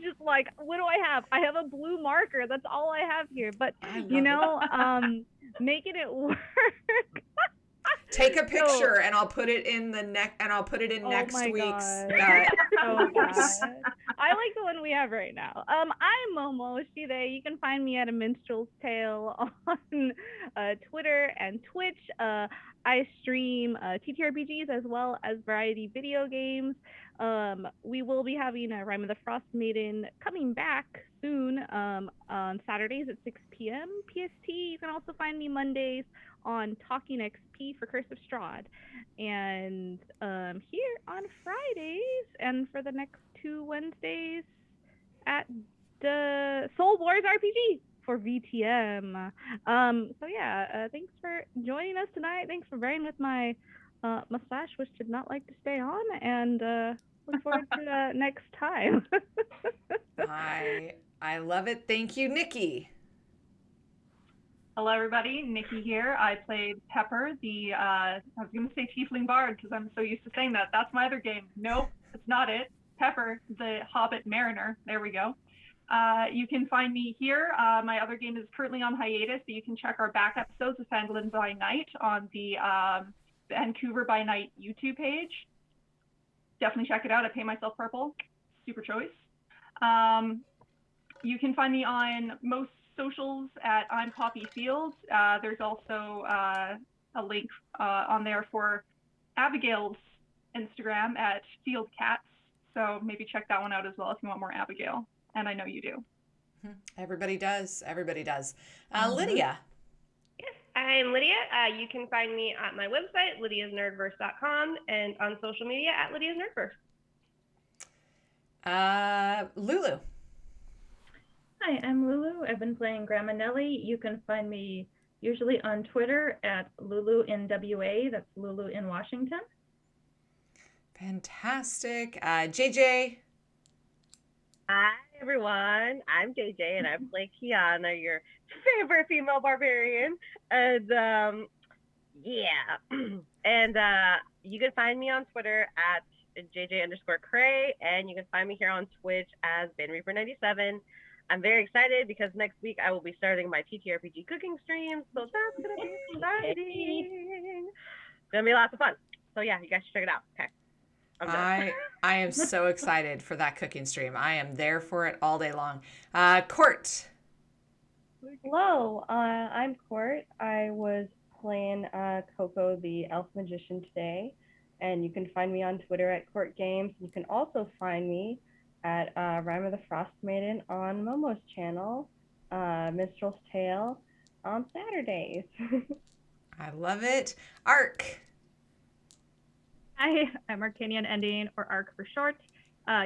just like, what do I have? I have a blue marker. That's all I have here. But making it work. Take a picture and I'll put it in next week's. Oh gosh. I like the one we have right now. I'm Momo, she, they. You can find me at A Minstrel's Tale on Twitter and Twitch. I stream TTRPGs as well as variety video games. We will be having a Rime of the Frost Maiden coming back soon on Saturdays at 6 p.m. PST. You can also find me Mondays on Talking XP for Curse of Strahd, and here on Fridays and for the next 2 Wednesdays at the Soul Wars RPG for VTM. So yeah, thanks for joining us tonight. Thanks for bearing with my mustache, which did not like to stay on, and look forward to next time. I love it. Thank you, Nikki. Hello, everybody. Nikki here. I played Pepper, I was going to say Tiefling Bard because I'm so used to saying that. That's my other game. Nope, it's not it. Pepper, the Hobbit Mariner. There we go. You can find me here. My other game is currently on hiatus, but you can check our back episodes of Phandalin by Night on the Vancouver by Night YouTube page. Definitely check it out. I Pay Myself Purple. Super choice. You can find me on most socials at I'm Poppy Fields. There's also a link on there for Abigail's Instagram at Field Cats. So maybe check that one out as well if you want more Abigail. And I know you do. Everybody does. Everybody does. Lydia. Yes, I'm Lydia. You can find me at my website, lydiasnerdverse.com, and on social media at lydiasnerdverse. Lulu. Hi, I'm Lulu. I've been playing Grandma Nellie. You can find me usually on Twitter at Lulu in WA. That's Lulu in Washington. Fantastic. JJ. Hi, everyone. I'm JJ, and I play Kiana, your favorite female barbarian. And and you can find me on Twitter at JJ_Cray, and you can find me here on Twitch as BanReaper97. I'm very excited because next week I will be starting my TTRPG cooking stream, so that's going to be exciting. It's going to be lots of fun. So yeah, you guys should check it out. Okay. I am so excited for that cooking stream. I am there for it all day long. Court. Hello, I'm Court. I was playing Coco the Elf Magician today, and you can find me on Twitter at Court Games. You can also find me at Rime of the Frost Maiden on Momo's channel, Minstrel's Tale on Saturdays. I love it. Arc. Hi, I'm Arcanian Ending, or Arc for short.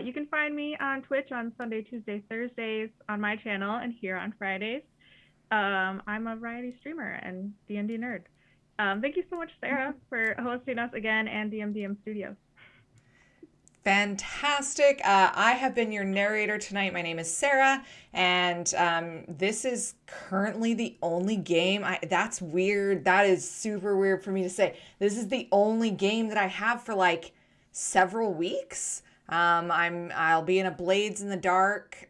You can find me on Twitch on Sunday, Tuesday, Thursdays on my channel, and here on Fridays. I'm a variety streamer and D&D nerd. Thank you so much, Sarah, for hosting us again, and DMDM Studios. Fantastic. I have been your narrator tonight. My name is Sarah, and this is currently the only game. That's weird. That is super weird for me to say. This is the only game that I have for like several weeks. I'll be in a Blades in the Dark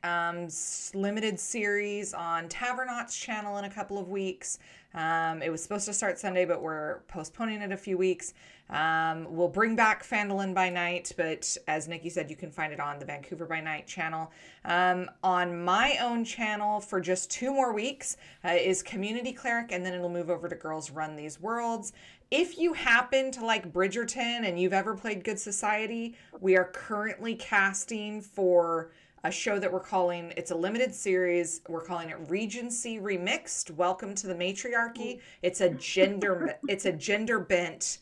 limited series on Tavernot's channel in a couple of weeks. It was supposed to start Sunday, but we're postponing it a few weeks. We'll bring back Fandolin by Night, but as Nikki said, you can find it on the Vancouver by Night channel. On my own channel for just 2 more weeks is Community Cleric, and then it'll move over to Girls Run These Worlds. If you happen to like Bridgerton and you've ever played Good Society, we are currently casting for a show that we're calling, it's a limited series, we're calling it Regency Remixed, Welcome to the Matriarchy. It's a gender bent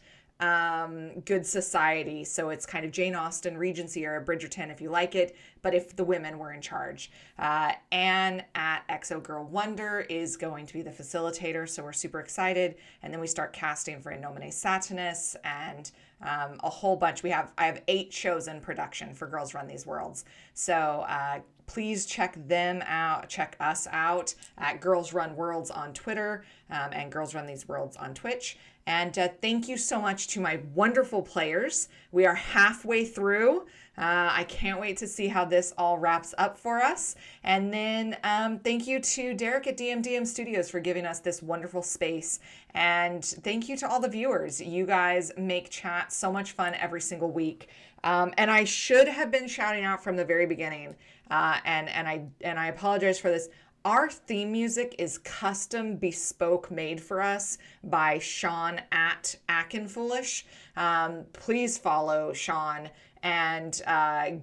Good Society. So it's kind of Jane Austen, Regency era Bridgerton if you like it, but if the women were in charge. Anne at Exo Girl Wonder is going to be the facilitator, so we're super excited. And then we start casting for In Nomine Satanas and a whole bunch. I have 8 shows in production for Girls Run These Worlds. So please check them out. Check us out at Girls Run Worlds on Twitter and Girls Run These Worlds on Twitch. And thank you so much to my wonderful players. We are halfway through. I can't wait to see how this all wraps up for us. And then thank you to Derek at DMDM Studios for giving us this wonderful space. And thank you to all the viewers. You guys make chat so much fun every single week. And I should have been shouting out from the very beginning. And I apologize for this. Our theme music is custom bespoke made for us by Sean at Akinfoolish. Please follow Sean and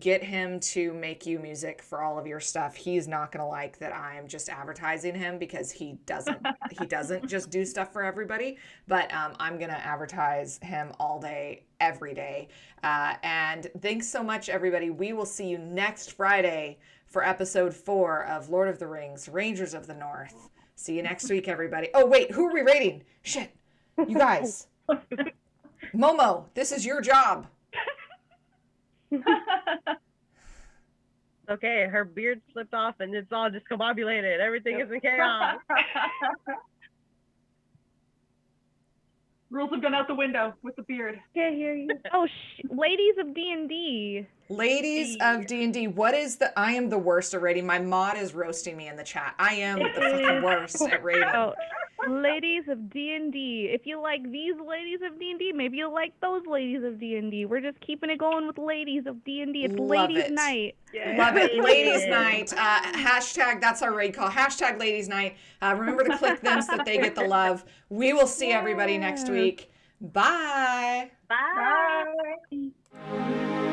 get him to make you music for all of your stuff. He's not gonna like that I'm just advertising him because he doesn't just do stuff for everybody, but I'm gonna advertise him all day, every day. And thanks so much, everybody. We will see you next Friday for episode 4 of Lord of the Rings, Rangers of the North. See you next week, everybody. Oh, wait, who are we rating? Shit, you guys. Momo, this is your job. Okay, her beard slipped off and it's all discombobulated. Everything is in chaos. Rules have gone out the window with the beard. Can't hear you. Oh, ladies of D&D. Ladies of D&D, I am the worst at rating. My mod is roasting me in the chat. I am the fucking worst at rating. Oh, ladies of D&D. If you like these ladies of D&D, maybe you'll like those ladies of D&D. We're just keeping it going with ladies of D&D. It's Love ladies it. night. Love it. Ladies night. Hashtag, that's our raid call. Hashtag ladies night. Remember to click them so that they get the love. We will see everybody next week. Bye. Bye. Bye.